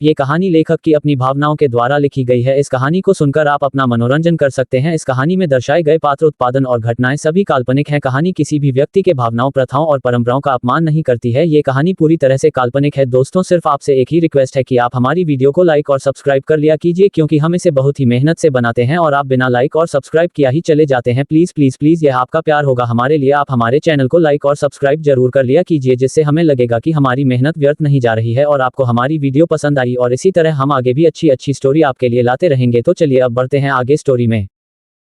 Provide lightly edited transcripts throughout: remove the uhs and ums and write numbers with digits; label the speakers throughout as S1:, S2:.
S1: ये कहानी लेखक की अपनी भावनाओं के द्वारा लिखी गई है। इस कहानी को सुनकर आप अपना मनोरंजन कर सकते हैं। इस कहानी में दर्शाए गए पात्र, उत्पादन और घटनाएं सभी काल्पनिक हैं। कहानी किसी भी व्यक्ति के भावनाओं, प्रथाओं और परंपराओं का अपमान नहीं करती है। ये कहानी पूरी तरह से काल्पनिक है। दोस्तों, सिर्फ आपसे एक ही रिक्वेस्ट है कि आप हमारी वीडियो को लाइक और सब्सक्राइब कर लिया कीजिए, क्योंकि हम इसे बहुत ही मेहनत से बनाते हैं और आप बिना लाइक और सब्सक्राइब किया ही चले जाते हैं। प्लीज प्लीज प्लीज, यह आपका प्यार होगा हमारे लिए। आप हमारे चैनल को लाइक और सब्सक्राइब जरूर कर लिया कीजिए, जिससे हमें लगेगा कि हमारी मेहनत व्यर्थ नहीं जा रही है और आपको हमारी वीडियो पसंद आई, और इसी तरह हम आगे भी अच्छी अच्छी स्टोरी आपके लिए लाते रहेंगे। तो चलिए अब बढ़ते हैं आगे स्टोरी में।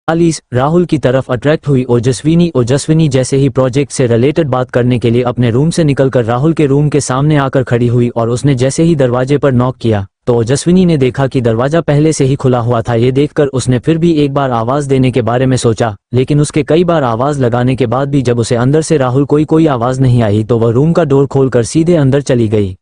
S2: आलिस राहुल की तरफ अट्रैक्ट हुई। ओजस्विनी जैसे ही प्रोजेक्ट से रिलेटेड बात करने के लिए अपने रूम से निकलकर राहुल के रूम के सामने आकर खड़ी हुई, और उसने जैसे ही दरवाजे पर नॉक किया तो ओजस्विनी ने देखा कि दरवाजा पहले से ही खुला हुआ था। ये देखकर उसने फिर भी एक बार आवाज देने के बारे में सोचा, लेकिन उसके कई बार आवाज लगाने के बाद भी जब उसे अंदर से राहुल कोई आवाज नहीं आई तो वह रूम का डोर खोलकर सीधे अंदर चली गई।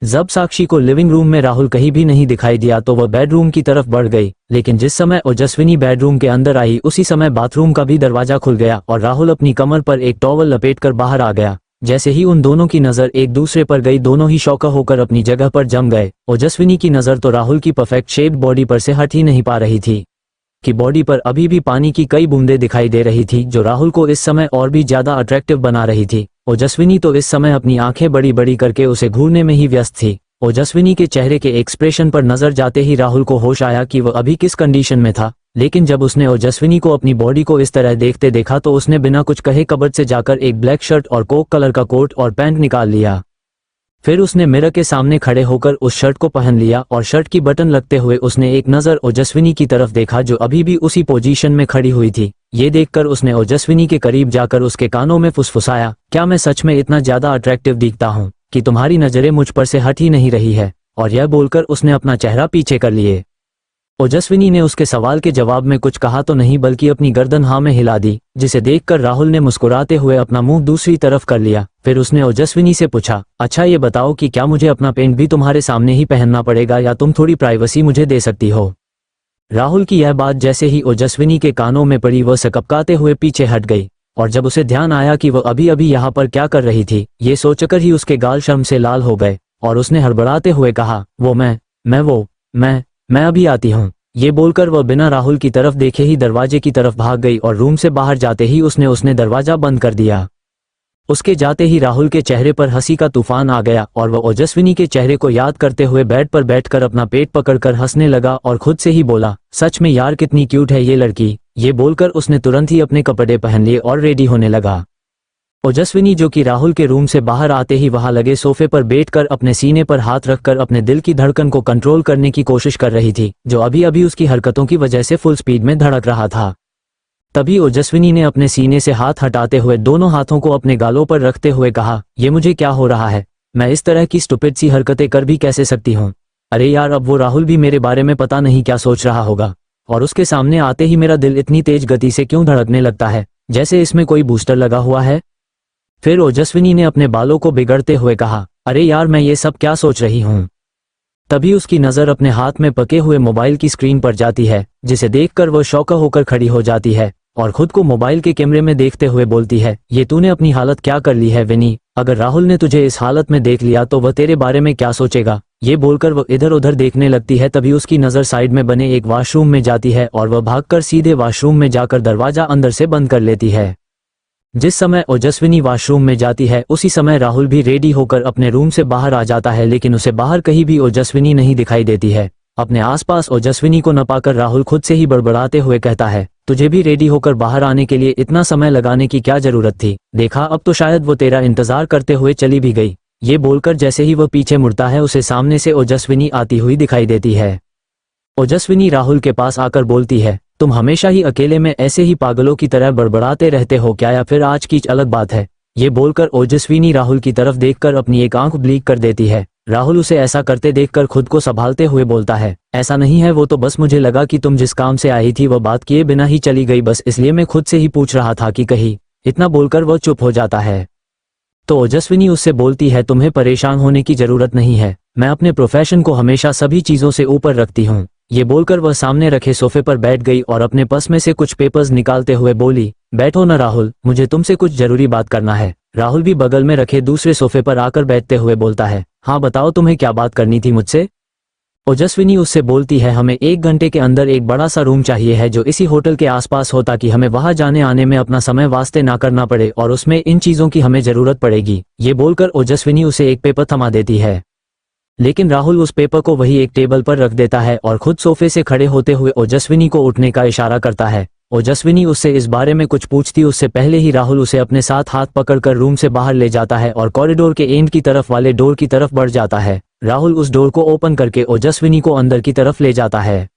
S2: जब साक्षी को लिविंग रूम में राहुल कहीं भी नहीं दिखाई दिया तो वह बेडरूम की तरफ बढ़ गई, लेकिन जिस समय ओजस्विनी बेडरूम के अंदर आई उसी समय बाथरूम का भी दरवाजा खुल गया और राहुल अपनी कमर पर एक टॉवल लपेटकर बाहर आ गया। जैसे ही उन दोनों की नजर एक दूसरे पर गई, दोनों ही शौका होकर अपनी जगह पर जम गए। ओजस्विनी की नजर तो राहुल की परफेक्ट शेप्ड बॉडी पर से हट ही नहीं पा रही थी कि बॉडी पर अभी भी पानी की कई बूंदें दिखाई दे रही थी, जो राहुल को इस समय और भी ज्यादा अट्रैक्टिव बना रही थी। ओजस्विनी तो इस समय अपनी आंखें बड़ी बड़ी करके उसे घूरने में ही व्यस्त थी। ओजस्विनी के चेहरे के एक्सप्रेशन पर नजर जाते ही राहुल को होश आया कि वह अभी किस कंडीशन में था, लेकिन जब उसने ओजस्विनी को अपनी बॉडी को इस तरह देखते देखा तो उसने बिना कुछ कहे कबर्ड से जाकर एक ब्लैक शर्ट और कोक कलर का कोट और पैंट निकाल लिया। फिर उसने मिरर के सामने खड़े होकर उस शर्ट को पहन लिया और शर्ट की बटन लगते हुए उसने एक नजर ओजस्विनी की तरफ देखा, जो अभी भी उसी पोजीशन में खड़ी हुई थी। ये देखकर उसने ओजस्विनी के करीब जाकर उसके कानों में फुसफुसाया, क्या मैं सच में इतना ज्यादा अट्रैक्टिव दिखता हूँ कि तुम्हारी नजरें मुझ पर से हट ही नहीं रही है? और यह बोलकर उसने अपना चेहरा पीछे कर लिए। ओजस्विनी ने उसके सवाल के जवाब में कुछ कहा तो नहीं, बल्कि अपनी गर्दन हाँ में हिला दी, जिसे देखकर राहुल ने मुस्कुराते हुए अपना मुंह दूसरी तरफ कर लिया। फिर उसने ओजस्विनी से पूछा, अच्छा ये बताओ कि क्या मुझे अपना पेंट भी तुम्हारे सामने ही पहनना पड़ेगा या तुम थोड़ी प्राइवेसी मुझे दे सकती हो? राहुल की यह बात जैसे ही ओजस्विनी के कानों में पड़ी, वह सकपकाते हुए पीछे हट गई, और जब उसे ध्यान आया कि वह अभी अभी यहाँ पर क्या कर रही थी, ये सोचकर ही उसके गाल शर्म से लाल हो गए और उसने हड़बड़ाते हुए कहा, मैं अभी आती हूँ। ये बोलकर वह बिना राहुल की तरफ देखे ही दरवाजे की तरफ भाग गई और रूम से बाहर जाते ही उसने दरवाजा बंद कर दिया। उसके जाते ही राहुल के चेहरे पर हंसी का तूफान आ गया और वह ओजस्विनी के चेहरे को याद करते हुए बेड पर बैठकर अपना पेट पकड़कर हंसने लगा और खुद से ही बोला, सच में यार कितनी क्यूट है ये लड़की। ये बोलकर उसने तुरंत ही अपने कपड़े पहन लिए और रेडी होने लगा। ओजस्विनी, जो कि राहुल के रूम से बाहर आते ही वहां लगे सोफे पर बैठकर अपने सीने पर हाथ रखकर अपने दिल की धड़कन को कंट्रोल करने की कोशिश कर रही थी, जो अभी अभी उसकी हरकतों की वजह से फुल स्पीड में धड़क रहा था। तभी ओजस्विनी ने अपने सीने से हाथ हटाते हुए दोनों हाथों को अपने गालों पर रखते हुए कहा, ये मुझे क्या हो रहा है? मैं इस तरह की स्टुपिड सी हरकतें कर भी कैसे सकती हूँ? अरे यार, अब वो राहुल भी मेरे बारे में पता नहीं क्या सोच रहा होगा, और उसके सामने आते ही मेरा दिल इतनी तेज गति से क्यों धड़कने लगता है, जैसे इसमें कोई बूस्टर लगा हुआ है। फिर ओजस्विनी ने अपने बालों को बिगड़ते हुए कहा, अरे यार, मैं ये सब क्या सोच रही हूँ? तभी उसकी नजर अपने हाथ में पके हुए मोबाइल की स्क्रीन पर जाती है, जिसे देखकर वह शौका होकर खड़ी हो जाती है और खुद को मोबाइल के कैमरे में देखते हुए बोलती है, ये तूने अपनी हालत क्या कर ली है विनी? अगर राहुल ने तुझे इस हालत में देख लिया तो वह तेरे बारे में क्या सोचेगा? ये बोलकर वह इधर उधर देखने लगती है। तभी उसकी नजर साइड में बने एक वॉशरूम में जाती है और वह भागकर सीधे वॉशरूम में जाकर दरवाजा अंदर से बंद कर लेती है। जिस समय ओजस्विनी वॉशरूम में जाती है उसी समय राहुल भी रेडी होकर अपने रूम से बाहर आ जाता है, लेकिन उसे बाहर कहीं भी ओजस्विनी नहीं दिखाई देती है। अपने आसपास ओजस्विनी को न पाकर राहुल खुद से ही बड़बड़ाते हुए कहता है, तुझे भी रेडी होकर बाहर आने के लिए इतना समय लगाने की क्या जरूरत थी? देखा, अब तो शायद वो तेरा इंतजार करते हुए चली भी गई। ये बोलकर जैसे ही वह पीछे मुड़ता है उसे सामने से ओजस्विनी आती हुई दिखाई देती है। ओजस्विनी राहुल के पास आकर बोलती है, तुम हमेशा ही अकेले में ऐसे ही पागलों की तरह बड़बड़ाते रहते हो क्या, या फिर आज की अलग बात है? ये बोलकर ओजस्विनी राहुल की तरफ देखकर अपनी एक आंख ब्लिंक कर देती है। राहुल उसे ऐसा करते देखकर खुद को संभालते हुए बोलता है, ऐसा नहीं है, वो तो बस मुझे लगा कि तुम जिस काम से आई थी वह बात किए बिना ही चली गई, बस इसलिए मैं खुद से ही पूछ रहा था कि कहीं। इतना बोलकर वह चुप हो जाता है। तो ओजस्विनी उससे बोलती है, तुम्हें परेशान होने की जरूरत नहीं है, मैं अपने प्रोफेशन को हमेशा सभी चीजों से ऊपर रखती हूँ। ये बोलकर वह सामने रखे सोफे पर बैठ गई और अपने पर्स में से कुछ पेपर्स निकालते हुए बोली, बैठो ना राहुल, मुझे तुमसे कुछ जरूरी बात करना है। राहुल भी बगल में रखे दूसरे सोफे पर आकर बैठते हुए बोलता है, हाँ बताओ, तुम्हें क्या बात करनी थी मुझसे? ओजस्विनी उससे बोलती है हमें 1 घंटे के अंदर एक बड़ा सा रूम चाहिए है जो इसी होटल के आसपास हो ताकि हमें वहां जाने आने में अपना समय वास्ते ना करना पड़े और उसमें इन चीजों की हमें जरूरत पड़ेगी। ये बोलकर ओजस्विनी उसे एक पेपर थमा देती है, लेकिन राहुल उस पेपर को वही एक टेबल पर रख देता है और खुद सोफे से खड़े होते हुए ओजस्विनी को उठने का इशारा करता है। ओजस्विनी उससे इस बारे में कुछ पूछती उससे पहले ही राहुल उसे अपने साथ हाथ पकड़कर रूम से बाहर ले जाता है और कॉरिडोर के एंड की तरफ वाले डोर की तरफ बढ़ जाता है। राहुल उस डोर को ओपन करके ओजस्विनी को अंदर की तरफ ले जाता है।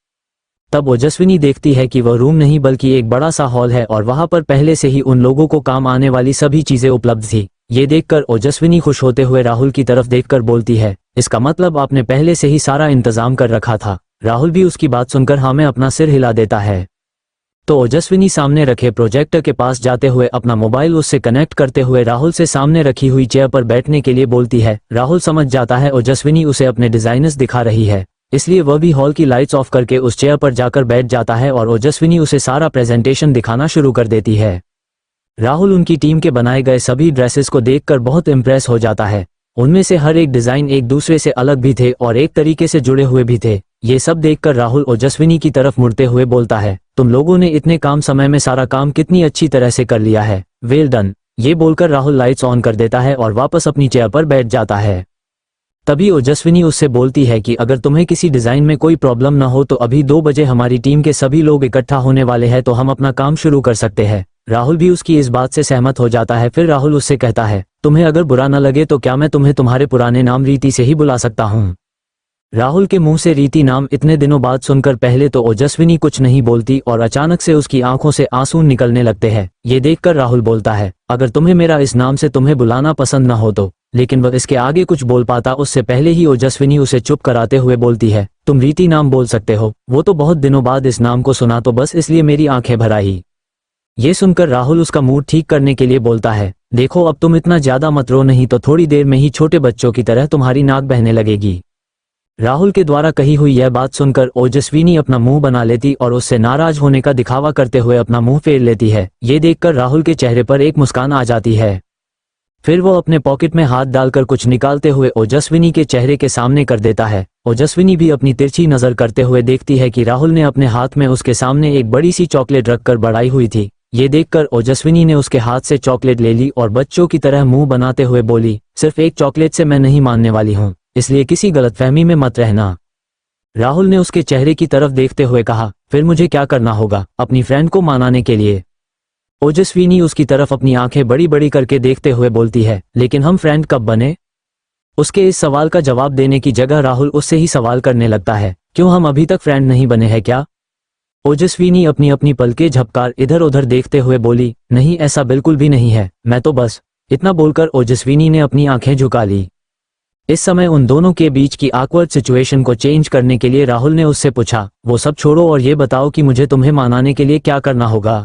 S2: तब ओजस्विनी देखती है कि वह रूम नहीं बल्कि एक बड़ा सा हॉल है और वहां पर पहले से ही उन लोगों को काम आने वाली सभी चीजें उपलब्ध थी। ये देखकर ओजस्विनी खुश होते हुए राहुल की तरफ देखकर बोलती है, इसका मतलब आपने पहले से ही सारा इंतजाम कर रखा था। राहुल भी उसकी बात सुनकर हाँ में अपना सिर हिला देता है। तो ओजस्विनी सामने रखे प्रोजेक्टर के पास जाते हुए अपना मोबाइल उससे कनेक्ट करते हुए राहुल से सामने रखी हुई चेयर पर बैठने के लिए बोलती है। राहुल समझ जाता है ओजस्विनी उसे अपने डिजाइनर्स दिखा रही है, इसलिए वह भी हॉल की लाइट्स ऑफ करके उस चेयर पर जाकर बैठ जाता है और ओजस्विनी उसे सारा प्रेजेंटेशन दिखाना शुरू कर देती है। राहुल उनकी टीम के बनाए गए सभी ड्रेसेस को देखकर बहुत इम्प्रेस हो जाता है। उनमें से हर एक डिजाइन एक दूसरे से अलग भी थे और एक तरीके से जुड़े हुए भी थे। ये सब देखकर राहुल ओजस्विनी की तरफ मुड़ते हुए बोलता है, तुम लोगों ने इतने कम समय में सारा काम कितनी अच्छी तरह से कर लिया है, वेल डन। ये बोलकर राहुल लाइट्स ऑन कर देता है और वापस अपनी चेयर पर बैठ जाता है। तभी ओजस्विनी उससे बोलती है कि अगर तुम्हें किसी डिजाइन में कोई प्रॉब्लम ना हो तो अभी 2 बजे हमारी टीम के सभी लोग इकट्ठा होने वाले हैं तो हम अपना काम शुरू कर सकते हैं। राहुल भी उसकी इस बात से सहमत हो जाता है। फिर राहुल उससे कहता है, तुम्हें अगर बुरा न लगे तो क्या मैं तुम्हें तुम्हारे पुराने नाम रीति से ही बुला सकता हूँ। राहुल के मुंह से रीति नाम इतने दिनों बाद सुनकर पहले तो ओजस्विनी कुछ नहीं बोलती और अचानक से उसकी आंखों से आंसू निकलने लगते हैं। ये देखकर राहुल बोलता है, अगर तुम्हें मेरा इस नाम से तुम्हें बुलाना पसंद न हो तो। लेकिन वह इसके आगे कुछ बोल पाता उससे पहले ही ओजस्विनी उसे चुप कराते हुए बोलती है, तुम रीति नाम बोल सकते हो, वो तो बहुत दिनों बाद इस नाम को सुना तो बस इसलिए मेरी आंखें भर आई। ये सुनकर राहुल उसका मूड ठीक करने के लिए बोलता है, देखो अब तुम इतना ज्यादा मत रो, नहीं तो थोड़ी देर में ही छोटे बच्चों की तरह तुम्हारी नाक बहने लगेगी। राहुल के द्वारा कही हुई यह बात सुनकर ओजस्विनी अपना मुंह बना लेती और उससे नाराज होने का दिखावा करते हुए अपना मुंह फेर लेती है। ये देखकर राहुल के चेहरे पर एक मुस्कान आ जाती है। फिर वो अपने पॉकेट में हाथ डालकर कुछ निकालते हुए ओजस्विनी के चेहरे के सामने कर देता है। ओजस्विनी भी अपनी तिरछी नजर करते हुए देखती है कि राहुल ने अपने हाथ में उसके सामने एक बड़ी सी चॉकलेट रखकर बढ़ाई हुई थी। ये देखकर ओजस्विनी ने उसके हाथ से चॉकलेट ले ली और बच्चों की तरह मुंह बनाते हुए बोली, सिर्फ एक चॉकलेट से मैं नहीं मानने वाली हूँ, इसलिए किसी गलतफहमी में मत रहना। राहुल ने उसके चेहरे की तरफ देखते हुए कहा, फिर मुझे क्या करना होगा अपनी फ्रेंड को मनाने के लिए? ओजस्विनी उसकी तरफ अपनी आंखें बड़ी बड़ी करके देखते हुए बोलती है, लेकिन हम फ्रेंड कब बने? उसके इस सवाल का जवाब देने की जगह राहुल उससे ही सवाल करने लगता है, क्यों हम अभी तक फ्रेंड नहीं बने हैं क्या? ओजस्विनी अपनी अपनी पलकें झपकार इधर उधर देखते हुए बोली, नहीं ऐसा बिल्कुल भी नहीं है, मैं तो बस। इतना बोलकर ओजस्विनी ने अपनी आंखें झुका ली। इस समय उन दोनों के बीच की ऑकवर्ड सिचुएशन को चेंज करने के लिए राहुल ने उससे पूछा, वो सब छोड़ो और ये बताओ कि मुझे तुम्हें मनाने के लिए क्या करना होगा?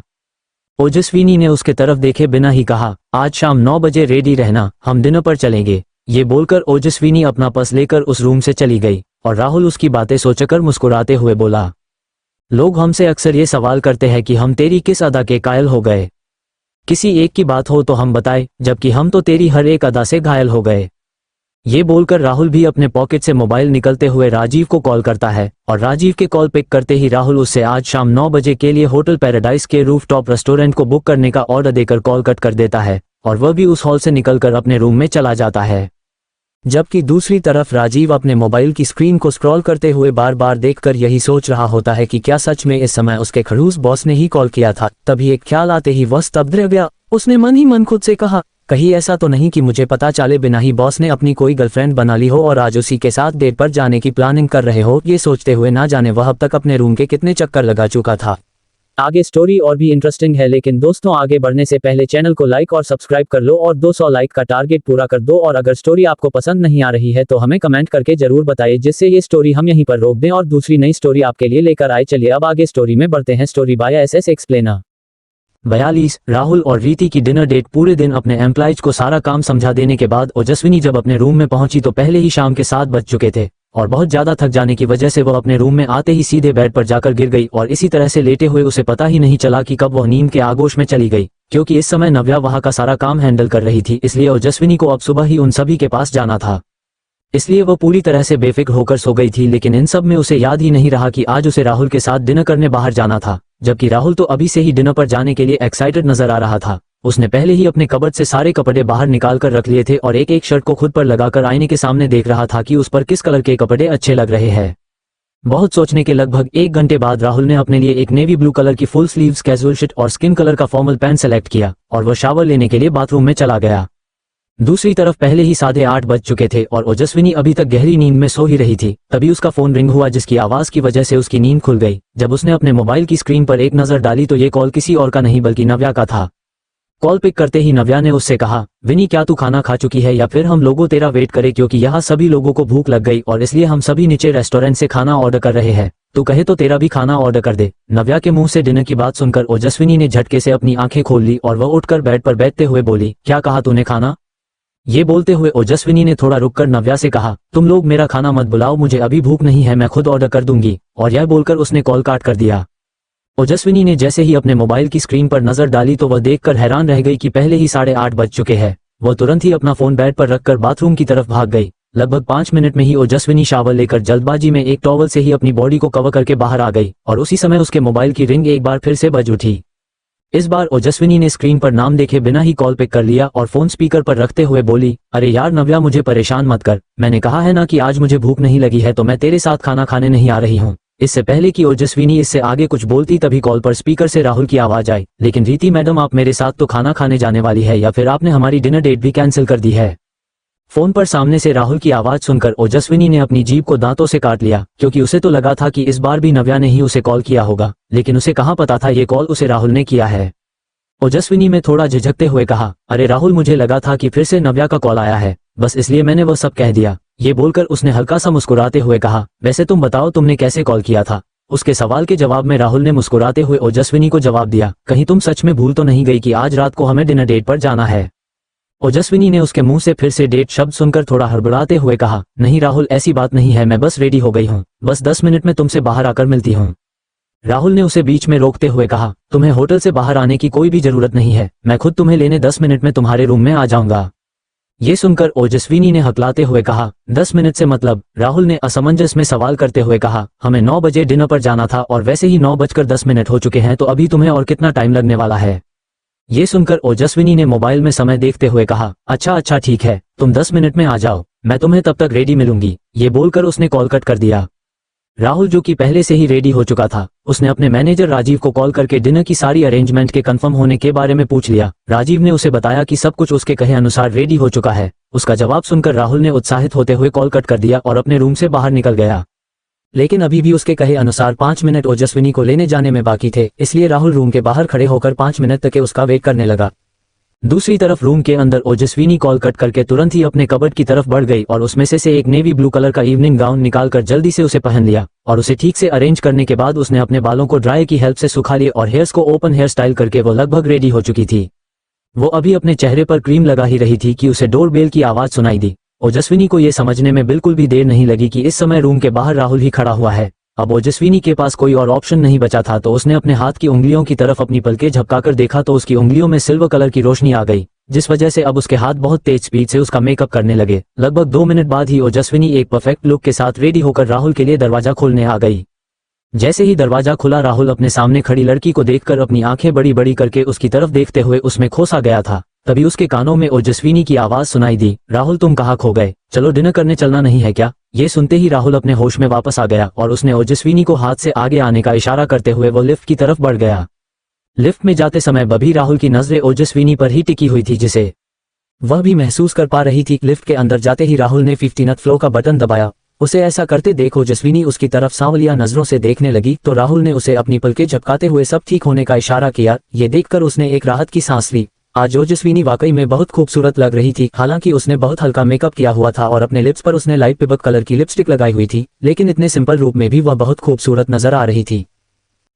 S2: ओजस्विनी ने उसके तरफ देखे बिना ही कहा, आज शाम 9 बजे रेडी रहना, हम डिनर पर चलेंगे। ये बोलकर ओजस्विनी अपना पर्स लेकर उस रूम से चली गई और राहुल उसकी बातें सोचकर मुस्कुराते हुए बोला, लोग हमसे अक्सर ये सवाल करते हैं कि हम तेरी किस अदा के कायल हो गए। किसी एक की बात हो तो हम बताएं, जबकि हम तो तेरी हर एक अदा से घायल हो गए। ये बोलकर राहुल भी अपने पॉकेट से मोबाइल निकलते हुए राजीव को कॉल करता है और राजीव के कॉल पिक करते ही राहुल उससे आज शाम 9 बजे के लिए होटल पैराडाइज के रूफटॉप रेस्टोरेंट को बुक करने का ऑर्डर देकर कॉल कट कर देता है और वह भी उस हॉल से निकलकर अपने रूम में चला जाता है। जबकि दूसरी तरफ राजीव अपने मोबाइल की स्क्रीन को स्क्रॉल करते हुए बार बार देखकर यही सोच रहा होता है कि क्या सच में इस समय उसके खड़ूस बॉस ने ही कॉल किया था। तभी एक ख्याल आते ही वह स्तब्ध रह गया। उसने मन ही मन खुद से कहा, कहीं ऐसा तो नहीं कि मुझे पता चले बिना ही बॉस ने अपनी कोई गर्लफ्रेंड बना ली हो और आज उसी के साथ डेट पर जाने की प्लानिंग कर रहे हो। ये सोचते हुए ना जाने वह अब तक अपने रूम के कितने चक्कर लगा चुका था।
S1: आगे स्टोरी और भी इंटरेस्टिंग है, लेकिन दोस्तों आगे बढ़ने से पहले चैनल को लाइक और सब्सक्राइब कर लो और 200 लाइक का टारगेट पूरा कर दो। और अगर स्टोरी आपको पसंद नहीं आ रही है तो हमें कमेंट करके जरूर बताइए, जिससे ये स्टोरी हम यहीं पर रोक दें और दूसरी नई स्टोरी आपके लिए लेकर आए। चलिए अब आगे स्टोरी में बढ़ते हैं। Story by SS explainer.
S2: 42 Rahul और रीति की डिनर डेट। पूरे दिन अपने एम्प्लॉइज को सारा काम समझा देने के बाद ओजस्विनी जब अपने रूम में पहुंची तो पहले ही शाम के 7 बज चुके थे और बहुत ज्यादा थक जाने की वजह से वह अपने रूम में आते ही सीधे बेड पर जाकर गिर गई और इसी तरह से लेटे हुए उसे पता ही नहीं चला कि कब वह नींद के आगोश में चली गई, क्योंकि इस समय नव्या वहां का सारा काम हैंडल कर रही थी, इसलिए ओजस्विनी को अब सुबह ही उन सभी के पास जाना था। इसलिए वह पूरी तरह से बेफिक्र होकर सो गई थी। लेकिन इन सब में उसे याद ही नहीं रहा कि आज उसे राहुल के साथ डिनर करने बाहर जाना था, जबकि राहुल तो अभी से ही डिनर पर जाने के लिए एक्साइटेड नजर आ रहा था। उसने पहले ही अपने कबर्ड से सारे कपड़े बाहर निकाल कर रख लिए थे और एक एक शर्ट को खुद पर लगाकर आईने के सामने देख रहा था कि उस पर किस कलर के कपड़े अच्छे लग रहे हैं। बहुत सोचने के लगभग 1 घंटे बाद राहुल ने अपने लिए एक नेवी ब्लू कलर की फुल स्लीव्स कैजुअल शर्ट और स्किन कलर का फॉर्मल पैंट सेलेक्ट किया और वह शावर लेने के लिए बाथरूम में चला गया। दूसरी तरफ पहले ही 8:30 बज चुके थे और ओजस्विनी अभी तक गहरी नींद में सो ही रही थी। तभी उसका फोन रिंग हुआ, जिसकी आवाज की वजह से उसकी नींद खुल गई। जब उसने अपने मोबाइल की स्क्रीन पर एक नजर डाली तो ये कॉल किसी और का नहीं बल्कि नव्या का था। कॉल पिक करते ही नव्या ने उससे कहा, विनी क्या तू खाना खा चुकी है या फिर हम लोगों तेरा वेट करें, क्योंकि यहाँ सभी लोगों को भूख लग गई और इसलिए हम सभी नीचे रेस्टोरेंट से खाना ऑर्डर कर रहे हैं। तू कहे तो तेरा भी खाना ऑर्डर कर दे। नव्या के मुंह से डिनर की बात सुनकर ओजस्विनी ने झटके से अपनी आंखें खोल ली और वह उठकर बेड पर बैठते हुए बोली, क्या कहा तूने खाना? ये बोलते हुए ओजस्विनी ने थोड़ा रुककर नव्या से कहा, तुम लोग मेरा खाना मत बुलाओ, मुझे अभी भूख नहीं है, मैं खुद ऑर्डर कर दूंगी। और यह बोलकर उसने कॉल काट कर दिया। ओजस्विनी ने जैसे ही अपने मोबाइल की स्क्रीन पर नजर डाली तो वह देखकर हैरान रह गई कि पहले ही 8:30 बज चुके हैं। वह तुरंत ही अपना फोन बेड पर रखकर बाथरूम की तरफ भाग गई। लगभग 5 मिनट में ही ओजस्विनी शावर लेकर जल्दबाजी में एक टॉवल से ही अपनी बॉडी को कवर करके बाहर आ गई और उसी समय उसके मोबाइल की रिंग एक बार फिर से बज उठी। इस बार ओजस्विनी ने स्क्रीन पर नाम देखे बिना ही कॉल पिक कर लिया और फोन स्पीकर पर रखते हुए बोली, अरे यार नव्या, मुझे परेशान मत कर। मैंने कहा है ना कि आज मुझे भूख नहीं लगी है तो मैं तेरे साथ खाना खाने नहीं आ रही हूँ। इससे पहले कि ओजस्विनी इससे आगे कुछ बोलती तभी कॉल पर स्पीकर से राहुल की आवाज आई, लेकिन रीति मैडम, आप मेरे साथ तो खाना खाने जाने वाली है या फिर आपने हमारी डिनर डेट भी कैंसिल कर दी है? फोन पर सामने से राहुल की आवाज सुनकर ओजस्विनी ने अपनी जीभ को दांतों से काट लिया, क्योंकि उसे तो लगा था कि इस बार भी नव्या ने ही उसे कॉल किया होगा, लेकिन उसे कहाँ पता था ये कॉल उसे राहुल ने किया है। ओजस्विनी में थोड़ा झिझकते हुए कहा, अरे राहुल, मुझे लगा था कि फिर से नव्या का कॉल आया है, बस इसलिए मैंने वो सब कह दिया। ये बोलकर उसने हल्का सा मुस्कुराते हुए कहा, वैसे तुम बताओ तुमने कैसे कॉल किया था? उसके सवाल के जवाब में राहुल ने मुस्कुराते हुए ओजस्विनी को जवाब दिया, कहीं तुम सच में भूल तो नहीं गई कि आज रात को हमें डिनर डेट पर जाना है? ओजस्विनी ने उसके मुंह से फिर से डेट शब्द सुनकर थोड़ा हड़बड़ाते हुए कहा, नहीं राहुल, ऐसी बात नहीं है, मैं बस रेडी हो गई हूँ, बस 10 मिनट में तुमसे बाहर आकर मिलती हूँ। राहुल ने उसे बीच में रोकते हुए कहा, तुम्हें होटल से बाहर आने की कोई भी जरूरत नहीं है, मैं खुद तुम्हें लेने 10 मिनट में तुम्हारे रूम में आ जाऊंगा। ये सुनकर ओजस्विनी ने हकलाते हुए कहा, 10 मिनट से मतलब? राहुल ने असमंजस में सवाल करते हुए कहा, हमें 9 बजे डिनर पर जाना था और वैसे ही 9:10 हो चुके हैं, तो अभी तुम्हें और कितना टाइम लगने वाला है? ये सुनकर ओजस्विनी ने मोबाइल में समय देखते हुए कहा, अच्छा ठीक है, तुम 10 मिनट में आ जाओ, मैं तुम्हें तब तक रेडी मिलूंगी। ये बोलकर उसने कॉल कट कर दिया। राहुल, जो कि पहले से ही रेडी हो चुका था, उसने अपने मैनेजर राजीव को कॉल करके डिनर की सारी अरेंजमेंट के कंफर्म होने के बारे में पूछ लिया। राजीव ने उसे बताया कि सब कुछ उसके कहे अनुसार रेडी हो चुका है। उसका जवाब सुनकर राहुल ने उत्साहित होते हुए कॉल कट कर दिया और अपने रूम से बाहर निकल गया। लेकिन अभी भी उसके कहे अनुसार 5 मिनट ओजस्विनी को लेने जाने में बाकी थे, इसलिए राहुल रूम के बाहर खड़े होकर 5 मिनट तक उसका वेट करने लगा। दूसरी तरफ रूम के अंदर ओजस्विनी कॉल कट करके तुरंत ही अपने कबर्ड की तरफ बढ़ गई और उसमें से एक नेवी ब्लू कलर का इवनिंग गाउन निकालकर जल्दी से उसे पहन लिया और उसे ठीक से अरेंज करने के बाद उसने अपने बालों को ड्राई की हेल्प से सुखा लिए और हेयर्स को ओपन हेयर स्टाइल करके वो लगभग रेडी हो चुकी थी। वो अभी अपने चेहरे पर क्रीम लगा ही रही थी कि उसे डोरबेल की आवाज सुनाई दी। ओजस्विनी को यह समझने में बिल्कुल भी देर नहीं लगी कि इस समय रूम के बाहर राहुल ही खड़ा हुआ है। अब ओजस्विनी के पास कोई और ऑप्शन नहीं बचा था, तो उसने अपने हाथ की उंगलियों की तरफ अपनी पलकें झपकाकर देखा तो उसकी उंगलियों में सिल्वर कलर की रोशनी आ गई, जिस वजह से अब उसके हाथ बहुत तेज स्पीड से उसका मेकअप करने लगे। लगभग 2 मिनट बाद ही ओजस्विनी एक परफेक्ट लुक के साथ रेडी होकर राहुल के लिए दरवाजा खोलने आ गई। जैसे ही दरवाजा खुला, राहुल अपने सामने खड़ी लड़की को देखकर अपनी आंखें बड़ी बड़ी करके उसकी तरफ देखते हुए उसमें खोसा गया था। तभी उसके कानों में ओजस्विनी की आवाज सुनाई दी, राहुल तुम कहाँ खो गए? चलो डिनर करने चलना नहीं है क्या? ये सुनते ही राहुल अपने होश में वापस आ गया और उसने ओजस्विनी को हाथ से आगे आने का इशारा करते हुए वो लिफ्ट की तरफ बढ़ गया। लिफ्ट में जाते समय बभी राहुल की नजरें ओजस्विनी पर ही टिकी हुई थी, जिसे वह भी महसूस कर पा रही थी। लिफ्ट के अंदर जाते ही राहुल ने 15th फ्लोर का बटन दबाया। उसे ऐसा करते देख ओजस्विनी उसकी तरफ सांवलिया नजरों से देखने लगी, तो राहुल ने उसे अपनी पलकें झपकाते हुए सब ठीक होने का इशारा किया। ये देखकर उसने एक राहत की सांस ली। आज ओजस्विनी वाकई में बहुत खूबसूरत लग रही थी। हालांकि उसने बहुत हल्का मेकअप किया हुआ था और अपने लिप्स पर उसने लाइट पिबक कलर की लिपस्टिक लगाई हुई थी, लेकिन इतने सिंपल रूप में भी वह बहुत खूबसूरत नजर आ रही थी।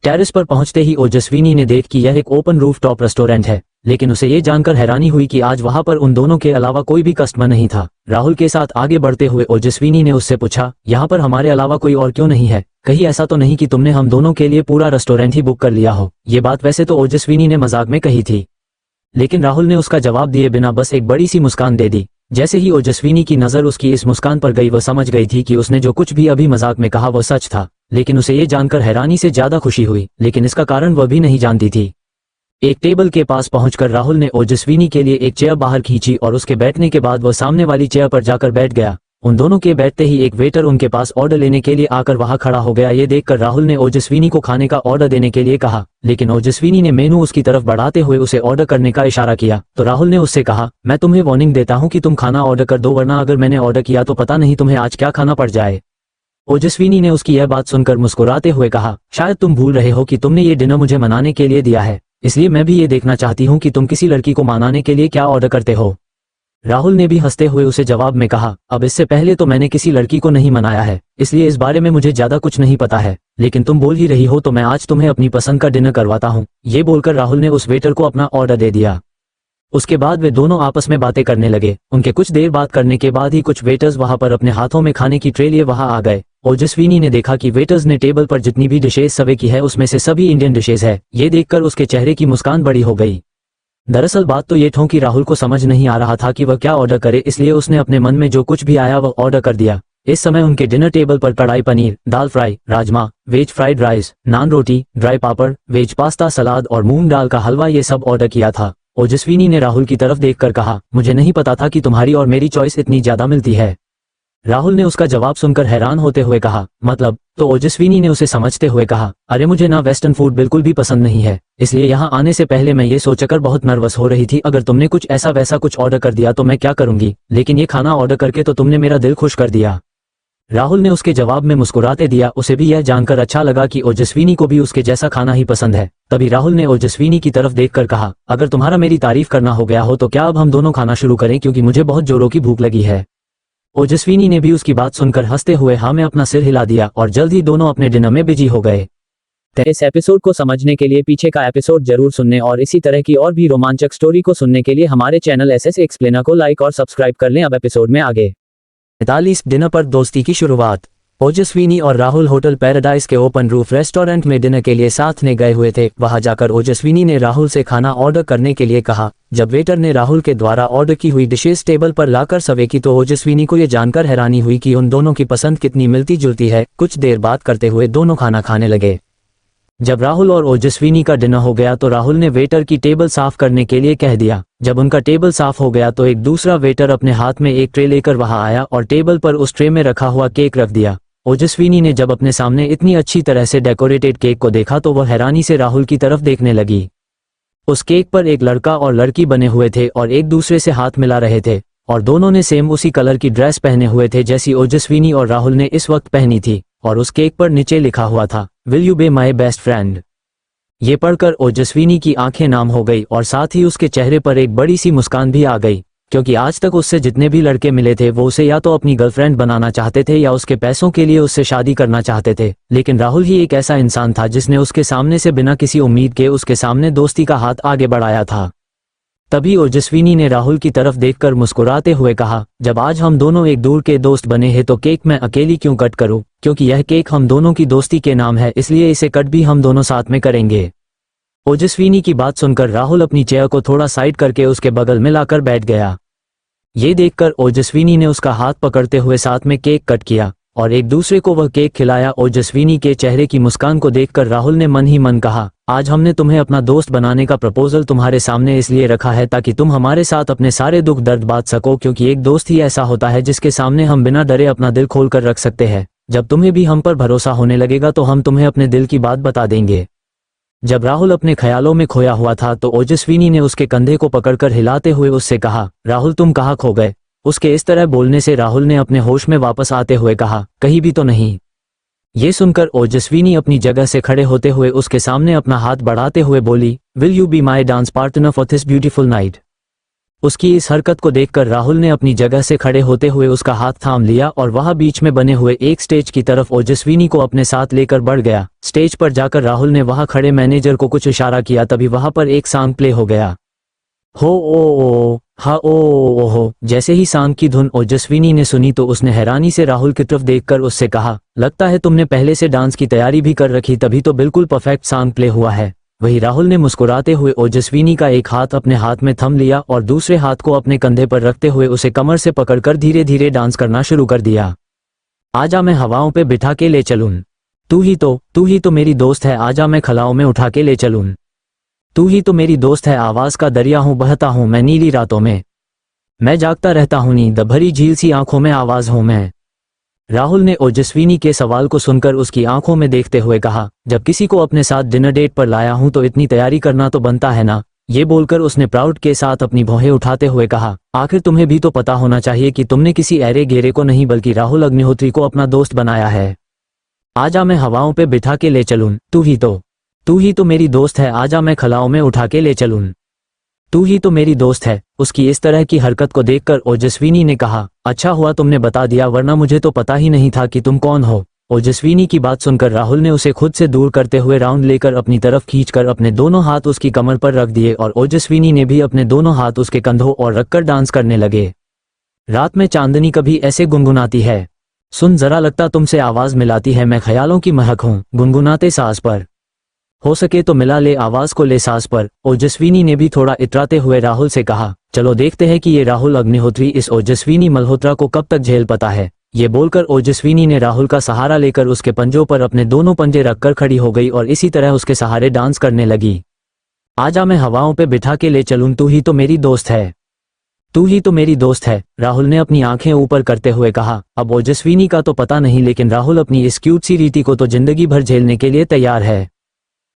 S2: टेरेस पर पहुंचते ही ओजस्विनी ने देख कि यह एक ओपन रूफ टॉप रेस्टोरेंट है, लेकिन उसे ये जानकर हैरानी हुई कि आज वहां पर उन दोनों के अलावा कोई भी कस्टमर नहीं था। राहुल के साथ आगे बढ़ते हुए ओजस्विनी ने उससे पूछा, यहाँ पर हमारे अलावा कोई और क्यों नहीं है? कहीं ऐसा तो नहीं कि तुमने हम दोनों के लिए पूरा रेस्टोरेंट ही बुक कर लिया हो? ये बात वैसे तो ओजस्विनी ने मजाक में कही थी, लेकिन राहुल ने उसका जवाब दिए बिना बस एक बड़ी सी मुस्कान दे दी। जैसे ही ओजस्विनी की नजर उसकी इस मुस्कान पर गई, वह समझ गई थी कि उसने जो कुछ भी अभी मजाक में कहा वह सच था, लेकिन उसे ये जानकर हैरानी से ज्यादा खुशी हुई, लेकिन इसका कारण वह भी नहीं जानती थी। एक टेबल के पास पहुंचकर राहुल ने ओजस्विनी के लिए एक चेयर बाहर खींची और उसके बैठने के बाद वह सामने वाली चेयर पर जाकर बैठ गया। उन दोनों के बैठते ही एक वेटर उनके पास ऑर्डर लेने के लिए आकर वहां खड़ा हो गया। ये देखकर राहुल ने ओजस्विनी को खाने का ऑर्डर देने के लिए कहा, लेकिन ओजस्विनी ने मेनू उसकी तरफ बढ़ाते हुए उसे ऑर्डर करने का इशारा किया। तो राहुल ने उससे कहा, मैं तुम्हें वार्निंग देता हूं कि तुम खाना ऑर्डर कर दो, वरना अगर मैंने ऑर्डर किया तो पता नहीं तुम्हें आज क्या खाना पड़ जाए। ओजस्विनी ने उसकी यह बात सुनकर मुस्कुराते हुए कहा, शायद तुम भूल रहे हो कि तुमने ये डिनर मुझे मनाने के लिए दिया है, इसलिए मैं भी ये देखना चाहती हूँ कि तुम किसी लड़की को मनाने के लिए क्या ऑर्डर करते हो। राहुल ने भी हंसते हुए उसे जवाब में कहा, अब इससे पहले तो मैंने किसी लड़की को नहीं मनाया है, इसलिए इस बारे में मुझे ज्यादा कुछ नहीं पता है, लेकिन तुम बोल ही रही हो तो मैं आज तुम्हें अपनी पसंद का डिनर करवाता हूँ। ये बोलकर राहुल ने उस वेटर को अपना ऑर्डर दे दिया। उसके बाद वे दोनों आपस में बातें करने लगे। उनके कुछ देर बात करने के बाद ही कुछ वेटर्स वहां पर अपने हाथों में खाने की ट्रे लिए वहां आ गए। ओजस्विनी ने देखा कि वेटर्स ने टेबल पर जितनी भी डिशेज सर्व की है उसमें से सभी इंडियन डिशेज है। ये देखकर उसके चेहरे की मुस्कान बड़ी हो गई। दरअसल बात तो ये थी कि राहुल को समझ नहीं आ रहा था कि वह क्या ऑर्डर करे, इसलिए उसने अपने मन में जो कुछ भी आया वह ऑर्डर कर दिया। इस समय उनके डिनर टेबल पर kadhai paneer, dal fry, rajma, veg fried rice, naan roti, dry papad, veg pasta, सलाद और मूंग दाल का हलवा ये सब ऑर्डर किया था। ओजस्विनी ने राहुल की तरफ देखकर कहा, मुझे नहीं पता था कि तुम्हारी और मेरी चॉइस इतनी ज्यादा मिलती है। राहुल ने उसका जवाब सुनकर हैरान होते हुए कहा, मतलब? तो ओजस्विनी ने उसे समझते हुए कहा, अरे मुझे ना वेस्टर्न फूड बिल्कुल भी पसंद नहीं है, इसलिए यहाँ आने से पहले मैं ये सोचकर बहुत नर्वस हो रही थी अगर तुमने कुछ ऐसा वैसा कुछ ऑर्डर कर दिया तो मैं क्या करूंगी, लेकिन ये खाना ऑर्डर करके तो तुमने मेरा दिल खुश कर दिया। राहुल ने उसके जवाब में मुस्कुराते दिया। उसे भी यह जानकर अच्छा लगा कि ओजस्विनी को भी उसके जैसा खाना ही पसंद है। तभी राहुल ने ओजस्विनी की तरफ देखकर कहा, अगर तुम्हारा मेरी तारीफ करना हो गया हो तो क्या अब हम दोनों खाना शुरू करें, क्योंकि मुझे बहुत जोरों की भूख लगी है। ओजस्विनी ने भी उसकी बात सुनकर हंसते हुए हाँ में अपना सिर हिला दिया और जल्द ही दोनों अपने डिनर में बिजी हो गए।
S1: इस एपिसोड को समझने के लिए पीछे का एपिसोड जरूर सुनने और इसी तरह की और भी रोमांचक स्टोरी को सुनने के लिए हमारे चैनल एसएस एक्सप्लेनर को लाइक और सब्सक्राइब कर लें। अब एपिसोड में आगे
S2: 45 डिनर पर दोस्ती की शुरुआत। ओजस्विनी और राहुल होटल पैराडाइज के ओपन रूफ रेस्टोरेंट में डिनर के लिए साथ में गए हुए थे। वहां जाकर ओजस्विनी ने राहुल से खाना ऑर्डर करने के लिए कहा। जब वेटर ने राहुल के द्वारा ऑर्डर की हुई डिशेस टेबल पर लाकर सर्व की तो ओजस्विनी को यह जानकर हैरानी हुई कि उन दोनों की पसंद कितनी मिलती जुलती है। कुछ देर बात करते हुए दोनों खाना खाने लगे। जब राहुल और ओजस्विनी का डिनर हो गया तो राहुल ने वेटर की टेबल साफ करने के लिए कह दिया। जब उनका टेबल साफ हो गया तो एक दूसरा वेटर अपने हाथ में एक ट्रे लेकर वहां आया और टेबल पर उस ट्रे में रखा हुआ केक रख दिया। ओजस्विनी ने जब अपने सामने इतनी अच्छी तरह से डेकोरेटेड केक को देखा तो वह हैरानी से राहुल की तरफ देखने लगी। उस केक पर एक लड़का और लड़की बने हुए थे और एक दूसरे से हाथ मिला रहे थे और दोनों ने सेम उसी कलर की ड्रेस पहने हुए थे जैसी ओजस्विनी और राहुल ने इस वक्त पहनी थी और उस केक पर नीचे लिखा हुआ था, will you be my best friend. ये पढ़कर ओजस्विनी की आंखें नाम हो गई और साथ ही उसके चेहरे पर एक बड़ी सी मुस्कान भी आ गई, क्योंकि आज तक उससे जितने भी लड़के मिले थे वो उसे या तो अपनी गर्लफ्रेंड बनाना चाहते थे या उसके पैसों के लिए उससे शादी करना चाहते थे, लेकिन राहुल ही एक ऐसा इंसान था जिसने उसके सामने से बिना किसी उम्मीद के उसके सामने दोस्ती का हाथ आगे बढ़ाया था। तभी ओजस्विनी ने राहुल की तरफ देखकर मुस्कुराते हुए कहा, जब आज हम दोनों एक दूर के दोस्त बने हैं तो केक मैं अकेली क्यों कट करूं, क्योंकि यह केक हम दोनों की दोस्ती के नाम है, इसलिए इसे कट भी हम दोनों साथ में करेंगे। ओजस्विनी की बात सुनकर राहुल अपनी चेयर को थोड़ा साइड करके उसके बगल में लाकर बैठ गया। ये देखकर ओजस्विनी ने उसका हाथ पकड़ते हुए साथ में केक कट किया और एक दूसरे को वह केक खिलाया। ओजस्विनी के चेहरे की मुस्कान को देखकर राहुल ने मन ही मन कहा, आज हमने तुम्हें अपना दोस्त बनाने का प्रपोजल तुम्हारे सामने इसलिए रखा है ताकि तुम हमारे साथ अपने सारे दुख दर्द बांट सको, क्योंकि एक दोस्त ही ऐसा होता है जिसके सामने हम बिना डरे अपना दिल खोल कर रख सकते हैं। जब तुम्हें भी हम पर भरोसा होने लगेगा तो हम तुम्हें अपने दिल की बात बता देंगे। जब राहुल अपने ख्यालों में खोया हुआ था तो ओजस्विनी ने उसके कंधे को पकड़कर हिलाते हुए उससे कहा, राहुल तुम कहाँ खो गए? उसके इस तरह बोलने से राहुल ने अपने होश में वापस आते हुए कहा, कहीं भी तो नहीं। ये सुनकर ओजस्विनी अपनी जगह से खड़े होते हुए उसके सामने अपना हाथ बढ़ाते हुए बोली, will you be my dance partner for this beautiful night. उसकी इस हरकत को देखकर राहुल ने अपनी जगह से खड़े होते हुए उसका हाथ थाम लिया और वहां बीच में बने हुए एक स्टेज की तरफ ओजस्विनी को अपने साथ लेकर बढ़ गया। स्टेज पर जाकर राहुल ने वहां खड़े मैनेजर को कुछ इशारा किया। तभी वहां पर एक सॉन्ग प्ले हो गया, हो ओ हा ओ हो। जैसे ही सॉन्ग की धुन ओजस्विनी ने सुनी तो उसने हैरानी से राहुल की तरफ देखकर उससे कहा, लगता है तुमने पहले से डांस की तैयारी भी कर रखी, तभी तो बिल्कुल परफेक्ट सॉन्ग प्ले हुआ है। वही राहुल ने मुस्कुराते हुए ओजस्विनी का एक हाथ अपने हाथ में थम लिया और दूसरे हाथ को अपने कंधे पर रखते हुए उसे कमर से पकड़कर धीरे धीरे डांस करना शुरू कर दिया। आजा मैं हवाओं पे बिठा के ले चलूं, तू ही तो मेरी दोस्त है, आजा मैं खलाओं में उठा के ले चलूं, तू ही तो मेरी दोस्त है, आवाज का दरिया हूँ बहता हूँ मैं नीली रातों में, मैं जागता रहता हूँ नींद भरी झील सी आंखों में आवाज हूँ मैं। राहुल ने ओजस्विनी के सवाल को सुनकर उसकी आंखों में देखते हुए कहा, जब किसी को अपने साथ डिनर डेट पर लाया हूं तो इतनी तैयारी करना तो बनता है ना। ये बोलकर उसने प्राउड के साथ अपनी भौहें उठाते हुए कहा, आखिर तुम्हें भी तो पता होना चाहिए कि तुमने किसी ऐरे गेरे को नहीं बल्कि राहुल अग्निहोत्री को अपना दोस्त बनाया है। आजा मैं हवाओं पे बिठा के ले चलूं, तू ही तो मेरी दोस्त है, आजा मैं खलाओं में उठा के ले चलूं, तू ही तो मेरी दोस्त है। उसकी इस तरह की हरकत को देखकर ओजस्विनी ने कहा, अच्छा हुआ तुमने बता दिया, वरना मुझे तो पता ही नहीं था कि तुम कौन हो। ओजस्विनी की बात सुनकर राहुल ने उसे खुद से दूर करते हुए राउंड लेकर अपनी तरफ खींचकर अपने दोनों हाथ उसकी कमर पर रख दिए और ओजस्विनी ने भी अपने दोनों हाथ उसके कंधों और रखकर डांस करने लगे। रात में चांदनी कभी ऐसे गुनगुनाती है, सुन जरा लगता तुमसे आवाज मिलाती है, मैं ख्यालों की महक हूँ गुनगुनाते सांस पर, हो सके तो मिला ले आवाज को ले सांस पर। ओजस्विनी ने भी थोड़ा इतराते हुए राहुल से कहा, चलो देखते हैं कि ये राहुल अग्निहोत्री इस ओजस्विनी मल्होत्रा को कब तक झेल पाता है। ये बोलकर ओजस्विनी ने राहुल का सहारा लेकर उसके पंजों पर अपने दोनों पंजे रखकर खड़ी हो गई और इसी तरह उसके सहारे डांस करने लगी। आजा मैं हवाओं पे बिठा के ले चलूं, तू ही तो मेरी दोस्त है, तू ही तो मेरी दोस्त है। राहुल ने अपनी आंखें ऊपर करते हुए कहा। अब ओजस्विनी का तो पता नहीं, लेकिन राहुल अपनी इस क्यूट सी रीति को तो जिंदगी भर झेलने के लिए तैयार है।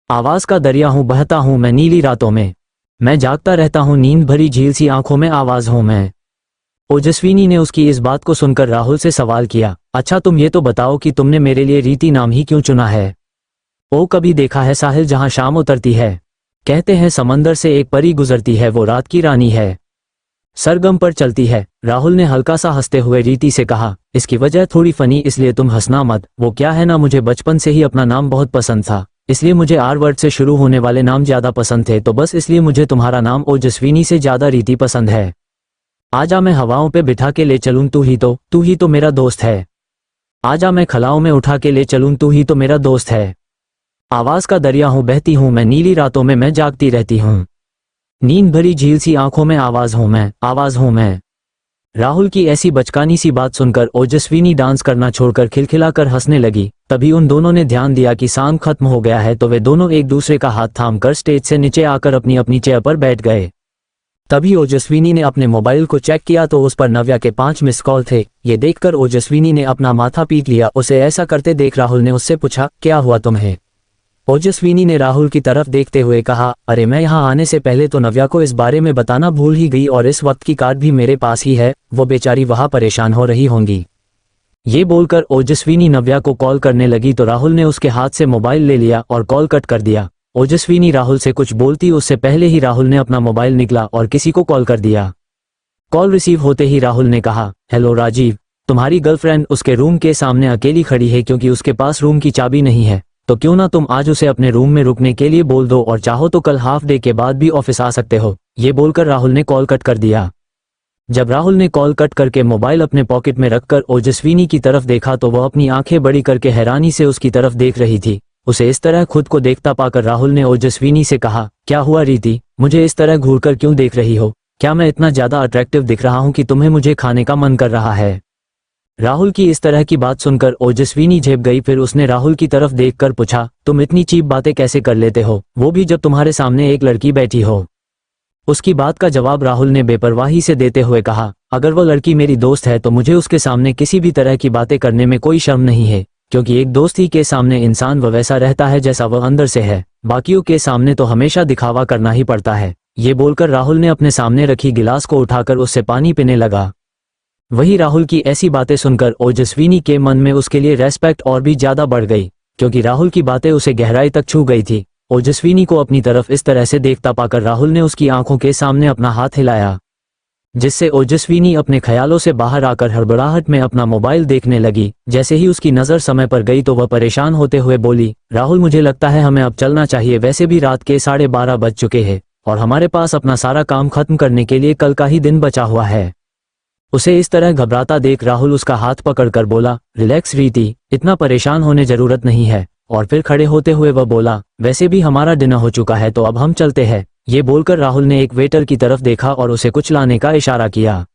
S2: आवाज का दरिया हूँ बहता हूँ मैं नीली रातों में, मैं जागता रहता हूँ नींद भरी झील सी आंखों में आवाज हूँ मैं। ओजस्विनी ने उसकी इस बात को सुनकर राहुल से सवाल किया, अच्छा तुम ये तो बताओ कि तुमने मेरे लिए रीति नाम ही क्यों चुना है। ओ कभी देखा है साहिल जहाँ शाम उतरती है, कहते हैं समंदर से एक परी गुजरती है, वो रात की रानी है, सरगम पर चलती है। राहुल ने हल्का सा हंसते हुए रीति से कहा, इसकी वजह थोड़ी फनी इसलिए तुम हंसना मत, वो क्या है ना, मुझे बचपन से ही अपना नाम बहुत पसंद था, इसलिए मुझे आर वर्ड से शुरू होने वाले नाम ज्यादा पसंद थे, तो बस इसलिए मुझे तुम्हारा नाम ओजस्विनी से ज्यादा रीति पसंद है। आजा मैं हवाओं पे बिठा के ले चलूं, तू ही तो मेरा दोस्त है, आजा मैं खलाओं में उठा के ले चलूं, तू ही तो मेरा दोस्त है। आवाज का दरिया हूँ बहती हूँ मैं नीली रातों में, मैं जागती रहती हूँ नींद भरी झील सी आंखों में आवाज हूँ मैं। राहुल की ऐसी बचकानी सी बात सुनकर ओजस्विनी डांस करना छोड़कर खिलखिलाकर हंसने लगी। तभी उन दोनों ने ध्यान दिया कि सॉन्ग खत्म हो गया है, तो वे दोनों एक दूसरे का हाथ थामकर स्टेज से नीचे आकर अपनी अपनी चेयर पर बैठ गए। तभी ओजस्विनी ने अपने मोबाइल को चेक किया तो उस पर नव्या के 5 मिस कॉल थे। ये देखकर ओजस्विनी ने अपना माथा पीट लिया। उसे ऐसा करते देख राहुल ने उससे पूछा, क्या हुआ तुम्हें। ओजस्विनी ने राहुल की तरफ देखते हुए कहा, अरे मैं यहाँ आने से पहले तो नव्या को इस बारे में बताना भूल ही गई और इस वक्त की कार्ड भी मेरे पास ही है, वो बेचारी वहाँ परेशान हो रही होंगी। ये बोलकर ओजस्विनी नव्या को कॉल करने लगी तो राहुल ने उसके हाथ से मोबाइल ले लिया और कॉल कट कर दिया। ओजस्विनी राहुल से कुछ बोलती उससे पहले ही राहुल ने अपना मोबाइल निकला और किसी को कॉल कर दिया। कॉल रिसीव होते ही राहुल ने कहा, हेलो राजीव, तुम्हारी गर्लफ्रेंड उसके रूम के सामने अकेली खड़ी है क्योंकि उसके पास रूम की चाबी नहीं है, तो क्यों ना तुम आज उसे अपने रूम में रुकने के लिए बोल दो और चाहो तो कल हाफ डे के बाद भी ऑफिस आ सकते हो। ये बोलकर राहुल ने कॉल कट कर दिया। जब राहुल ने कॉल कट करके मोबाइल अपने पॉकेट में रखकर ओजस्विनी की तरफ देखा तो वह अपनी आंखें बड़ी करके हैरानी से उसकी तरफ देख रही थी। उसे इस तरह खुद को देखता पाकर राहुल ने ओजस्विनी से कहा, क्या हुआ रीति, मुझे इस तरह घूरकर क्यों देख रही हो, क्या मैं इतना ज्यादा अट्रैक्टिव दिख रहा हूं कि तुम्हें मुझे खाने का मन कर रहा है। राहुल की इस तरह की बात सुनकर ओजस्विनी झेप गई। फिर उसने राहुल की तरफ देखकर पूछा, तुम इतनी चीप बातें कैसे कर लेते हो, वो भी जब तुम्हारे सामने एक लड़की बैठी हो। उसकी बात का जवाब राहुल ने बेपरवाही से देते हुए कहा, अगर वो लड़की मेरी दोस्त है तो मुझे उसके सामने किसी भी तरह की बातें करने में कोई शर्म नहीं है, क्योंकि एक दोस्त ही के सामने इंसान वह वैसा रहता है जैसा वह अंदर से है, बाकियों के सामने तो हमेशा दिखावा करना ही पड़ता है। ये बोलकर राहुल ने अपने सामने रखी गिलास को उठाकर उससे पानी पीने लगा। वही राहुल की ऐसी बातें सुनकर ओजस्विनी के मन में उसके लिए रेस्पेक्ट और भी ज्यादा बढ़ गई, क्योंकि राहुल की बातें उसे गहराई तक छू गई थी। ओजस्विनी को अपनी तरफ इस तरह से देखता पाकर राहुल ने उसकी आंखों के सामने अपना हाथ हिलाया, जिससे ओजस्विनी अपने ख्यालों से बाहर आकर हड़बड़ाहट में अपना मोबाइल देखने लगी। जैसे ही उसकी नजर समय पर गई तो वह परेशान होते हुए बोली, राहुल मुझे लगता है हमें अब चलना चाहिए, वैसे भी रात के 12:30 बज चुके हैं और हमारे पास अपना सारा काम खत्म करने के लिए कल का ही दिन बचा हुआ है। उसे इस तरह घबराता देख राहुल उसका हाथ पकड़कर बोला, रिलैक्स रीति, इतना परेशान होने जरूरत नहीं है, और फिर खड़े होते हुए वह बोला, वैसे भी हमारा डिनर हो चुका है तो अब हम चलते हैं। ये बोलकर राहुल ने एक वेटर की तरफ देखा और उसे कुछ लाने का इशारा किया।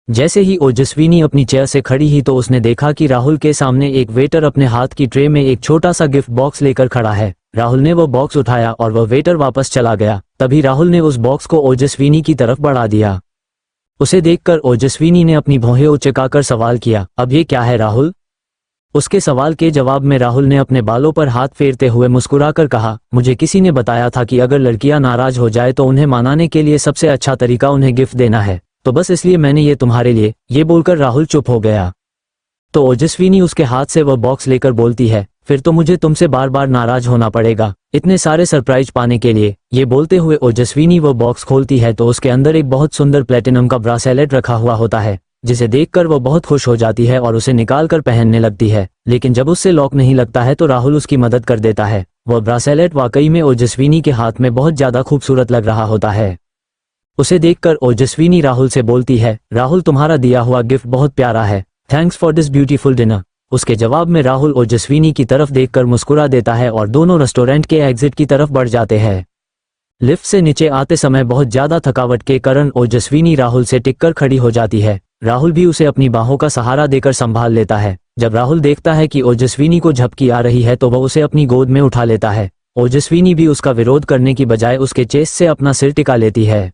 S2: जैसे ही ओजस्विनी अपनी चेयर से खड़ी ही तो उसने देखा कि राहुल के सामने एक वेटर अपने हाथ की ट्रे में एक छोटा सा गिफ्ट बॉक्स लेकर खड़ा है। राहुल ने वो बॉक्स उठाया और वह वेटर वापस चला गया। तभी राहुल ने उस बॉक्स को ओजस्विनी की तरफ बढ़ा दिया। उसे देखकर ओजस्विनी ने अपनी भौहें उचकाकर सवाल किया, अब ये क्या है राहुल? उसके सवाल के जवाब में राहुल ने अपने बालों पर हाथ फेरते हुए मुस्कुराकर कहा, मुझे किसी ने बताया था कि अगर लड़कियां नाराज हो जाए तो उन्हें मनाने के लिए सबसे अच्छा तरीका उन्हें गिफ्ट देना है, तो बस इसलिए मैंने ये तुम्हारे लिए। ये बोलकर राहुल चुप हो गया। तो ओजस्विनी उसके हाथ से वह बॉक्स लेकर बोलती है, फिर तो मुझे तुमसे बार बार नाराज होना पड़ेगा इतने सारे सरप्राइज पाने के लिए। ये बोलते हुए ओजस्विनी वो बॉक्स खोलती है तो उसके अंदर एक बहुत सुंदर प्लेटिनम का ब्रासलेट रखा हुआ होता है, जिसे देखकर वो बहुत खुश हो जाती है और उसे निकाल कर पहनने लगती है। लेकिन जब उससे लॉक नहीं लगता है तो राहुल उसकी मदद कर देता है। वह ब्रासलेट वाकई में ओजस्विनी के हाथ में बहुत ज्यादा खूबसूरत लग रहा होता है। उसे देखकर ओजस्विनी राहुल से बोलती है, राहुल तुम्हारा दिया हुआ गिफ्ट बहुत प्यारा है, thanks for this beautiful dinner. उसके जवाब में राहुल ओजस्विनी की तरफ देखकर मुस्कुरा देता है और दोनों रेस्टोरेंट के एग्जिट की तरफ बढ़ जाते हैं। लिफ्ट से नीचे आते समय बहुत ज्यादा थकावट के कारण ओजस्विनी राहुल से टिककर खड़ी हो जाती है। राहुल भी उसे अपनी बाहों का सहारा देकर संभाल लेता है। जब राहुल देखता है कि ओजस्विनी को झपकी आ रही है तो वह उसे अपनी गोद में उठा लेता है। ओजस्विनी भी उसका विरोध करने की बजाय उसके चेस्ट से अपना सिर टिका लेती है।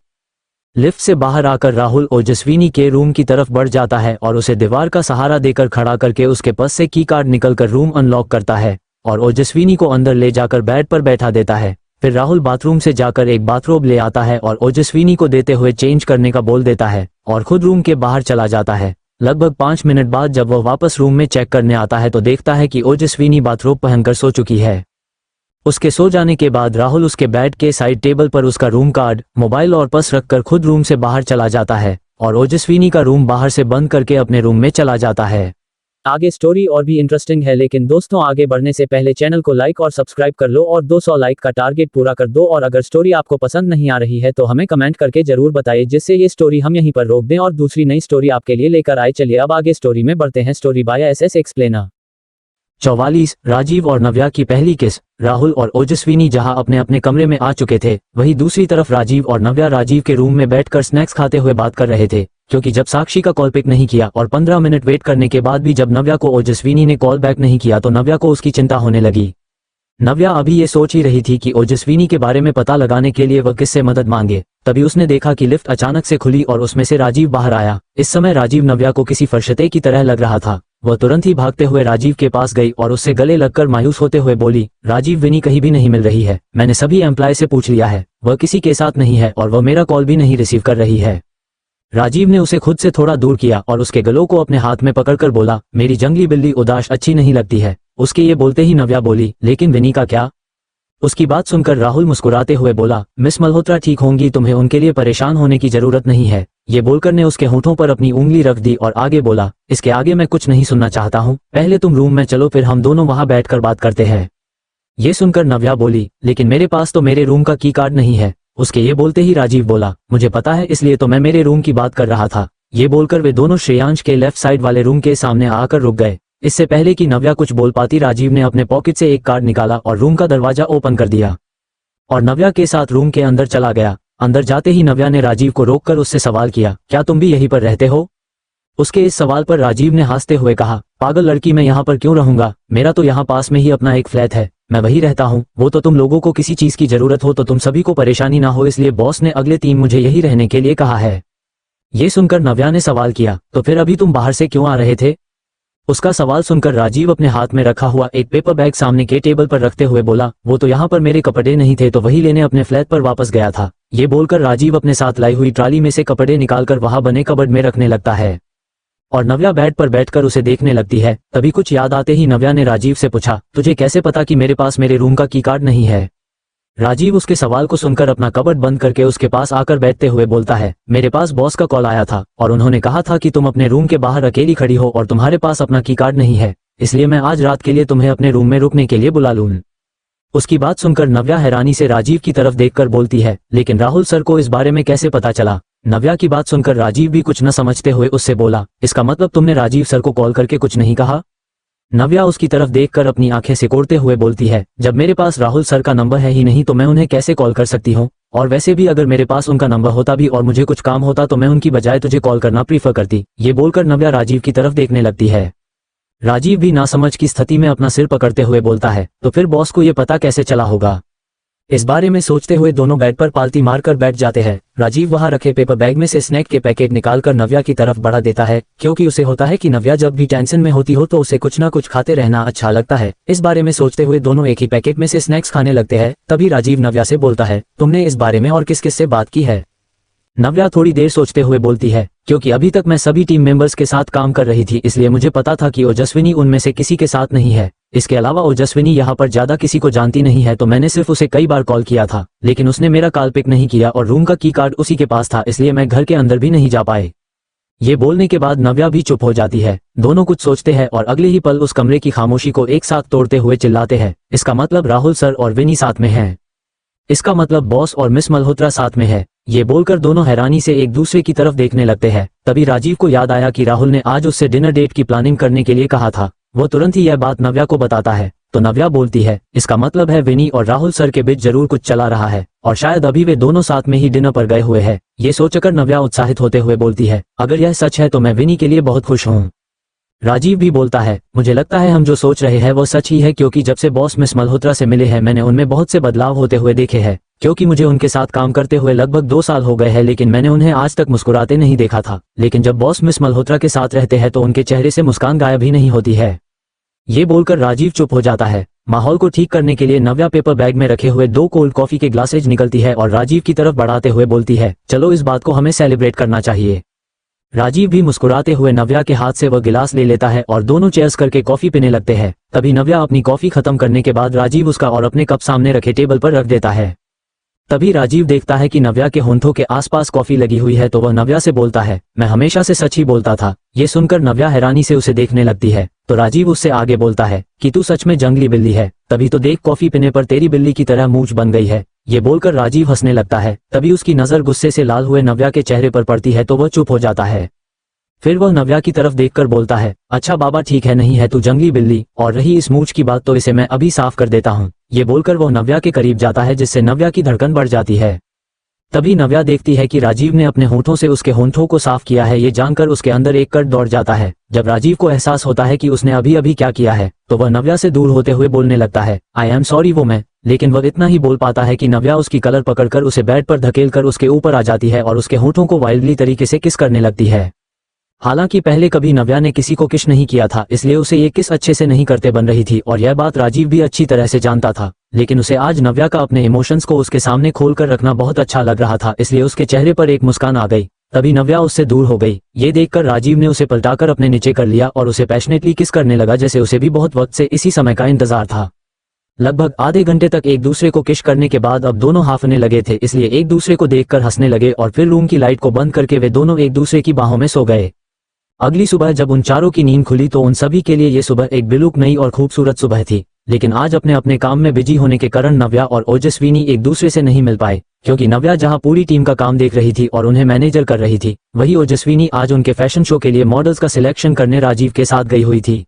S2: लिफ्ट से बाहर आकर राहुल ओजस्विनी के रूम की तरफ बढ़ जाता है और उसे दीवार का सहारा देकर खड़ा करके उसके पर्स से की कार्ड निकलकर रूम अनलॉक करता है और ओजस्विनी को अंदर ले जाकर बेड पर बैठा देता है। फिर राहुल बाथरूम से जाकर एक बाथरोब ले आता है और ओजस्विनी को देते हुए चेंज करने का बोल देता है और खुद रूम के बाहर चला जाता है। लगभग 5 मिनट बाद जब वह वापस रूम में चेक करने आता है तो देखता है कि ओजस्विनी बाथरोब पहनकर सो चुकी है। उसके सो जाने के बाद राहुल उसके बेड के साइड टेबल पर उसका रूम कार्ड, मोबाइल और पर्स रखकर खुद रूम से बाहर चला जाता है और ओजस्विनी का रूम बाहर से बंद करके अपने रूम में चला जाता है।
S1: आगे स्टोरी और भी इंटरेस्टिंग है, लेकिन दोस्तों आगे बढ़ने से पहले चैनल को लाइक और सब्सक्राइब कर लो और 200 लाइक का टारगेट पूरा कर दो। और अगर स्टोरी आपको पसंद नहीं आ रही है तो हमें कमेंट करके जरूर बताइए, जिससे ये स्टोरी हम यहीं पर रोक दें और दूसरी नई स्टोरी आपके लिए लेकर आए। चलिए अब आगे स्टोरी में बढ़ते हैं। Story by SS explainer.
S2: 44 Rajeev और नव्या की पहली किस। राहुल और ओजस्विनी जहां अपने अपने कमरे में आ चुके थे, वहीं दूसरी तरफ राजीव और नव्या राजीव के रूम में बैठकर स्नैक्स खाते हुए बात कर रहे थे, क्योंकि जब साक्षी का कॉल पिक नहीं किया और 15 मिनट वेट करने के बाद भी जब नव्या को ओजस्विनी ने कॉल बैक नहीं किया तो नव्या को उसकी चिंता होने लगी। नव्या अभी ये सोच ही रही थी कि ओजस्विनी के बारे में पता लगाने के लिए वह किससे मदद मांगे। तभी उसने देखा कि लिफ्ट अचानक से खुली और उसमें से राजीव बाहर आया। इस समय राजीव नव्या को किसी फरिश्ते की तरह लग रहा था। वह तुरंत ही भागते हुए राजीव के पास गई और उससे गले लगकर मायूस होते हुए बोली, राजीव विनी कहीं भी नहीं मिल रही है। मैंने सभी एम्प्लॉय से पूछ लिया है, वह किसी के साथ नहीं है और वह मेरा कॉल भी नहीं रिसीव कर रही है। राजीव ने उसे खुद से थोड़ा दूर किया और उसके गलों को अपने हाथ में पकड़कर बोला, मेरी जंगली बिल्ली उदास अच्छी नहीं लगती है। उसके ये बोलते ही नव्या बोली, लेकिन विनी का क्या? उसकी बात सुनकर राहुल मुस्कुराते हुए बोला, मिस मल्होत्रा ठीक होंगी, तुम्हें उनके लिए परेशान होने की जरूरत नहीं है। ये बोलकर ने उसके होठों पर अपनी उंगली रख दी और आगे बोला, इसके आगे मैं कुछ नहीं सुनना चाहता हूँ, पहले तुम रूम में चलो, फिर हम दोनों वहां बैठकर बात करते हैं। ये सुनकर नव्या बोली, लेकिन मेरे पास तो मेरे रूम का की कार्ड नहीं है। उसके ये बोलते ही राजीव बोला, मुझे पता है, इसलिए तो मैं मेरे रूम की बात कर रहा था। ये बोलकर वे दोनों श्रेयांश के लेफ्ट साइड वाले रूम के सामने आकर रुक गए। इससे पहले कि नव्या कुछ बोल पाती, राजीव ने अपने पॉकेट से एक कार्ड निकाला और रूम का दरवाजा ओपन कर दिया और नव्या के साथ रूम के अंदर चला गया। अंदर जाते ही नव्या ने राजीव को रोककर उससे सवाल किया, क्या तुम भी यहीं पर रहते हो? उसके इस सवाल पर राजीव ने हंसते हुए कहा, पागल लड़की, मैं यहाँ पर क्यों रहूंगा? मेरा तो यहाँ पास में ही अपना एक फ्लैट है, मैं वही रहता हूँ। वो तो तुम लोगों को किसी चीज की जरूरत हो तो तुम सभी को परेशानी ना हो, इसलिए बॉस ने अगले 3 मुझे यही रहने के लिए कहा है। ये सुनकर नव्या ने सवाल किया, तो फिर अभी तुम बाहर से क्यों आ रहे थे? उसका सवाल सुनकर राजीव अपने हाथ में रखा हुआ एक पेपर बैग सामने के टेबल पर रखते हुए बोला, वो तो यहाँ पर मेरे कपड़े नहीं थे तो वही लेने अपने फ्लैट पर वापस गया था। ये बोलकर राजीव अपने साथ लाई हुई ट्राली में से कपड़े निकालकर वहां बने कबर्ड में रखने लगता है और नव्या बेड पर बैठकर उसे देखने लगती है। तभी कुछ याद आते ही नव्या ने राजीव से पूछा, तुझे कैसे पता कि मेरे पास मेरे रूम का की कार्ड नहीं है? राजीव उसके सवाल को सुनकर अपना कबर्ड बंद करके उसके पास आकर बैठते हुए बोलता है, मेरे पास बॉस का कॉल आया था और उन्होंने कहा था कि तुम अपने रूम के बाहर अकेली खड़ी हो और तुम्हारे पास अपना की कार्ड नहीं है, इसलिए मैं आज रात के लिए तुम्हें अपने रूम में रुकने के लिए बुला लूं। उसकी बात सुनकर नव्या हैरानी से राजीव की तरफ देखकर बोलती है, लेकिन राहुल सर को इस बारे में कैसे पता चला? नव्या की बात सुनकर राजीव भी कुछ न समझते हुए उससे बोला, इसका मतलब तुमने राजीव सर को कॉल करके कुछ नहीं कहा? नव्या उसकी तरफ देखकर अपनी आंखें सिकोड़ते हुए बोलती है, जब मेरे पास राहुल सर का नंबर है ही नहीं तो मैं उन्हें कैसे कॉल कर सकती हूँ, और वैसे भी अगर मेरे पास उनका नंबर होता भी और मुझे कुछ काम होता तो मैं उनकी बजाय तुझे कॉल करना प्रीफर करती। ये बोलकर नव्या राजीव की तरफ देखने लगती है। राजीव भी नासमझ की स्थिति में अपना सिर पकड़ते हुए बोलता है, तो फिर बॉस को ये पता कैसे चला होगा। इस बारे में सोचते हुए दोनों बेड पर पालती मारकर बैठ जाते हैं। राजीव वहां रखे पेपर बैग में से स्नैक के पैकेट निकालकर नव्या की तरफ बढ़ा देता है, क्योंकि उसे होता है कि नव्या जब भी टेंशन में होती हो तो उसे कुछ ना कुछ खाते रहना अच्छा लगता है। इस बारे में सोचते हुए दोनों एक ही पैकेट में से स्नैक्स खाने लगते हैं। तभी राजीव नव्या से बोलता है, तुमने इस बारे में और किस किस से बात की है। नव्या थोड़ी देर सोचते हुए बोलती है, क्योंकि अभी तक मैं सभी टीम मेंबर्स के साथ काम कर रही थी, इसलिए मुझे पता था कि ओजस्विनी उनमें से किसी के साथ नहीं है। इसके अलावा ओजस्विनी यहाँ पर ज्यादा किसी को जानती नहीं है, तो मैंने सिर्फ उसे कई बार कॉल किया था, लेकिन उसने मेरा कॉल पिक नहीं किया और रूम का की कार्ड उसी के पास था, इसलिए मैं घर के अंदर भी नहीं जा पाए। ये बोलने के बाद नव्या भी चुप हो जाती है। दोनों कुछ सोचते हैं और अगले ही पल उस कमरे की खामोशी को एक साथ तोड़ते हुए चिल्लाते हैं, इसका मतलब राहुल सर और विनी साथ में हैं। इसका मतलब बॉस और मिस मल्होत्रा साथ में है। ये बोलकर दोनों हैरानी से एक दूसरे की तरफ देखने लगते हैं। तभी राजीव को याद आया कि राहुल ने आज उससे डिनर डेट की प्लानिंग करने के लिए कहा था। वो तुरंत ही यह बात नव्या को बताता है, तो नव्या बोलती है, इसका मतलब है विनी और राहुल सर के बीच जरूर कुछ चला रहा है और शायद अभी वे दोनों साथ में ही डिनर पर गए हुए हैं। ये सोचकर नव्या उत्साहित होते हुए बोलती है, अगर यह सच है तो मैं विनी के लिए बहुत खुश हूँ। राजीव भी बोलता है, मुझे लगता है हम जो सोच रहे हैं वो सच ही है, क्योंकि जब से बॉस मिस मल्होत्रा से मिले हैं मैंने उनमें बहुत से बदलाव होते हुए देखे हैं। क्योंकि मुझे उनके साथ काम करते हुए लगभग 2 साल हो गए हैं, लेकिन मैंने उन्हें आज तक मुस्कुराते नहीं देखा था। लेकिन जब बॉस मिस मल्होत्रा के साथ रहते हैं तो उनके चेहरे से मुस्कान गायब ही नहीं होती है। ये बोलकर राजीव चुप हो जाता है। माहौल को ठीक करने के लिए नव्या पेपर बैग में रखे हुए 2 कोल्ड कॉफी के ग्लासेज निकलती है और राजीव की तरफ बढ़ाते हुए बोलती है, चलो इस बात को हमें सेलिब्रेट करना चाहिए। राजीव भी मुस्कुराते हुए नव्या के हाथ से वह गिलास ले लेता है और दोनों चेयर्स करके कॉफी पीने लगते हैं। तभी नव्या अपनी कॉफी खत्म करने के बाद राजीव उसका और अपने कप सामने रखे टेबल पर रख देता है। तभी राजीव देखता है कि नव्या के होंठों के आसपास कॉफी लगी हुई है, तो वह नव्या से बोलता है, मैं हमेशा से सच ही बोलता था। ये सुनकर नव्या हैरानी से उसे देखने लगती है, तो राजीव उससे आगे बोलता है कि तू सच में जंगली बिल्ली है, तभी तो देख कॉफी पीने पर तेरी बिल्ली की तरह मूंछ बन गई है। ये बोलकर राजीव हंसने लगता है। तभी उसकी नजर गुस्से से लाल हुए नव्या के चेहरे पर पड़ती है तो वह चुप हो जाता है। फिर वह नव्या की तरफ देखकर बोलता है, अच्छा बाबा ठीक है, नहीं है तू जंगली बिल्ली, और रही इस मूंछ की बात तो इसे मैं अभी साफ कर देता हूँ। ये बोलकर वह नव्या के करीब जाता है, जिससे नव्या की धड़कन बढ़ जाती है। तभी नव्या देखती है कि राजीव ने अपने होंठों से उसके होंठों को साफ किया है। ये जानकर उसके अंदर एक कट दौड़ जाता है। जब राजीव को एहसास होता है कि उसने अभी अभी क्या किया है तो वह नव्या से दूर होते हुए बोलने लगता है, आई एम सॉरी वो मैं। लेकिन वह इतना ही बोल पाता है कि नव्या उसकी कलर पकड़कर उसे बेड पर धकेलकर उसके ऊपर आ जाती है और उसके होंठों को वाइल्डली तरीके से किस करने लगती है। हालांकि पहले कभी नव्या ने किसी को किस नहीं किया था, इसलिए उसे ये किस अच्छे से नहीं करते बन रही थी और यह बात राजीव भी अच्छी तरह से जानता था। लेकिन उसे आज नव्या का अपने इमोशंस को उसके सामने खोलकर रखना बहुत अच्छा लग रहा था, इसलिए उसके चेहरे पर एक मुस्कान आ गई। तभी नव्या उससे दूर हो गई। ये देखकर राजीव ने उसे पलटाकर अपने नीचे कर लिया और उसे पैशनेटली किस करने लगा, जैसे उसे भी बहुत वक्त से इसी समय का इंतजार था। लगभग आधे घंटे तक एक दूसरे को किश करने के बाद अब दोनों हाफने लगे थे, इसलिए एक दूसरे को देखकर हंसने लगे और फिर रूम की लाइट को बंद करके वे दोनों एक दूसरे की बाहों में सो गए। अगली सुबह जब उन चारों की नींद खुली तो उन सभी के लिए ये सुबह एक बिल्कुल नई और खूबसूरत सुबह थी। लेकिन आज अपने अपने काम में बिजी होने के कारण नव्या और ओजस्विनी एक दूसरे से नहीं मिल पाए, क्योंकि नव्या जहां पूरी टीम का काम देख रही थी और उन्हें मैनेजर कर रही थी, वही ओजस्विनी आज उनके फैशन शो के लिए मॉडल्स का सिलेक्शन करने राजीव के साथ गई हुई थी।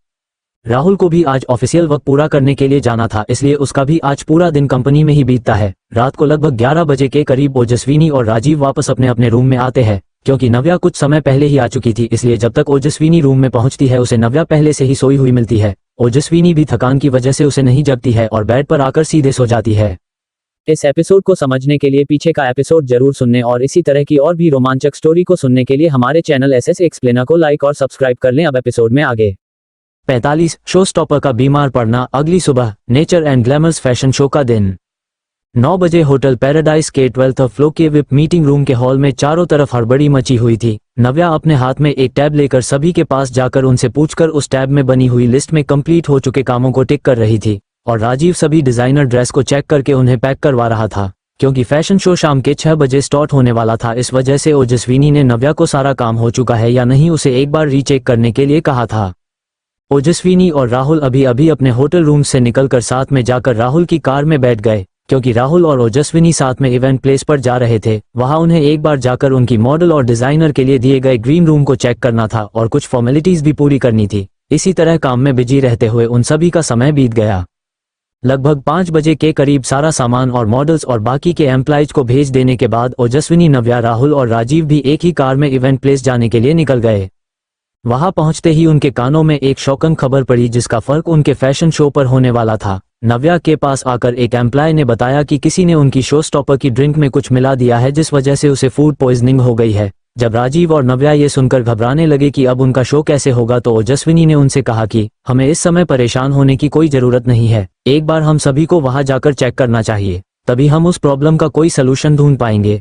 S2: राहुल को भी आज ऑफिशियल वर्क पूरा करने के लिए जाना था, इसलिए उसका भी आज पूरा दिन कंपनी में ही बीतता है। रात को लगभग 11 बजे के करीब ओजस्विनी और राजीव वापस अपने अपने रूम में आते हैं। क्योंकि नव्या कुछ समय पहले ही आ चुकी थी, इसलिए जब तक ओजस्विनी रूम में पहुंचती है उसे नव्या पहले से ही सोई हुई मिलती है। ओजस्विनी भी थकान की वजह से उसे नहीं जगती है और बेड पर आकर सीधे सो जाती है।
S1: इस एपिसोड को समझने के लिए पीछे का एपिसोड जरूर सुनने और इसी तरह की और भी रोमांचक स्टोरी को सुनने के लिए हमारे चैनल एसएस एक्सप्लेनर को लाइक और सब्सक्राइब कर लें। अब एपिसोड में आगे
S2: 45 शोस्टॉपर का बीमार पड़ना। अगली सुबह nature and glamorous fashion show का दिन। 9 बजे होटल पैराडाइज के 12th फ्लोर के विप मीटिंग रूम के हॉल में चारों तरफ हड़बड़ी मची हुई थी। नव्या अपने हाथ में एक टैब लेकर सभी के पास जाकर उनसे पूछकर उस टैब में बनी हुई लिस्ट में कंप्लीट हो चुके कामों को टिक कर रही थी और राजीव सभी डिजाइनर ड्रेस को चेक करके उन्हें पैक करवा रहा था। क्योंकि फैशन शो शाम के 6 बजे स्टार्ट होने वाला था, इस वजह से ओजस्विनी ने नव्या को सारा काम हो चुका है या नहीं उसे एक बार रीचेक करने के लिए कहा था। ओजस्विनी और राहुल अभी अभी अपने होटल रूम से निकलकर साथ में जाकर राहुल की कार में बैठ गए। क्योंकि राहुल और ओजस्विनी साथ में इवेंट प्लेस पर जा रहे थे, वहां उन्हें एक बार जाकर उनकी मॉडल और डिजाइनर के लिए दिए गए ग्रीन रूम को चेक करना था और कुछ फॉर्मेलिटीज भी पूरी करनी थी। इसी तरह काम में बिजी रहते हुए उन सभी का समय बीत गया। लगभग 5 बजे के करीब सारा सामान और मॉडल्स और बाकी के एम्प्लॉइज को भेज देने के बाद ओजस्विनी, नव्या, राहुल और राजीव भी एक ही कार में इवेंट प्लेस जाने के लिए निकल गए। वहां पहुंचते ही उनके कानों में एक शॉकिंग खबर पड़ी जिसका फर्क उनके फैशन शो पर होने वाला था। नव्या के पास आकर एक एम्प्लॉय ने बताया कि किसी ने उनकी शो स्टॉपर की ड्रिंक में कुछ मिला दिया है जिस वजह से उसे फूड पॉइजनिंग हो गई है। जब राजीव और नव्या ये सुनकर घबराने लगे कि अब उनका शो कैसे होगा तो ओजस्विनी ने उनसे कहा कि हमें इस समय परेशान होने की कोई जरूरत नहीं है, एक बार हम सभी को वहां जाकर चेक करना चाहिए, तभी हम उस प्रॉब्लम का कोई सलूशन ढूंढ पाएंगे।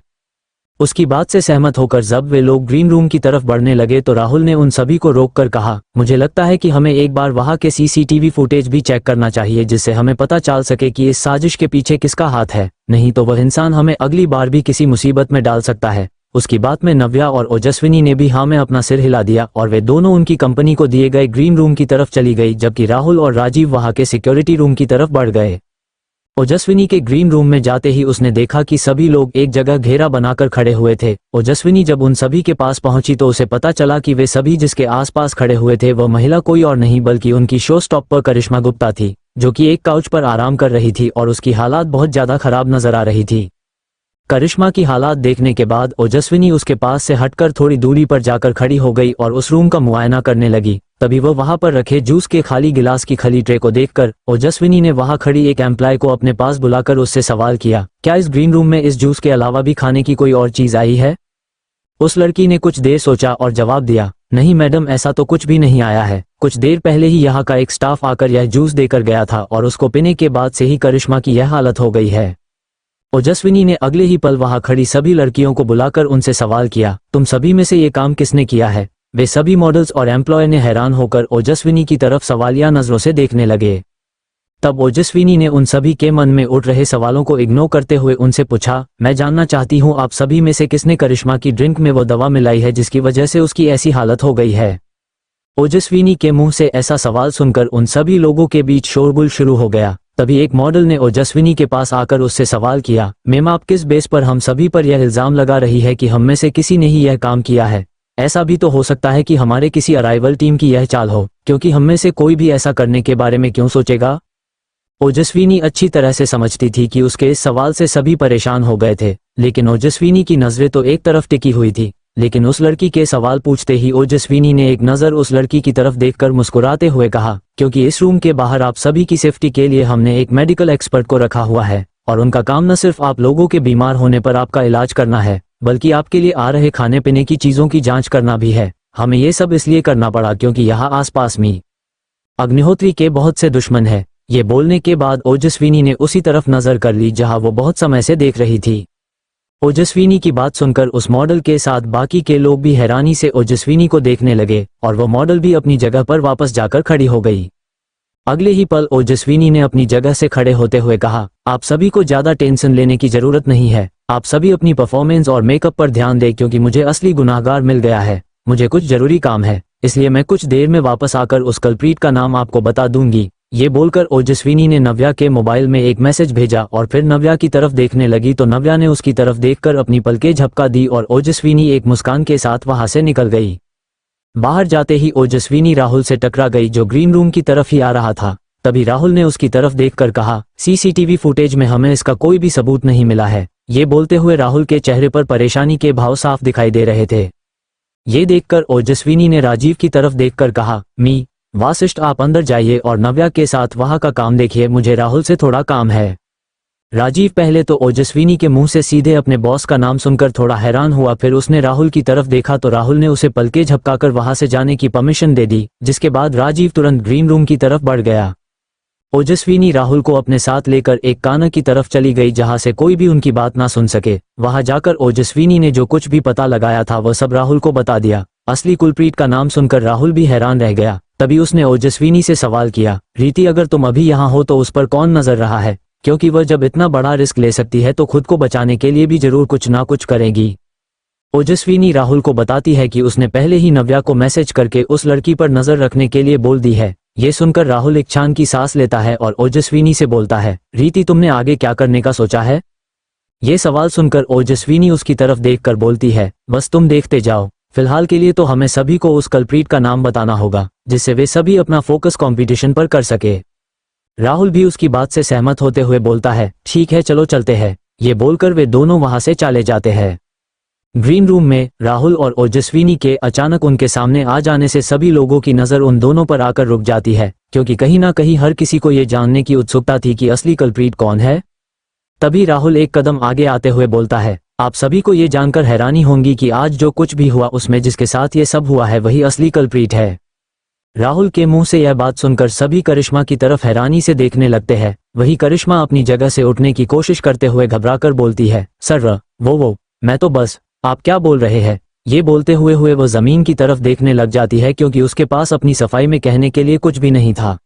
S2: उसकी बात से सहमत होकर जब वे लोग ग्रीन रूम की तरफ बढ़ने लगे तो राहुल ने उन सभी को रोककर कहा, मुझे लगता है कि हमें एक बार वहां के सीसीटीवी फुटेज भी चेक करना चाहिए जिससे हमें पता चल सके कि इस साजिश के पीछे किसका हाथ है, नहीं तो वह इंसान हमें अगली बार भी किसी मुसीबत में डाल सकता है। उसकी बात में नव्या और ओजस्विनी ने भी हाँ में अपना सिर हिला दिया और वे दोनों उनकी कंपनी को दिए गए ग्रीन रूम की तरफ चली गई, जबकि राहुल और राजीव वहां के सिक्योरिटी रूम की तरफ बढ़ गए। ओजस्विनी के ग्रीन रूम में जाते ही उसने देखा कि सभी लोग एक जगह घेरा बनाकर खड़े हुए थे। ओजस्विनी जब उन सभी के पास पहुंची तो उसे पता चला कि वे सभी जिसके आसपास खड़े हुए थे वह महिला कोई और नहीं बल्कि उनकी शो स्टॉपर करिश्मा गुप्ता थी, जो कि एक काउच पर आराम कर रही थी और उसकी हालात बहुत ज्यादा खराब नजर आ रही थी। करिश्मा की हालात देखने के बाद ओजस्विनी उसके पास से हटकर थोड़ी दूरी पर जाकर खड़ी हो गई और उस रूम का मुआयना करने लगी। तभी वह वहां पर रखे जूस के खाली गिलास की खली ट्रे को देखकर ओजस्विनी ने वहां खड़ी एक एम्प्लॉय को अपने पास बुलाकर उससे सवाल किया, क्या इस ग्रीन रूम में इस जूस के अलावा भी खाने की कोई और चीज आई है? उस लड़की ने कुछ देर सोचा और जवाब दिया, नहीं मैडम, ऐसा तो कुछ भी नहीं आया है। कुछ देर पहले ही यहाँ का एक स्टाफ आकर यह जूस देकर गया था और उसको पीने के बाद से ही करिश्मा की यह हालत हो गई है। ओजस्विनी ने अगले ही पल वहां खड़ी सभी लड़कियों को बुलाकर उनसे सवाल किया, तुम सभी में से ये काम किसने किया है? वे सभी मॉडल्स और एम्प्लॉय ने हैरान होकर ओजस्विनी की तरफ सवालिया नजरों से देखने लगे। तब ओजस्विनी ने उन सभी के मन में उठ रहे सवालों को इग्नोर करते हुए उनसे पूछा, मैं जानना चाहती हूँ आप सभी में से किसने करिश्मा की ड्रिंक में वो दवा मिलाई है जिसकी वजह से उसकी ऐसी हालत हो गई है? ओजस्विनी के मुंह से ऐसा सवाल सुनकर उन सभी लोगों के बीच शोरगुल शुरू हो गया। तभी एक मॉडल ने ओजस्विनी के पास आकर उससे सवाल किया, मैम आप किस बेस पर हम सभी पर यह इल्जाम लगा रही है कि हम में से किसी ने ही यह काम किया है? ऐसा भी तो हो सकता है कि हमारे किसी अराइवल टीम की यह चाल हो, क्योंकि हम में से कोई भी ऐसा करने के बारे में क्यों सोचेगा? ओजस्विनी अच्छी तरह से समझती थी कि उसके इस सवाल से सभी परेशान हो गए थे, लेकिन ओजस्विनी की नजरें तो एक तरफ टिकी हुई थी। लेकिन उस लड़की के सवाल पूछते ही ओजस्विनी ने एक नज़र उस लड़की की तरफ देखकर मुस्कुराते हुए कहा, क्योंकि इस रूम के बाहर आप सभी की सेफ्टी के लिए हमने एक मेडिकल एक्सपर्ट को रखा हुआ है और उनका काम न सिर्फ आप लोगों के बीमार होने पर आपका इलाज करना है, बल्कि आपके लिए आ रहे खाने पीने की चीज़ों की जांच करना भी है। हमें ये सब इसलिए करना पड़ा क्योंकि यहाँ आसपास में अग्निहोत्री के बहुत से दुश्मन है। ये बोलने के बाद ओजस्विनी ने उसी तरफ नजर कर ली जहाँ वो बहुत समय से देख रही थी। ओजस्विनी की बात सुनकर उस मॉडल के साथ बाकी के लोग भी हैरानी से ओजस्विनी को देखने लगे और वो मॉडल भी अपनी जगह पर वापस जाकर खड़ी हो गई। अगले ही पल ओजस्विनी ने अपनी जगह से खड़े होते हुए कहा, आप सभी को ज्यादा टेंशन लेने की जरूरत नहीं है। आप सभी अपनी परफॉर्मेंस और मेकअप पर ध्यान दें क्योंकि मुझे असली गुनाहगार मिल गया है। मुझे कुछ जरूरी काम है, इसलिए मैं कुछ देर में वापस आकर उस कल्प्रीट का नाम आपको बता दूंगी। ये बोलकर ओजस्विनी ने नव्या के मोबाइल में एक मैसेज भेजा और फिर नव्या की तरफ देखने लगी तो नव्या ने उसकी तरफ देखकर अपनी पलकें झपका दी और ओजस्विनी एक मुस्कान के साथ वहां से निकल गई। बाहर जाते ही ओजस्विनी राहुल से टकरा गई जो ग्रीन रूम की तरफ ही आ रहा था। तभी राहुल ने उसकी तरफ देखकर कहा, सीसीटीवी फुटेज में हमें इसका कोई भी सबूत नहीं मिला है। ये बोलते हुए राहुल के चेहरे पर परेशानी के भाव साफ दिखाई दे रहे थे। ये देखकर ओजस्विनी ने राजीव की तरफ देखकर कहा, मी वासिष्ठ आप अंदर जाइए और नव्या के साथ वहां का काम देखिए, मुझे राहुल से थोड़ा काम है। राजीव पहले तो ओजस्विनी के मुंह से सीधे अपने बॉस का नाम सुनकर थोड़ा हैरान हुआ, फिर उसने राहुल की तरफ देखा तो राहुल ने उसे पलके झपकाकर वहां से जाने की परमिशन दे दी, जिसके बाद राजीव तुरंत ग्रीन रूम की तरफ बढ़ गया। ओजस्विनी राहुल को अपने साथ लेकर एक काना की तरफ चली गई जहां से कोई भी उनकी बात ना सुन सके। वहां जाकर ओजस्विनी ने जो कुछ भी पता लगाया था वह सब राहुल को बता दिया। असली कुलप्रीत का नाम सुनकर राहुल भी हैरान रह गया। तभी उसने ओजस्विनी से सवाल किया, रीति अगर तुम अभी यहाँ हो तो उस पर कौन नजर रहा है, क्योंकि वह जब इतना बड़ा रिस्क ले सकती है तो खुद को बचाने के लिए भी जरूर कुछ ना कुछ करेगी। ओजस्विनी राहुल को बताती है कि उसने पहले ही नव्या को मैसेज करके उस लड़की पर नजर रखने के लिए बोल दी है। ये सुनकर राहुल एक छान की सांस लेता है और ओजस्विनी से बोलता है, रीति तुमने आगे क्या करने का सोचा है? ये सवाल सुनकर ओजस्विनी उसकी तरफ देखकर बोलती है, बस तुम देखते जाओ, फिलहाल के लिए तो हमें सभी को उस कल्प्रीट का नाम बताना होगा। जिससे वे सभी अपना फोकस कंपटीशन पर कर सके। राहुल भी उसकी बात से सहमत होते हुए बोलता है, ठीक है चलो चलते हैं। ये बोलकर वे दोनों वहां से चले जाते हैं। ग्रीन रूम में राहुल और ओजस्विनी के अचानक उनके सामने आ जाने से सभी लोगों की नज़र उन दोनों पर आकर रुक जाती है, क्योंकि कहीं ना कहीं हर किसी को ये जानने की उत्सुकता थी कि असली कल्प्रीट कौन है। तभी राहुल एक कदम आगे आते हुए बोलता है, आप सभी को ये जानकर हैरानी होंगी कि आज जो कुछ भी हुआ उसमें जिसके साथ ये सब हुआ है वही असली कल्प्रीट है। राहुल के मुंह से यह बात सुनकर सभी करिश्मा की तरफ हैरानी से देखने लगते हैं। वही करिश्मा अपनी जगह से उठने की कोशिश करते हुए घबराकर बोलती है, सर वो मैं तो बस, आप क्या बोल रहे हैं। ये बोलते हुए वो जमीन की तरफ देखने लग जाती है, क्योंकि उसके पास अपनी सफाई में कहने के लिए कुछ भी नहीं था।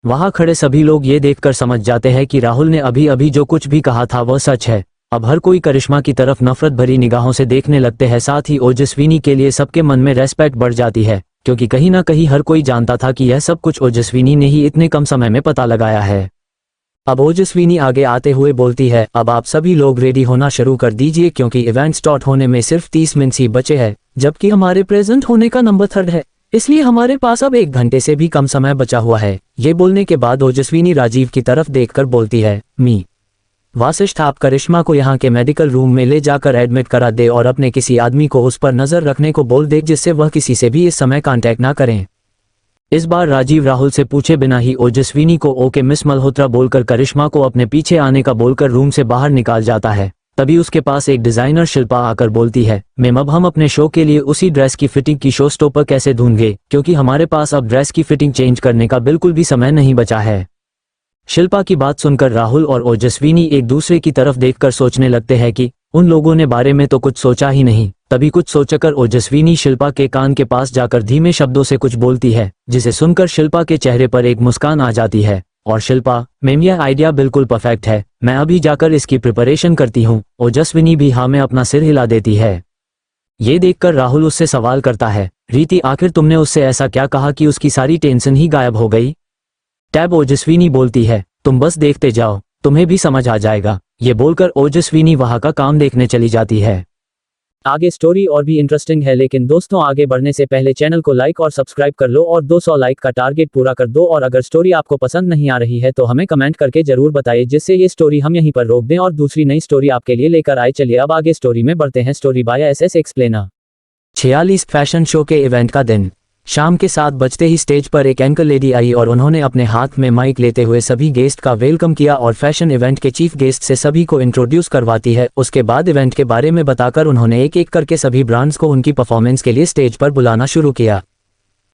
S2: वहां खड़े सभी लोग ये देखकर समझ जाते हैं कि राहुल ने अभी अभी जो कुछ भी कहा था वह सच है। अब हर कोई करिश्मा की तरफ नफरत भरी निगाहों से देखने लगते हैं। साथ ही ओजस्विनी के लिए सबके मन में रेस्पेक्ट बढ़ जाती है, क्योंकि कहीं ना कहीं हर कोई जानता था कि यह सब कुछ ओजस्विनी ने ही इतने कम समय में पता लगाया है। अब ओजस्विनी आगे आते हुए बोलती है, अब आप सभी लोग रेडी होना शुरू कर दीजिए, क्योंकि इवेंट स्टार्ट होने में सिर्फ 30 मिनट ही बचे हैं, जबकि हमारे प्रेजेंट होने का नंबर 3 है, इसलिए हमारे पास अब 1 घंटे से भी कम समय बचा हुआ है। ये बोलने के बाद ओजस्विनी राजीव की तरफ देखकर बोलती है, मी वासिष्ठ आप करिश्मा को यहाँ के मेडिकल रूम में ले जाकर एडमिट करा दे और अपने किसी आदमी को उस पर नजर रखने को बोल दे, जिससे वह किसी से भी इस समय कांटेक्ट ना करें। इस बार राजीव राहुल से पूछे बिना ही ओजस्विनी को ओके मिस मल्होत्रा बोलकर करिश्मा को अपने पीछे आने का बोलकर रूम से बाहर निकाल जाता है। तभी उसके पास एक डिजाइनर शिल्पा आकर बोलती है, मैम अब हम अपने शो के लिए उसी ड्रेस की फिटिंग की शो स्टॉपर कैसे ढूंढेंगे, क्योंकि हमारे पास अब ड्रेस की फिटिंग चेंज करने का बिल्कुल भी समय नहीं बचा है। शिल्पा की बात सुनकर राहुल और ओजस्विनी एक दूसरे की तरफ देखकर सोचने लगते हैं कि उन लोगों ने बारे में तो कुछ सोचा ही नहीं। तभी कुछ सोचकर ओजस्विनी शिल्पा के कान के पास जाकर धीमे शब्दों से कुछ बोलती है, जिसे सुनकर शिल्पा के चेहरे पर एक मुस्कान आ जाती है और शिल्पा, मैम यह आइडिया बिल्कुल परफेक्ट है, मैं अभी जाकर इसकी प्रिपरेशन करती हूँ। ओजस्विनी भी हाँ में अपना सिर हिला देती है। ये देखकर राहुल उससे सवाल करता है, रीति आखिर तुमने उससे ऐसा क्या कहा कि उसकी सारी टेंशन ही गायब हो गई। टैब ओजस्विनी बोलती है, तुम बस देखते जाओ, तुम्हें भी समझ आ जाएगा। ये बोलकर ओजस्विनी वहां का काम देखने चली जाती है।
S1: आगे स्टोरी और भी इंटरेस्टिंग है, लेकिन दोस्तों आगे बढ़ने से पहले चैनल को लाइक और सब्सक्राइब कर लो और 200 लाइक का टारगेट पूरा कर दो। और अगर स्टोरी आपको पसंद नहीं आ रही है तो हमें कमेंट करके जरूर बताइए, जिससे ये स्टोरी हम यहीं पर रोक दें और दूसरी नई स्टोरी आपके लिए लेकर आए। चलिए अब आगे स्टोरी में बढ़ते हैं। Story by SS explainer.
S2: 46 fashion show के इवेंट का दिन। शाम के 7 बजते ही स्टेज पर एक एंकर लेडी आई और उन्होंने अपने हाथ में माइक लेते हुए सभी गेस्ट का वेलकम किया और फैशन इवेंट के चीफ गेस्ट से सभी को इंट्रोड्यूस करवाती है। उसके बाद इवेंट के बारे में बताकर उन्होंने एक एक करके सभी ब्रांड्स को उनकी परफॉर्मेंस के लिए स्टेज पर बुलाना शुरू किया।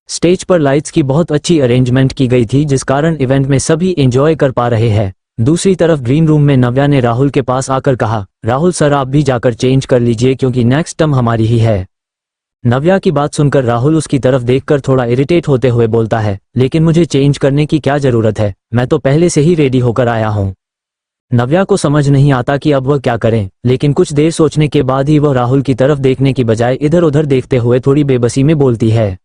S2: स्टेज पर लाइट्स की बहुत अच्छी अरेंजमेंट की गई थी, जिस कारण इवेंट में सभी एंजॉय कर पा रहे हैं। दूसरी तरफ ग्रीन रूम में नव्या ने राहुल के पास आकर कहा, राहुल सर आप भी जाकर चेंज कर लीजिए, क्योंकि नेक्स्ट टर्म हमारी ही है। नव्या की बात सुनकर राहुल उसकी तरफ देखकर थोड़ा इरिटेट होते हुए बोलता है, लेकिन मुझे चेंज करने की क्या जरूरत है, मैं तो पहले से ही रेडी होकर आया हूँ। नव्या को समझ नहीं आता कि अब वह क्या करें, लेकिन कुछ देर सोचने के बाद ही वह राहुल की तरफ देखने की बजाय इधर उधर देखते हुए थोड़ी बेबसी में बोलती है,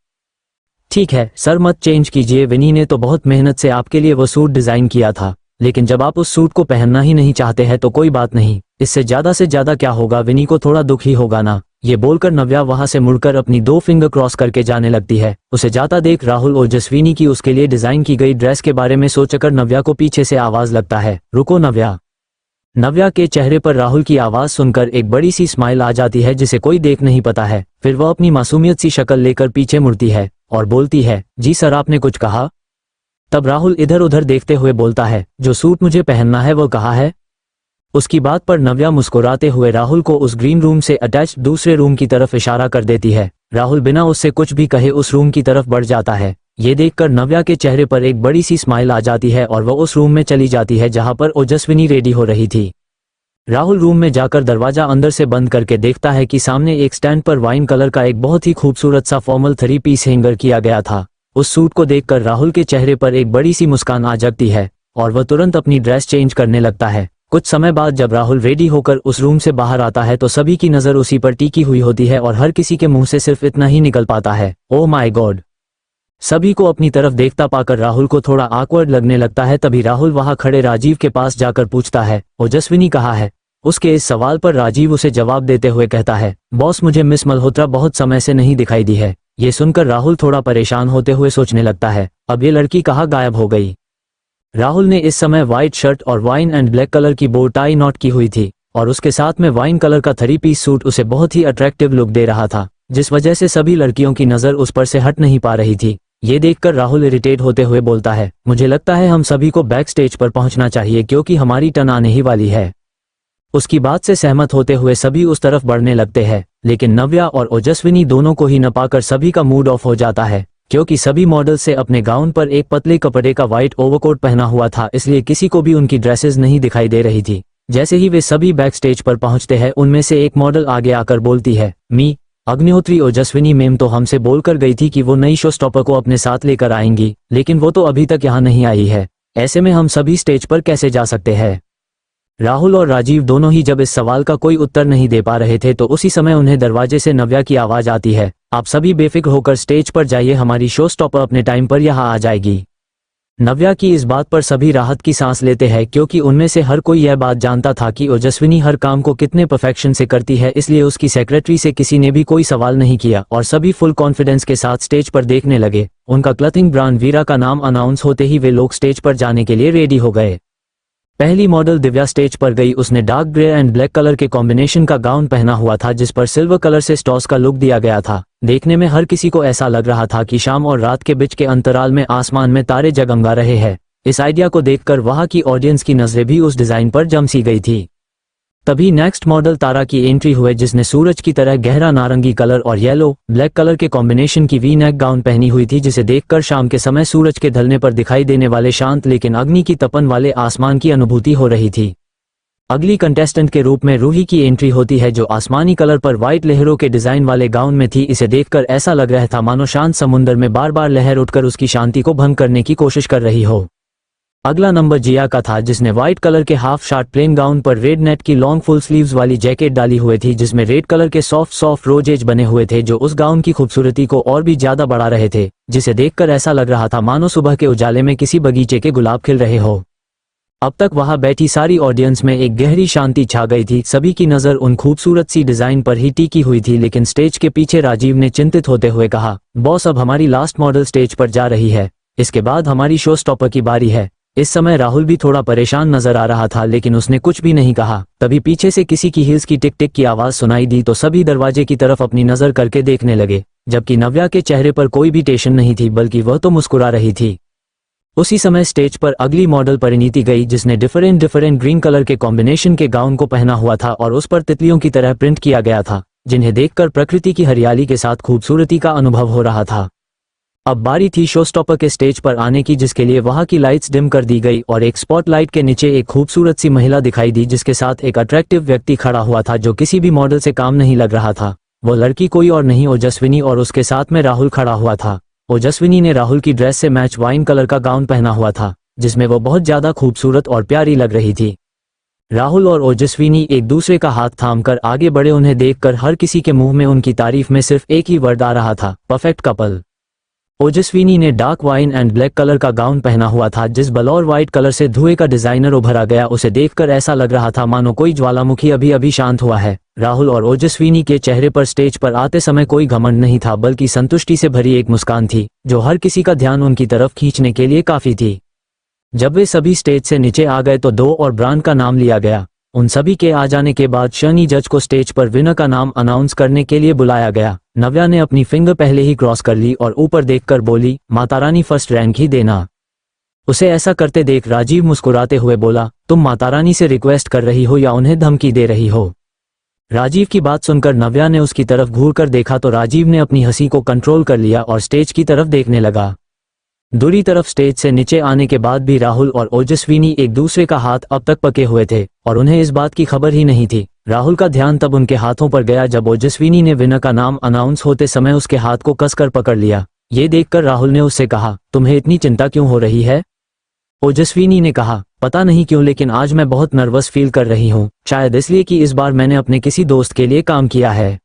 S2: ठीक है सर मत चेंज कीजिए, विनी ने तो बहुत मेहनत से आपके लिए वो सूट डिजाइन किया था, लेकिन जब आप उस सूट को पहनना ही नहीं चाहते हैं तो कोई बात नहीं, इससे ज्यादा क्या होगा, विनी को थोड़ा दुख ही होगा ना। ये बोलकर नव्या वहां से मुड़कर अपनी 2 फिंगर क्रॉस करके जाने लगती है। उसे जाता देख राहुल ओजस्विनी की उसके लिए डिजाइन की गई ड्रेस के बारे में सोचकर नव्या को पीछे से आवाज लगता है, रुको नव्या। नव्या के चेहरे पर राहुल की आवाज सुनकर एक बड़ी सी स्माइल आ जाती है, जिसे कोई देख नहीं पाता है। फिर वह अपनी मासूमियत सी शक्ल लेकर पीछे मुड़ती है और बोलती है, जी सर आपने कुछ कहा। तब राहुल इधर उधर देखते हुए बोलता है, जो सूट मुझे पहनना है वो कहाँ है। उसकी बात पर नव्या मुस्कुराते हुए राहुल को उस ग्रीन रूम से अटैच्ड दूसरे रूम की तरफ इशारा कर देती है। राहुल बिना उससे कुछ भी कहे उस रूम की तरफ बढ़ जाता है। ये देखकर नव्या के चेहरे पर एक बड़ी सी स्माइल आ जाती है और वह उस रूम में चली जाती है जहां पर ओजस्विनी रेडी हो रही थी। राहुल रूम में जाकर दरवाजा अंदर से बंद करके देखता है कि सामने एक स्टैंड पर वाइन कलर का एक बहुत ही खूबसूरत सा फॉर्मल 3 पीस हैंगर किया गया था। उस सूट को देखकर राहुल के चेहरे पर एक बड़ी सी मुस्कान आ जाती है और वह तुरंत अपनी ड्रेस चेंज करने लगता है। कुछ समय बाद जब राहुल रेडी होकर उस रूम से बाहर आता है तो सभी की नजर उसी पर टिकी हुई होती है और हर किसी के मुंह से सिर्फ इतना ही निकल पाता है, ओह माय गॉड। सभी को अपनी तरफ देखता पाकर राहुल को थोड़ा ऑकवर्ड लगने लगता है। तभी राहुल वहां खड़े राजीव के पास जाकर पूछता है, ओजस्विनी कहाँ है। उसके इस सवाल पर राजीव उसे जवाब देते हुए कहता है, बॉस मुझे मिस मल्होत्रा बहुत समय से नहीं दिखाई दी है, ये सुनकर राहुल थोड़ा परेशान होते हुए सोचने लगता है, अब ये लड़की कहाँ गायब हो गई। राहुल ने इस समय व्हाइट शर्ट और वाइन एंड ब्लैक कलर की बो टाई नॉट की हुई थी और उसके साथ में वाइन कलर का 3 पीस सूट उसे बहुत ही अट्रैक्टिव लुक दे रहा था, जिस वजह से सभी लड़कियों की नज़र उस पर से हट नहीं पा रही थी। ये देखकर राहुल इरिटेट होते हुए बोलता है, मुझे लगता है हम सभी को बैक स्टेज पर पहुंचना चाहिए क्योंकि हमारी टर्न आने ही वाली है। उसकी बात से सहमत होते हुए सभी उस तरफ बढ़ने लगते हैं, लेकिन नव्या और ओजस्विनी दोनों को ही न पाकर सभी का मूड ऑफ हो जाता है क्योंकि सभी मॉडल से अपने गाउन पर एक पतले कपड़े का व्हाइट ओवरकोट पहना हुआ था, इसलिए किसी को भी उनकी ड्रेसेस नहीं दिखाई दे रही थी। जैसे ही वे सभी बैक स्टेज पर पहुंचते हैं, उनमें से एक मॉडल आगे आकर बोलती है, मी अग्निहोत्री ओजस्विनी मैम तो हमसे बोलकर गई थी कि वो नई शो स्टॉपर को अपने साथ लेकर आएंगी, लेकिन वो तो अभी तक यहाँ नहीं आई है। ऐसे में हम सभी स्टेज पर कैसे जा सकते हैं। राहुल और राजीव दोनों ही जब इस सवाल का कोई उत्तर नहीं दे पा रहे थे तो उसी समय उन्हें दरवाजे से नव्या की आवाज आती है, आप सभी बेफिक्र होकर स्टेज पर जाइए, हमारी शो स्टॉपर अपने टाइम पर यहाँ आ जाएगी। नव्या की इस बात पर सभी राहत की सांस लेते हैं क्योंकि उनमें से हर कोई यह बात जानता था कि ओजस्विनी हर काम को कितने परफेक्शन से करती है, इसलिए उसकी सेक्रेटरी से किसी ने भी कोई सवाल नहीं किया और सभी फुल कॉन्फिडेंस के साथ स्टेज पर देखने लगे। उनका क्लॉथिंग ब्रांड वीरा का नाम अनाउंस होते ही वे लोग स्टेज पर जाने के लिए रेडी हो गए। पहली मॉडल दिव्या स्टेज पर गई। उसने dark grey and black colour के कॉम्बिनेशन का गाउन पहना हुआ था जिस पर सिल्वर कलर से स्टॉस का लुक दिया गया था। देखने में हर किसी को ऐसा लग रहा था कि शाम और रात के बीच के अंतराल में आसमान में तारे जगमगा रहे हैं। इस आइडिया को देखकर वहां की ऑडियंस की नजरें भी उस डिजाइन पर जम सी गई थी। तभी नेक्स्ट मॉडल तारा की एंट्री हुए जिसने सूरज की तरह गहरा नारंगी कलर और येलो ब्लैक कलर के कॉम्बिनेशन की वी नेक गाउन पहनी हुई थी, जिसे देखकर शाम के समय सूरज के ढलने पर दिखाई देने वाले शांत लेकिन अग्नि की तपन वाले आसमान की अनुभूति हो रही थी। अगली कंटेस्टेंट के रूप में रूही की एंट्री होती है जो आसमानी कलर पर व्हाइट लहरों के डिजाइन वाले गाउन में थी। इसे देखकर ऐसा लग रहा था मानो शांत समुद्र में बार बार लहर उठकर उसकी शांति को भंग करने की कोशिश कर रही हो। अगला नंबर जिया का था जिसने व्हाइट कलर के हाफ शार्ट प्लेन गाउन पर रेड नेट की लॉन्ग फुल स्लीव्स वाली जैकेट डाली हुई थी जिसमें रेड कलर के सॉफ्ट रोजेज बने हुए थे जो उस गाउन की खूबसूरती को और भी ज्यादा बढ़ा रहे थे, जिसे देखकर ऐसा लग रहा था मानो सुबह के उजाले में किसी बगीचे के गुलाब खिल रहे हो। अब तक वहां बैठी सारी ऑडियंस में एक गहरी शांति छा गई थी। सभी की नजर उन खूबसूरत सी डिजाइन पर ही टिकी हुई थी, लेकिन स्टेज के पीछे राजीव ने चिंतित होते हुए कहा, बॉस अब हमारी लास्ट मॉडल स्टेज पर जा रही है, इसके बाद हमारी शो स्टॉपर की बारी है। इस समय राहुल भी थोड़ा परेशान नजर आ रहा था लेकिन उसने कुछ भी नहीं कहा। तभी पीछे से किसी की हील्स की टिक टिक की आवाज सुनाई दी तो सभी दरवाजे की तरफ अपनी नजर करके देखने लगे, जबकि नव्या के चेहरे पर कोई भी टेंशन नहीं थी बल्कि वह तो मुस्कुरा रही थी। उसी समय स्टेज पर अगली मॉडल परिणीति गई जिसने डिफरेंट ग्रीन कलर के कॉम्बिनेशन के गाउन को पहना हुआ था और उस पर तितलियों की तरह प्रिंट किया गया था, जिन्हें देखकर प्रकृति की हरियाली के साथ खूबसूरती का अनुभव हो रहा था। अब बारी थी शो स्टॉपर के स्टेज पर आने की, जिसके लिए वहां की लाइट्स डिम कर दी गई और एक स्पॉटलाइट के नीचे एक खूबसूरत सी महिला दिखाई दी जिसके साथ एक अट्रैक्टिव व्यक्ति खड़ा हुआ था जो किसी भी मॉडल से काम नहीं लग रहा था। वो लड़की कोई और नहीं ओजस्विनी और उसके साथ में राहुल खड़ा हुआ था। ओजस्विनी ने राहुल की ड्रेस से मैच वाइन कलर का गाउन पहना हुआ था जिसमें वो बहुत ज्यादा खूबसूरत और प्यारी लग रही थी। राहुल और ओजस्विनी एक दूसरे का हाथ थामकर आगे बढ़े। उन्हें देखकर हर किसी के मुंह में उनकी तारीफ में सिर्फ एक ही वर्ड आ रहा था, परफेक्ट कपल। ओजस्विनी ने dark wine and black colour का गाउन पहना हुआ था जिस बलौर व्हाइट कलर से धुएं का डिजाइनर उभरा गया। उसे देखकर ऐसा लग रहा था मानो कोई ज्वालामुखी अभी अभी शांत हुआ है। राहुल और ओजस्विनी के चेहरे पर स्टेज पर आते समय कोई घमंड नहीं था बल्कि संतुष्टि से भरी एक मुस्कान थी जो हर किसी का ध्यान उनकी तरफ खींचने के लिए काफी थी। जब वे सभी स्टेज से नीचे आ गए तो दो और ब्रांड का नाम लिया गया। उन सभी के आ जाने के बाद शनी जज को स्टेज पर विनर का नाम अनाउंस करने के लिए बुलाया गया। नव्या ने अपनी फिंगर पहले ही क्रॉस कर ली और ऊपर देखकर बोली, माता रानी फर्स्ट रैंक ही देना। उसे ऐसा करते देख राजीव मुस्कुराते हुए बोला, तुम माता रानी से रिक्वेस्ट कर रही हो या उन्हें धमकी दे रही हो। राजीव की बात सुनकर नव्या ने उसकी तरफ घूरकर देखा तो राजीव ने अपनी हंसी को कंट्रोल कर लिया और स्टेज की तरफ देखने लगा। दूसरी तरफ स्टेज से नीचे आने के बाद भी राहुल और ओजस्विनी एक दूसरे का हाथ अब तक पके हुए थे और उन्हें इस बात की खबर ही नहीं थी। राहुल का ध्यान तब उनके हाथों पर गया जब ओजस्विनी ने विनर का नाम अनाउंस होते समय उसके हाथ को कसकर पकड़ लिया। ये देखकर राहुल ने उससे कहा, तुम्हें इतनी चिंता क्यों हो रही है? ओजस्विनी ने कहा, पता नहीं क्यों लेकिन आज मैं बहुत नर्वस फील कर रही हूँ, शायद इसलिए कि इस बार मैंने अपने किसी दोस्त के लिए काम किया है।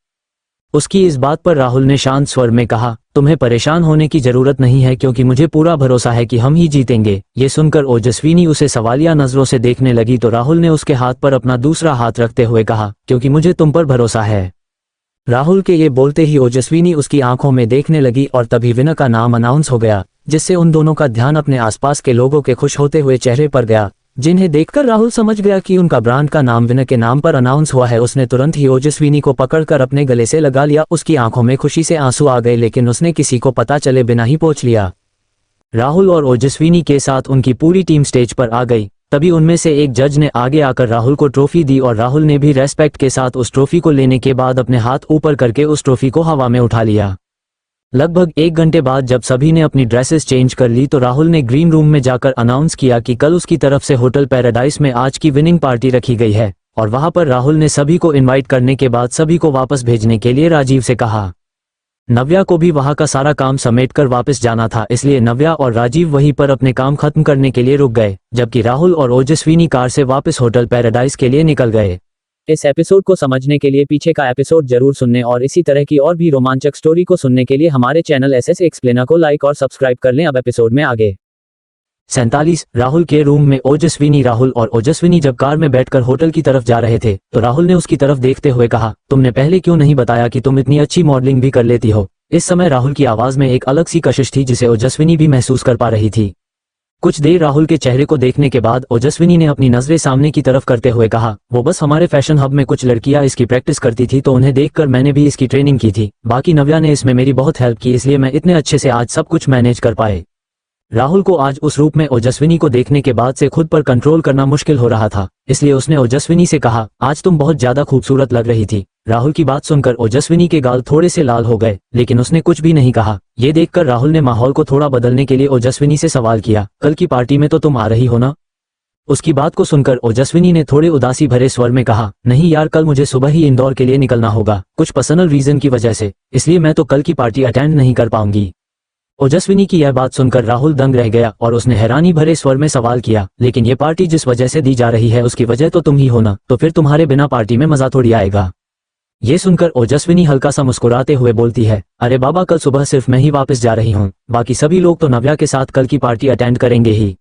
S2: उसकी इस बात पर राहुल ने शांत स्वर में कहा, तुम्हें परेशान होने की जरूरत नहीं है क्योंकि मुझे पूरा भरोसा है कि हम ही जीतेंगे। ये सुनकर ओजस्विनी उसे सवालिया नजरों से देखने लगी तो राहुल ने उसके हाथ पर अपना दूसरा हाथ रखते हुए कहा, क्योंकि मुझे तुम पर भरोसा है। राहुल के ये बोलते ही ओजस्विनी उसकी आंखों में देखने लगी और तभी विनय का नाम अनाउंस हो गया, जिससे उन दोनों का ध्यान अपने आसपास के लोगों के खुश होते हुए चेहरे पर गया, जिन्हें देखकर राहुल समझ गया कि उनका ब्रांड का नाम विनय के नाम पर अनाउंस हुआ है। उसने तुरंत ही ओजस्विनी को पकड़कर अपने गले से लगा लिया। उसकी आंखों में खुशी से आंसू आ गए, लेकिन उसने किसी को पता चले बिना ही पोंछ लिया। राहुल और ओजस्विनी के साथ उनकी पूरी टीम स्टेज पर आ गई। तभी उनमें से एक जज ने आगे आकर राहुल को ट्रॉफी दी और राहुल ने भी रेस्पेक्ट के साथ उस ट्रॉफी को लेने के बाद अपने हाथ ऊपर करके उस ट्रॉफी को हवा में उठा लिया। लगभग 1 घंटे बाद जब सभी ने अपनी ड्रेसेस चेंज कर ली तो राहुल ने ग्रीन रूम में जाकर अनाउंस किया कि कल उसकी तरफ से होटल पैराडाइज में आज की विनिंग पार्टी रखी गई है, और वहां पर राहुल ने सभी को इनवाइट करने के बाद सभी को वापस भेजने के लिए राजीव से कहा। नव्या को भी वहां का सारा काम समेटकर वापस जाना था, इसलिए नव्या और राजीव वहीं पर अपने काम खत्म करने के लिए रुक गए, जबकि राहुल और ओजस्विनी कार से वापस होटल पैराडाइज के लिए निकल गए।
S1: इस एपिसोड को समझने के लिए पीछे का एपिसोड जरूर सुनने और इसी तरह की और भी रोमांचक स्टोरी को सुनने के लिए हमारे चैनल एसएस एक्सप्लेनर को लाइक और सब्सक्राइब कर लें। अब एपिसोड में आगे।
S2: 47 राहुल के रूम में ओजस्विनी। राहुल और ओजस्विनी जब कार में बैठकर होटल की तरफ जा रहे थे तो राहुल ने उसकी तरफ देखते हुए कहा, तुमने पहले क्यों नहीं बताया कि तुम इतनी अच्छी मॉडलिंग भी कर लेती हो। इस समय राहुल की आवाज में एक अलग सी कशिश थी जिसे ओजस्विनी भी महसूस कर पा रही थी। कुछ देर राहुल के चेहरे को देखने के बाद ओजस्विनी ने अपनी नजरें सामने की तरफ करते हुए कहा, वो बस हमारे फैशन हब में कुछ लड़कियां इसकी प्रैक्टिस करती थी तो उन्हें देखकर मैंने भी इसकी ट्रेनिंग की थी। बाकी नव्या ने इसमें मेरी बहुत हेल्प की, इसलिए मैं इतने अच्छे से आज सब कुछ मैनेज कर पाए। राहुल को आज उस रूप में ओजस्विनी को देखने के बाद से खुद पर कंट्रोल करना मुश्किल हो रहा था, इसलिए उसने ओजस्विनी से कहा, आज तुम बहुत ज्यादा खूबसूरत लग रही थी। राहुल की बात सुनकर ओजस्विनी के गाल थोड़े से लाल हो गए, लेकिन उसने कुछ भी नहीं कहा। ये देखकर राहुल ने माहौल को थोड़ा बदलने के लिए ओजस्विनी से सवाल किया, कल की पार्टी में तो तुम आ रही हो ना। उसकी बात को सुनकर ओजस्विनी ने थोड़े उदासी भरे स्वर में कहा, नहीं यार, कल मुझे सुबह ही इंदौर के लिए निकलना होगा, कुछ पर्सनल रीजन की वजह से, इसलिए मैं तो कल की पार्टी अटेंड नहीं कर पाऊंगी। ओजस्विनी की यह बात सुनकर राहुल दंग रह गया और उसने हैरानी भरे स्वर में सवाल किया, लेकिन ये पार्टी जिस वजह से दी जा रही है उसकी वजह तो तुम ही हो ना, तो फिर तुम्हारे बिना पार्टी में मजा थोड़ी आएगा। ये सुनकर ओजस्विनी हल्का सा मुस्कुराते हुए बोलती है, अरे बाबा, कल सुबह सिर्फ मैं ही वापस जा रही हूँ, बाकी सभी लोग तो नव्या के साथ कल की पार्टी अटेंड करेंगे ही।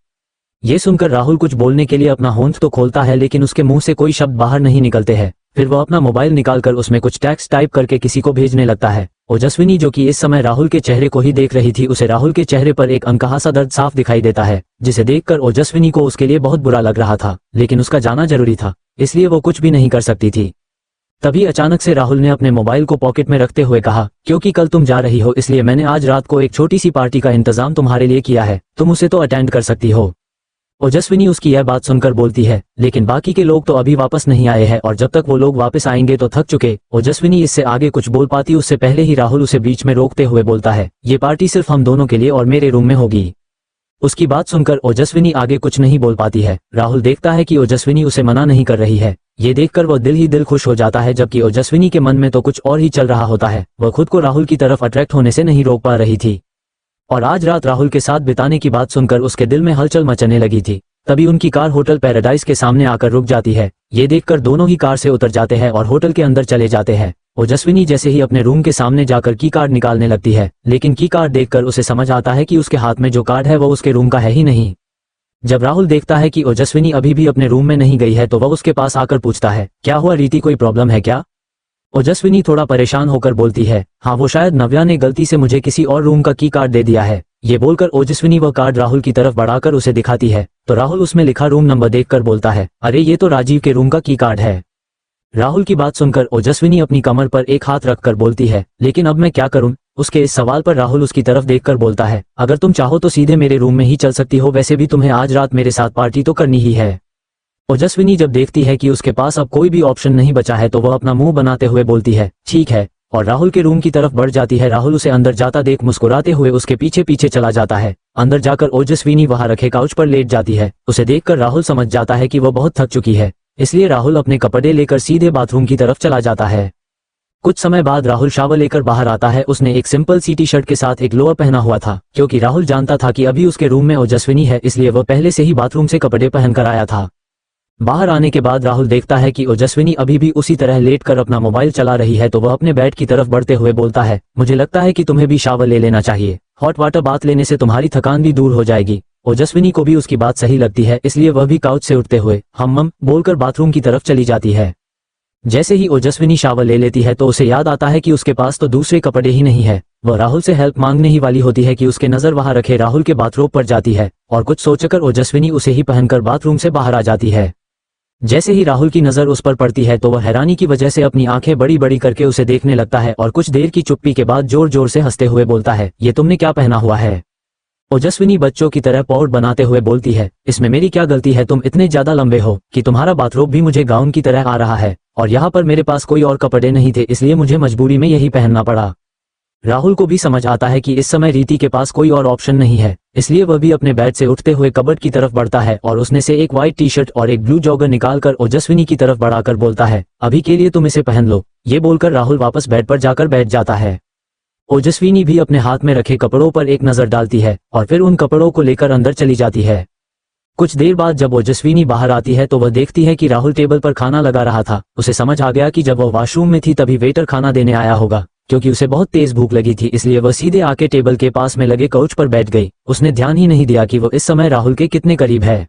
S2: ये सुनकर राहुल कुछ बोलने के लिए अपना होंठ तो खोलता है, लेकिन उसके मुंह से कोई शब्द बाहर नहीं निकलते हैं। फिर वह अपना मोबाइल निकालकर उसमें कुछ टेक्स्ट टाइप करके किसी को भेजने लगता है। ओजस्विनी जो कि इस समय राहुल के चेहरे को ही देख रही थी, उसे राहुल के चेहरे पर एक अनकहा सा दर्द साफ दिखाई देता है, जिसे देखकर ओजस्विनी को उसके लिए बहुत बुरा लग रहा था, लेकिन उसका जाना जरूरी था, इसलिए वो कुछ भी नहीं कर सकती थी। तभी अचानक से राहुल ने अपने मोबाइल को पॉकेट में रखते हुए कहा, क्योंकि कल तुम जा रही हो इसलिए मैंने आज रात को एक छोटी सी पार्टी का इंतजाम तुम्हारे लिए किया है, तुम उसे तो अटेंड कर सकती हो। ओजस्विनी उसकी यह बात सुनकर बोलती है, लेकिन बाकी के लोग तो अभी वापस नहीं आए हैं और जब तक वो लोग वापस आएंगे तो थक चुके। ओजस्विनी इससे आगे कुछ बोल पाती उससे पहले ही राहुल उसे बीच में रोकते हुए बोलता है, ये पार्टी सिर्फ हम दोनों के लिए और मेरे रूम में होगी। उसकी बात सुनकर ओजस्विनी आगे कुछ नहीं बोल पाती है। राहुल देखता है कि ओजस्विनी उसे मना नहीं कर रही है। ये देखकर वह दिल ही दिल खुश हो जाता है, जबकि ओजस्विनी के मन में तो कुछ और ही चल रहा होता है। वह खुद को राहुल की तरफ अट्रैक्ट होने से नहीं रोक पा रही थी और आज रात राहुल के साथ बिताने की बात सुनकर उसके दिल में हलचल मचने लगी थी। तभी उनकी कार होटल पैराडाइज के सामने आकर रुक जाती है। ये देखकर दोनों ही कार से उतर जाते हैं और होटल के अंदर चले जाते हैं। ओजस्विनी जैसे ही अपने रूम के सामने जाकर की कार्ड निकालने लगती है, लेकिन की कार्ड देखकर उसे समझ आता है कि उसके हाथ में जो कार्ड है वो उसके रूम का है ही नहीं। जब राहुल देखता है कि ओजस्विनी अभी भी अपने रूम में नहीं गई है तो वह उसके पास आकर पूछता है, क्या हुआ रीति, कोई प्रॉब्लम है क्या। ओजस्विनी थोड़ा परेशान होकर बोलती है, हाँ वो शायद नव्या ने गलती से मुझे किसी और रूम का की कार्ड दे दिया है। ये बोलकर ओजस्विनी वह कार्ड राहुल की तरफ बढ़ाकर उसे दिखाती है तो राहुल उसमें लिखा रूम नंबर देखकर बोलता है, अरे ये तो राजीव के रूम का की कार्ड है। राहुल की बात सुनकर ओजस्विनी अपनी कमर पर एक हाथ रखकर बोलती है, लेकिन अब मैं क्या करूं। उसके इस सवाल पर राहुल उसकी तरफ देखकर बोलता है, अगर तुम चाहो तो सीधे मेरे रूम में ही चल सकती हो, वैसे भी तुम्हें आज रात मेरे साथ पार्टी तो करनी ही है। ओजस्विनी जब देखती है कि उसके पास अब कोई भी ऑप्शन नहीं बचा है तो वह अपना मुंह बनाते हुए बोलती है, ठीक है, और राहुल के रूम की तरफ बढ़ जाती है। राहुल उसे अंदर जाता देख मुस्कुराते हुए उसके पीछे पीछे चला जाता है। अंदर जाकर ओजस्विनी वहां रखे काउच पर लेट जाती है। उसे देखकर राहुल समझ जाता है कि वह बहुत थक चुकी है, इसलिए राहुल अपने कपड़े लेकर सीधे बाथरूम की तरफ चला जाता है। कुछ समय बाद राहुल शावर लेकर बाहर आता है। उसने एक सिंपल सी टी शर्ट के साथ एक लोअर पहना हुआ था, क्योंकि राहुल जानता था कि अभी उसके रूम में ओजस्विनी है, इसलिए वह पहले से ही बाथरूम से कपड़े पहन कर आया था। बाहर आने के बाद राहुल देखता है कि ओजस्विनी अभी भी उसी तरह लेटकर अपना मोबाइल चला रही है तो वह अपने बेड की तरफ बढ़ते हुए बोलता है, मुझे लगता है कि तुम्हें भी शावर ले लेना चाहिए, हॉट वाटर बाथ लेने से तुम्हारी थकान भी दूर हो जाएगी। ओजस्विनी को भी उसकी बात सही लगती है, इसलिए वह भी काउच से उठते हुए हम बोलकर बाथरूम की तरफ चली जाती है। जैसे ही ओजस्विनी शावर ले लेती है तो उसे याद आता है कि उसके पास तो दूसरे कपड़े ही नहीं है। वह राहुल से हेल्प मांगने ही वाली होती है कि उसके नजर वहां रखे राहुल के बाथरोब पर जाती है और कुछ सोचकर ओजस्विनी उसे ही पहनकर बाथरूम से बाहर आ जाती है। जैसे ही राहुल की नजर उस पर पड़ती है तो वह हैरानी की वजह से अपनी आंखें बड़ी बड़ी करके उसे देखने लगता है और कुछ देर की चुप्पी के बाद जोर जोर से हंसते हुए बोलता है, ये तुमने क्या पहना हुआ है? ओजस्विनी बच्चों की तरह पौड़ बनाते हुए बोलती है, इसमें मेरी क्या गलती है? तुम इतने ज्यादा लंबे हो कि तुम्हारा बाथरोब भी मुझे गाउन की तरह आ रहा है और यहाँ पर मेरे पास कोई और कपड़े नहीं थे, इसलिए मुझे मजबूरी में यही पहनना पड़ा। राहुल को भी समझ आता है कि इस समय रीति के पास कोई और ऑप्शन नहीं है, इसलिए वह भी अपने बेड से उठते हुए कबर्ड की तरफ बढ़ता है और उसने से एक व्हाइट टी शर्ट और एक ब्लू जॉगर निकालकर ओजस्विनी की तरफ बढ़ाकर बोलता है, अभी के लिए तुम इसे पहन लो। ये बोलकर राहुल वापस बेड पर जाकर बैठ जाता है। ओजस्विनी भी अपने हाथ में रखे कपड़ों पर एक नजर डालती है और फिर उन कपड़ों को लेकर अंदर चली जाती है। कुछ देर बाद जब ओजस्विनी बाहर आती है तो वह देखती है कि राहुल टेबल पर खाना लगा रहा था। उसे समझ आ गया कि जब वह वॉशरूम में थी तभी वेटर खाना देने आया होगा। क्योंकि उसे बहुत तेज भूख लगी थी इसलिए वह सीधे आके टेबल के पास में लगे काउच पर बैठ गई। उसने ध्यान ही नहीं दिया कि वो इस समय राहुल के कितने करीब है।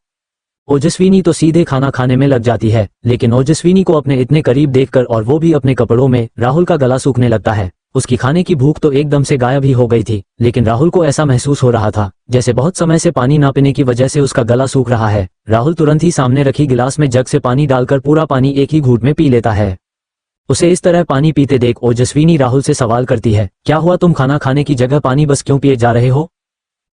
S2: ओजस्विनी तो सीधे खाना खाने में लग जाती है, लेकिन ओजस्विनी को अपने इतने करीब देखकर और वो भी अपने कपड़ों में, राहुल का गला सूखने लगता है। उसकी खाने की भूख तो एकदम से गायब ही हो गई थी, लेकिन राहुल को ऐसा महसूस हो रहा था जैसे बहुत समय से पानी ना पीने की वजह से उसका गला सूख रहा है। राहुल तुरंत ही सामने रखी गिलास में जग से पानी डालकर पूरा पानी एक ही घूंट में पी लेता है। उसे इस तरह पानी पीते देख ओजस्विनी राहुल से सवाल करती है, क्या हुआ, तुम खाना खाने की जगह पानी बस क्यों पिए जा रहे हो?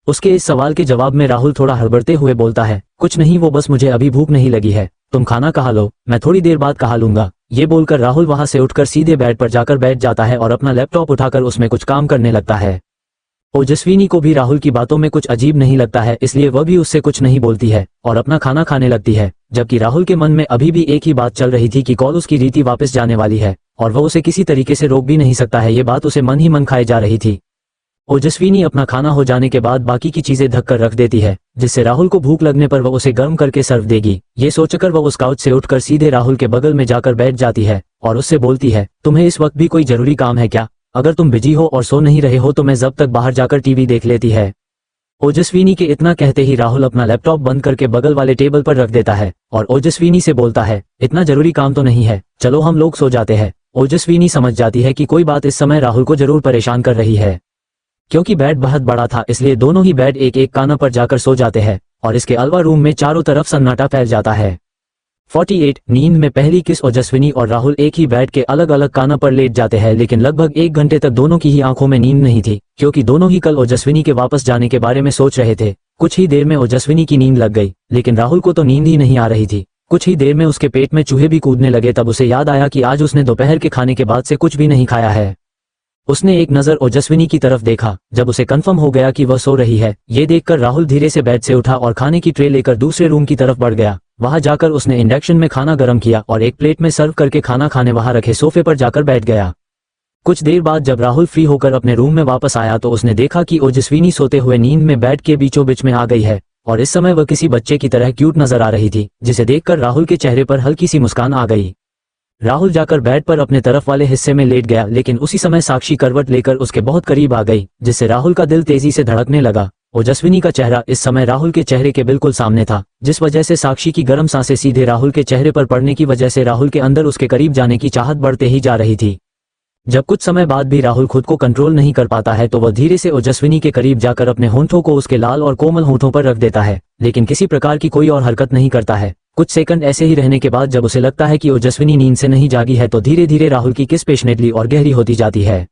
S2: उसके इस सवाल के जवाब में राहुल थोड़ा हड़बड़ते हुए बोलता है, कुछ नहीं, वो बस मुझे अभी भूख नहीं लगी है, तुम खाना खा लो, मैं थोड़ी देर बाद खा लूंगा। ये बोलकर राहुल वहां से उठकर सीधे बेड पर जाकर बैठ जाता है और अपना लैपटॉप उठाकर उसमें कुछ काम करने लगता है। ओजस्विनी को भी राहुल की बातों में कुछ अजीब नहीं लगता है, इसलिए वह भी उससे कुछ नहीं बोलती है और अपना खाना खाने लगती है। जबकि राहुल के मन में अभी भी एक ही बात चल रही थी कि कॉल उसकी रीति वापस जाने वाली है और वह उसे किसी तरीके से रोक भी नहीं सकता है। ये बात उसे मन ही मन खाए जा रही थी। ओजस्विनी अपना खाना हो जाने के बाद बाकी की चीजें ढक कर रख देती है, जिससे राहुल को भूख लगने पर वह उसे गर्म करके सर्व देगी। ये सोचकर वह उस काउच से उठकर सीधे राहुल के बगल में जाकर बैठ जाती है और उससे बोलती है, तुम्हें इस वक्त भी कोई जरूरी काम है क्या? अगर तुम बिजी हो और सो नहीं रहे हो तो मैं जब तक बाहर जाकर टीवी देख लेती है। ओजस्विनी के इतना कहते ही राहुल अपना लैपटॉप बंद करके बगल वाले टेबल पर रख देता है और ओजस्विनी से बोलता है, इतना जरूरी काम तो नहीं है, चलो हम लोग सो जाते हैं। ओजस्विनी समझ जाती है कि कोई बात इस समय राहुल को जरूर परेशान कर रही है। क्योंकि बेड बहुत बड़ा था इसलिए दोनों ही बेड एक एक काना पर जाकर सो जाते हैं और इसके अलावा रूम में चारों तरफ सन्नाटा फैल जाता है। 48 नींद में पहली किस ओजस्विनी और राहुल एक ही बेड के अलग अलग काना पर लेट जाते हैं, लेकिन लगभग 1 घंटे तक दोनों की ही आंखों में नींद नहीं थी, क्योंकि दोनों ही कल ओजस्विनी के वापस जाने के बारे में सोच रहे थे। कुछ ही देर में ओजस्विनी की नींद लग गई, लेकिन राहुल को तो नींद ही नहीं आ रही थी। कुछ ही देर में उसके पेट में चूहे भी कूदने लगे। तब उसे याद आया कि आज उसने दोपहर के खाने के बाद से कुछ भी नहीं खाया है। उसने एक नजर ओजस्विनी की तरफ देखा। जब उसे कंफर्म हो गया कि वह सो रही है, ये देखकर राहुल धीरे से बेड से उठा और खाने की ट्रे लेकर दूसरे रूम की तरफ बढ़ गया। वहां जाकर उसने इंडक्शन में खाना गर्म किया और एक प्लेट में सर्व करके खाना खाने वहां रखे सोफे पर जाकर बैठ गया। कुछ देर बाद जब राहुल फ्री होकर अपने रूम में वापस आया तो उसने देखा कि ओजस्विनी सोते हुए नींद में बेड के बीचों बीच में आ गई है और इस समय वह किसी बच्चे की तरह क्यूट नजर आ रही थी, जिसे देखकर राहुल के चेहरे पर हल्की सी मुस्कान आ गई। राहुल जाकर बेड पर अपने तरफ वाले हिस्से में लेट गया, लेकिन उसी समय साक्षी करवट लेकर उसके बहुत करीब आ गई, जिससे राहुल का दिल तेजी से धड़कने लगा। ओजस्विनी का चेहरा इस समय राहुल के चेहरे के बिल्कुल सामने था, जिस वजह से साक्षी की गर्म सांसें सीधे राहुल के चेहरे पर पड़ने की वजह से राहुल के अंदर उसके करीब जाने की चाहत बढ़ते ही जा रही थी। जब कुछ समय बाद भी राहुल खुद को कंट्रोल नहीं कर पाता है तो वह धीरे से ओजस्विनी के करीब जाकर अपने होंठों को उसके लाल और कोमल होंठों पर रख देता है, लेकिन किसी प्रकार की कोई और हरकत नहीं करता है। कुछ सेकंड ऐसे ही रहने के बाद जब उसे लगता है कि ओजस्विनी नींद से नहीं जागी है तो धीरे धीरे राहुल की किस पेशनेटली और गहरी होती जाती है,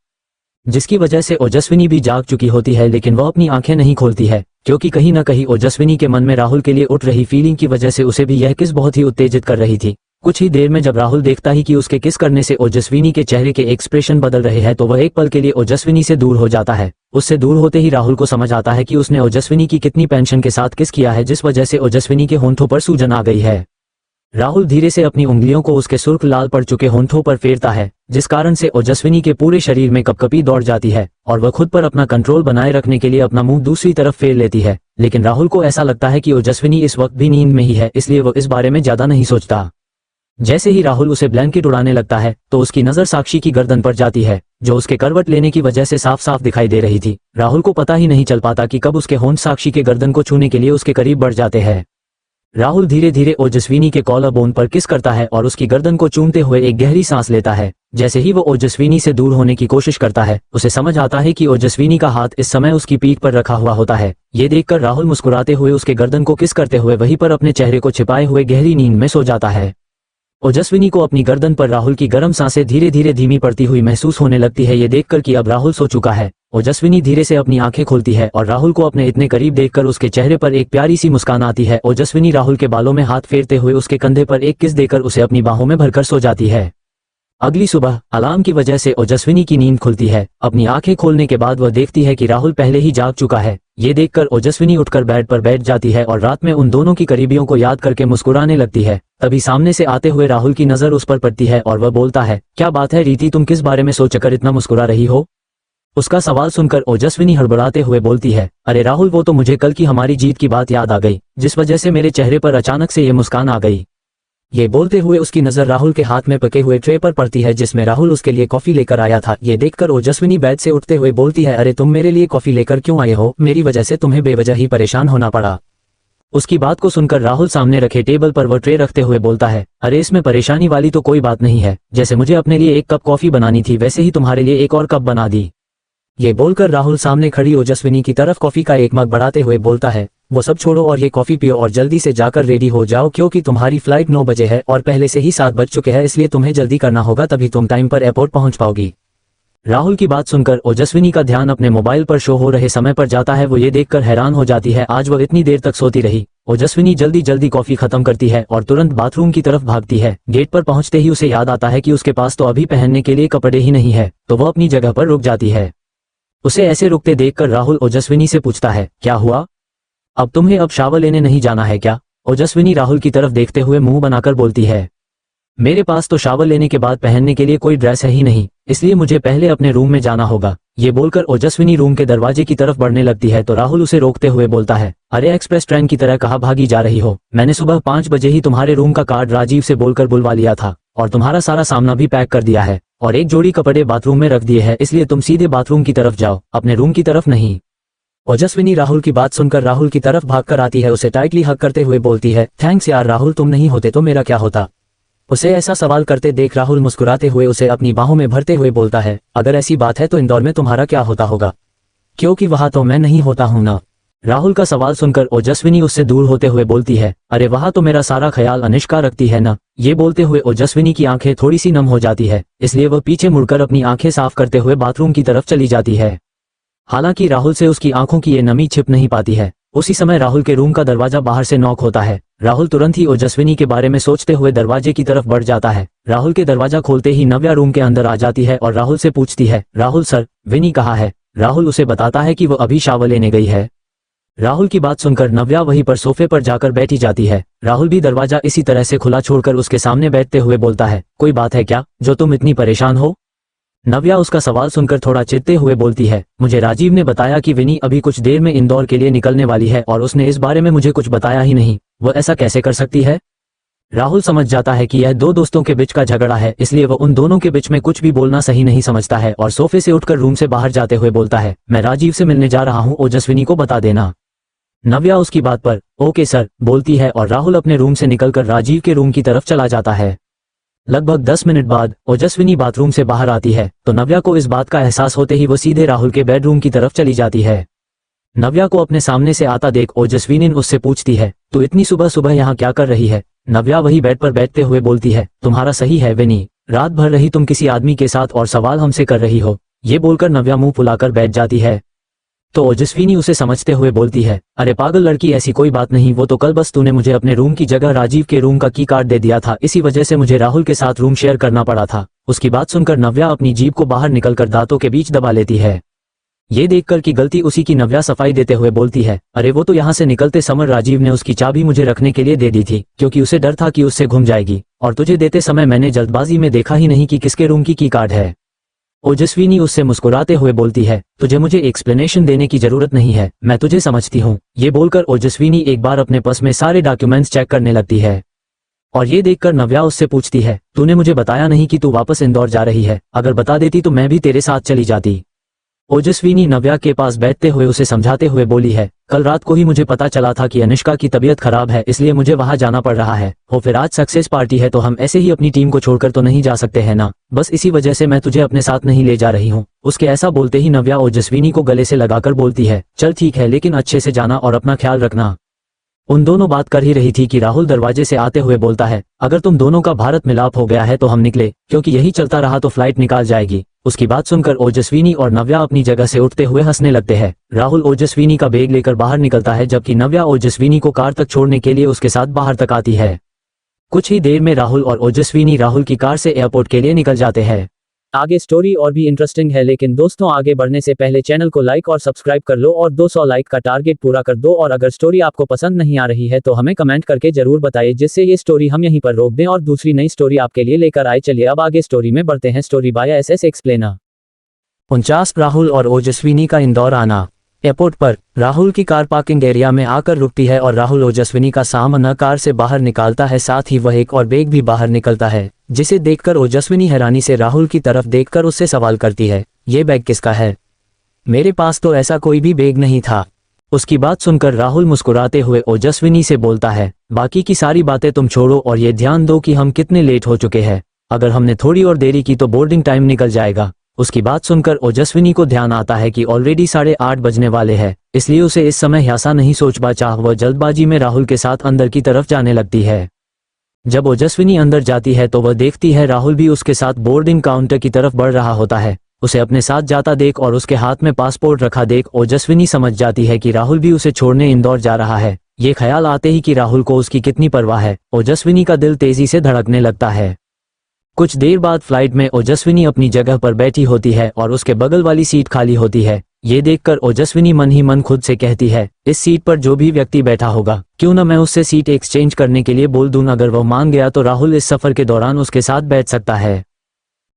S2: जिसकी वजह से ओजस्विनी भी जाग चुकी होती है, लेकिन वह अपनी आंखें नहीं खोलती है, क्योंकि कहीं न कहीं ओजस्विनी के मन में राहुल के लिए उठ रही फीलिंग की वजह से उसे भी यह किस बहुत ही उत्तेजित कर रही थी। कुछ ही देर में जब राहुल देखता ही कि उसके किस करने से ओजस्विनी के चेहरे के एक्सप्रेशन बदल रहे हैं तो वह एक पल के लिए ओजस्विनी से दूर हो जाता है। उससे दूर होते ही राहुल को समझ आता है कि उसने ओजस्विनी की कितनी पेंशन के साथ किस किया है, जिस वजह से ओजस्विनी के होंठों पर सूजन आ गई है। राहुल धीरे से अपनी उंगलियों को उसके सुर्ख लाल पड़ चुके होंठों पर फेरता है, जिस कारण से ओजस्विनी के पूरे शरीर में कपकपी दौड़ जाती है और वह खुद पर अपना कंट्रोल बनाए रखने के लिए अपना मुंह दूसरी तरफ फेर लेती है। लेकिन राहुल को ऐसा लगता है कि ओजस्विनी इस वक्त भी नींद में ही है, इसलिए वो इस बारे में ज्यादा नहीं सोचता। जैसे ही राहुल उसे ब्लैंकेट उड़ाने लगता है तो उसकी नजर साक्षी की गर्दन पर जाती है, जो उसके करवट लेने की वजह से साफ साफ दिखाई दे रही थी। राहुल को पता ही नहीं चल पाता कि कब उसके होंठ साक्षी के गर्दन को छूने के लिए उसके करीब बढ़ जाते हैं। राहुल धीरे धीरे ओजस्विनी के कॉलर बोन पर किस करता है और उसकी गर्दन को चूमते हुए एक गहरी सांस लेता है। जैसे ही वो ओजस्विनी से दूर होने की कोशिश करता है, उसे समझ आता है कि ओजस्विनी का हाथ इस समय उसकी पीठ पर रखा हुआ होता है। ये देखकर राहुल मुस्कुराते हुए उसके गर्दन को किस करते हुए वहीं पर अपने चेहरे को छिपाए हुए गहरी नींद में सो जाता है। ओजस्विनी को अपनी गर्दन पर राहुल की गर्म सांसें धीरे धीरे धीमी पड़ती हुई महसूस होने लगती है। ये देखकर कि अब राहुल सो चुका है, ओजस्विनी धीरे से अपनी आंखें खोलती है और राहुल को अपने इतने करीब देखकर उसके चेहरे पर एक प्यारी सी मुस्कान आती है। ओजस्विनी राहुल के बालों में हाथ फेरते हुए उसके कंधे पर एक किस देकर उसे अपनी बाहों में भरकर सो जाती है। अगली सुबह अलार्म की वजह से ओजस्विनी की नींद खुलती है। अपनी आंखें खोलने के बाद वह देखती है कि राहुल पहले ही जाग चुका है। ये देखकर ओजस्विनी उठकर बेड पर बैठ जाती है और रात में उन दोनों की करीबियों को याद करके मुस्कुराने लगती है। तभी सामने से आते हुए राहुल की नजर उस पर पड़ती है और वह बोलता है, क्या बात है रीति, तुम किस बारे में सोचकर इतना मुस्कुरा रही हो? उसका सवाल सुनकर ओजस्विनी हड़बड़ाते हुए बोलती है, अरे राहुल, वो तो मुझे कल की हमारी जीत की बात याद आ गई, जिस वजह से मेरे चेहरे पर अचानक से ये मुस्कान आ गई। ये बोलते हुए उसकी नजर राहुल के हाथ में पके हुए ट्रे पर पड़ती है जिसमें राहुल उसके लिए कॉफी लेकर आया था। ये देखकर ओजस्विनी बेड से उठते हुए बोलती है, अरे तुम मेरे लिए कॉफी लेकर क्यों आए हो? मेरी वजह से तुम्हें बेवजह ही परेशान होना पड़ा। उसकी बात को सुनकर राहुल सामने रखे टेबल पर वो ट्रे रखते हुए बोलता है, अरे इसमें परेशानी वाली तो कोई बात नहीं है, जैसे मुझे अपने लिए एक कप कॉफी बनानी थी वैसे ही तुम्हारे लिए एक और कप बना दी। ये बोलकर राहुल सामने खड़ी ओजस्विनी की तरफ कॉफी का एक मग बढ़ाते हुए बोलता है, वो सब छोड़ो और ये कॉफी पियो और जल्दी से जाकर रेडी हो जाओ क्योंकि तुम्हारी फ्लाइट 9 बजे है और पहले से ही 7 बज चुके हैं, इसलिए तुम्हें जल्दी करना होगा, तभी तुम टाइम पर एयरपोर्ट पहुंच पाओगी। राहुल की बात सुनकर ओजस्विनी का ध्यान अपने मोबाइल पर शो हो रहे समय पर जाता है। वो ये देखकर हैरान हो जाती है, आज वह इतनी देर तक सोती रही। ओजस्विनी जल्दी जल्दी कॉफी खत्म करती है और तुरंत बाथरूम की तरफ भागती है। गेट पर पहुंचते ही उसे याद आता है कि उसके पास तो अभी पहनने के लिए कपड़े ही नहीं है, तो वह अपनी जगह पर रुक जाती है। उसे ऐसे रुकते देखकर राहुल ओजस्विनी से पूछता है, क्या हुआ? अब तुम्हें अब शावर लेने नहीं जाना है क्या? ओजस्विनी राहुल की तरफ देखते हुए मुंह बनाकर बोलती है, मेरे पास तो शावर लेने के बाद पहनने के लिए कोई ड्रेस है ही नहीं, इसलिए मुझे पहले अपने रूम में जाना होगा। ये बोलकर ओजस्विनी रूम के दरवाजे की तरफ बढ़ने लगती है तो राहुल उसे रोकते हुए बोलता है, अरे एक्सप्रेस ट्रेन की तरह कहाँ भागी जा रही हो? मैंने सुबह 5 बजे ही तुम्हारे रूम का कार्ड राजीव से बोलकर बुलवा लिया था और तुम्हारा सारा सामना भी पैक कर दिया है और एक जोड़ी कपड़े बाथरूम में रख दिए हैं, इसलिए तुम सीधे बाथरूम की तरफ जाओ, अपने रूम की तरफ नहीं। ओजस्विनी राहुल की बात सुनकर राहुल की तरफ भागकर आती है, उसे टाइटली हग करते हुए बोलती है, थैंक्स यार राहुल, तुम नहीं होते तो मेरा क्या होता? उसे ऐसा सवाल करते देख राहुल मुस्कुराते हुए उसे अपनी बाहों में भरते हुए बोलता है, अगर ऐसी बात है तो इंदौर में तुम्हारा क्या होता होगा, क्योंकि वहां तो मैं नहीं होता हूं ना। राहुल का सवाल सुनकर ओजस्विनी उससे दूर होते हुए बोलती है, अरे वहां तो मेरा सारा ख्याल अनुष्का रखती है ना। ये बोलते हुए ओजस्विनी की आंखें थोड़ी सी नम हो जाती है, इसलिए वह पीछे मुड़कर अपनी आंखें साफ करते हुए बाथरूम की तरफ चली जाती है। हालांकि राहुल से उसकी आंखों की ये नमी छिप नहीं पाती है। उसी समय राहुल के रूम का दरवाजा बाहर से नॉक होता है। राहुल तुरंत ही ओजस्विनी के बारे में सोचते हुए दरवाजे की तरफ बढ़ जाता है। राहुल के दरवाजा खोलते ही नव्या रूम के अंदर आ जाती है और राहुल से पूछती है, राहुल सर, विनी कहाँ है? राहुल उसे बताता है कि वो अभी शावर लेने गई है। राहुल की बात सुनकर नव्या वहीं पर सोफे पर जाकर बैठी जाती है। राहुल भी दरवाजा इसी तरह से खुला छोड़कर उसके सामने बैठते हुए बोलता है, कोई बात है क्या जो तुम इतनी परेशान हो? नव्या उसका सवाल सुनकर थोड़ा चिढ़ते हुए बोलती है, मुझे राजीव ने बताया कि विनी अभी कुछ देर में इंदौर के लिए निकलने वाली है और उसने इस बारे में मुझे कुछ बताया ही नहीं। वो ऐसा कैसे कर सकती है? राहुल समझ जाता है कि यह दो दोस्तों के बीच का झगड़ा है, इसलिए वो उन दोनों के बीच में कुछ भी बोलना सही नहीं समझता है और सोफे से उठकर रूम से बाहर जाते हुए बोलता है, मैं राजीव से मिलने जा रहा हूँ, ओजस्विनी को बता देना। नव्या उसकी बात पर ओके सर बोलती है और राहुल अपने रूम से निकलकर राजीव के रूम की तरफ चला जाता है। लगभग 10 मिनट बाद ओजस्विनी बाथरूम से बाहर आती है तो नव्या को इस बात का एहसास होते ही वो सीधे राहुल के बेडरूम की तरफ चली जाती है। नव्या को अपने सामने से आता देख ओजस्विनी उससे पूछती है, तू इतनी सुबह सुबह यहाँ क्या कर रही है? नव्या वही बेड पर बैठते हुए बोलती है, तुम्हारा सही है विनी, रात भर रही तुम किसी आदमी के साथ और सवाल हमसे कर रही हो। ये बोलकर नव्या मुंह फुलाकर बैठ जाती है तो ओजस्विनी उसे समझते हुए बोलती है, अरे पागल लड़की, ऐसी कोई बात नहीं, वो तो कल बस तूने मुझे अपने रूम की जगह राजीव के रूम का की कार्ड दे दिया था, इसी वजह से मुझे राहुल के साथ रूम शेयर करना पड़ा था। उसकी बात सुनकर नव्या अपनी जीभ को बाहर निकलकर दांतों के बीच दबा लेती है। ये देखकर कि गलती उसी की नव्या सफाई देते हुए बोलती है, अरे वो तो यहाँ से निकलते समय राजीव ने उसकी चाबी मुझे रखने के लिए दे दी थी क्योंकि उसे डर था कि उससे घूम जाएगी, और तुझे देते समय मैंने जल्दबाजी में देखा ही नहीं कि किसके रूम की कार्ड है। ओजस्विनी उससे मुस्कुराते हुए बोलती है, तुझे मुझे एक्सप्लेनेशन देने की जरूरत नहीं है, मैं तुझे समझती हूँ। ये बोलकर ओजस्विनी एक बार अपने पर्स में सारे डॉक्यूमेंट्स चेक करने लगती है और ये देखकर नव्या उससे पूछती है, तूने मुझे बताया नहीं कि तू वापस इंदौर जा रही है, अगर बता देती तो मैं भी तेरे साथ चली जाती। ओजस्विनी नव्या के पास बैठते हुए उसे समझाते हुए बोली है, कल रात को ही मुझे पता चला था कि अनुष्का की तबीयत खराब है, इसलिए मुझे वहां जाना पड़ रहा है। हो फिर आज सक्सेस पार्टी है तो हम ऐसे ही अपनी टीम को छोड़कर तो नहीं जा सकते हैं ना, बस इसी वजह से मैं तुझे अपने साथ नहीं ले जा रही हूँ। उसके ऐसा बोलते ही नव्या ओजस्विनी को गले से लगाकर बोलती है, चल ठीक है, लेकिन अच्छे से जाना और अपना ख्याल रखना। उन दोनों बात कर ही रही थी कि राहुल दरवाजे से आते हुए बोलता है, अगर तुम दोनों का भारत मिलाप हो गया है तो हम निकले, क्योंकि यही चलता रहा तो फ्लाइट निकाल जाएगी। उसकी बात सुनकर ओजस्विनी और नव्या अपनी जगह से उठते हुए हंसने लगते हैं। राहुल ओजस्विनी का बैग लेकर बाहर निकलता है, जबकि नव्या ओजस्विनी को कार तक छोड़ने के लिए उसके साथ बाहर तक आती है। कुछ ही देर में राहुल और ओजस्विनी राहुल की कार से एयरपोर्ट के लिए निकल जाते हैं।
S1: आगे स्टोरी और भी इंटरेस्टिंग है, लेकिन दोस्तों आगे बढ़ने से पहले चैनल को लाइक और सब्सक्राइब कर लो और 200 लाइक का टारगेट पूरा कर दो। और अगर स्टोरी आपको पसंद नहीं आ रही है तो हमें कमेंट करके जरूर बताइए, जिससे ये स्टोरी हम यहीं पर रोक दें और दूसरी नई स्टोरी आपके लिए लेकर आए। चलिए अब आगे स्टोरी में बढ़ते हैं। Story by SS explainer.
S2: 49 Rahul और ओजस्विनी का इंदौर आना। एयरपोर्ट पर राहुल की कार पार्किंग एरिया में आकर रुकती है और राहुल ओजस्विनी का सामान कार से बाहर निकालता है, साथ ही वह एक और बैग भी बाहर निकलता है, जिसे देखकर ओजस्विनी हैरानी से राहुल की तरफ देखकर उससे सवाल करती है, ये बैग किसका है? मेरे पास तो ऐसा कोई भी बैग नहीं था। उसकी बात सुनकर राहुल मुस्कुराते हुए ओजस्विनी से बोलता है, बाकी की सारी बातें तुम छोड़ो और ये ध्यान दो कि हम कितने लेट हो चुके हैं। अगर हमने थोड़ी और देरी की तो बोर्डिंग टाइम निकल जाएगा। उसकी बात सुनकर ओजस्विनी को ध्यान आता है कि ऑलरेडी 8:30 बजने वाले हैं, इसलिए उसे इस समय ऐसा नहीं सोच पाचा। वह जल्दबाजी में राहुल के साथ अंदर की तरफ जाने लगती है। जब ओजस्विनी अंदर जाती है तो वह देखती है राहुल भी उसके साथ बोर्डिंग काउंटर की तरफ बढ़ रहा होता है। उसे अपने साथ जाता देख और उसके हाथ में पासपोर्ट रखा देख ओजस्विनी समझ जाती है कि राहुल भी उसे छोड़ने इंदौर जा रहा है। ये ख्याल आते ही कि राहुल को उसकी कितनी परवाह है, ओजस्विनी का दिल तेजी से धड़कने लगता है। कुछ देर बाद फ्लाइट में ओजस्विनी अपनी जगह पर बैठी होती है और उसके बगल वाली सीट खाली होती है। ये देखकर ओजस्विनी मन ही मन खुद से कहती है, इस सीट पर जो भी व्यक्ति बैठा होगा क्यों न मैं उससे सीट एक्सचेंज करने के लिए बोल दूं। अगर वह मान गया तो राहुल इस सफर के दौरान उसके साथ बैठ सकता है।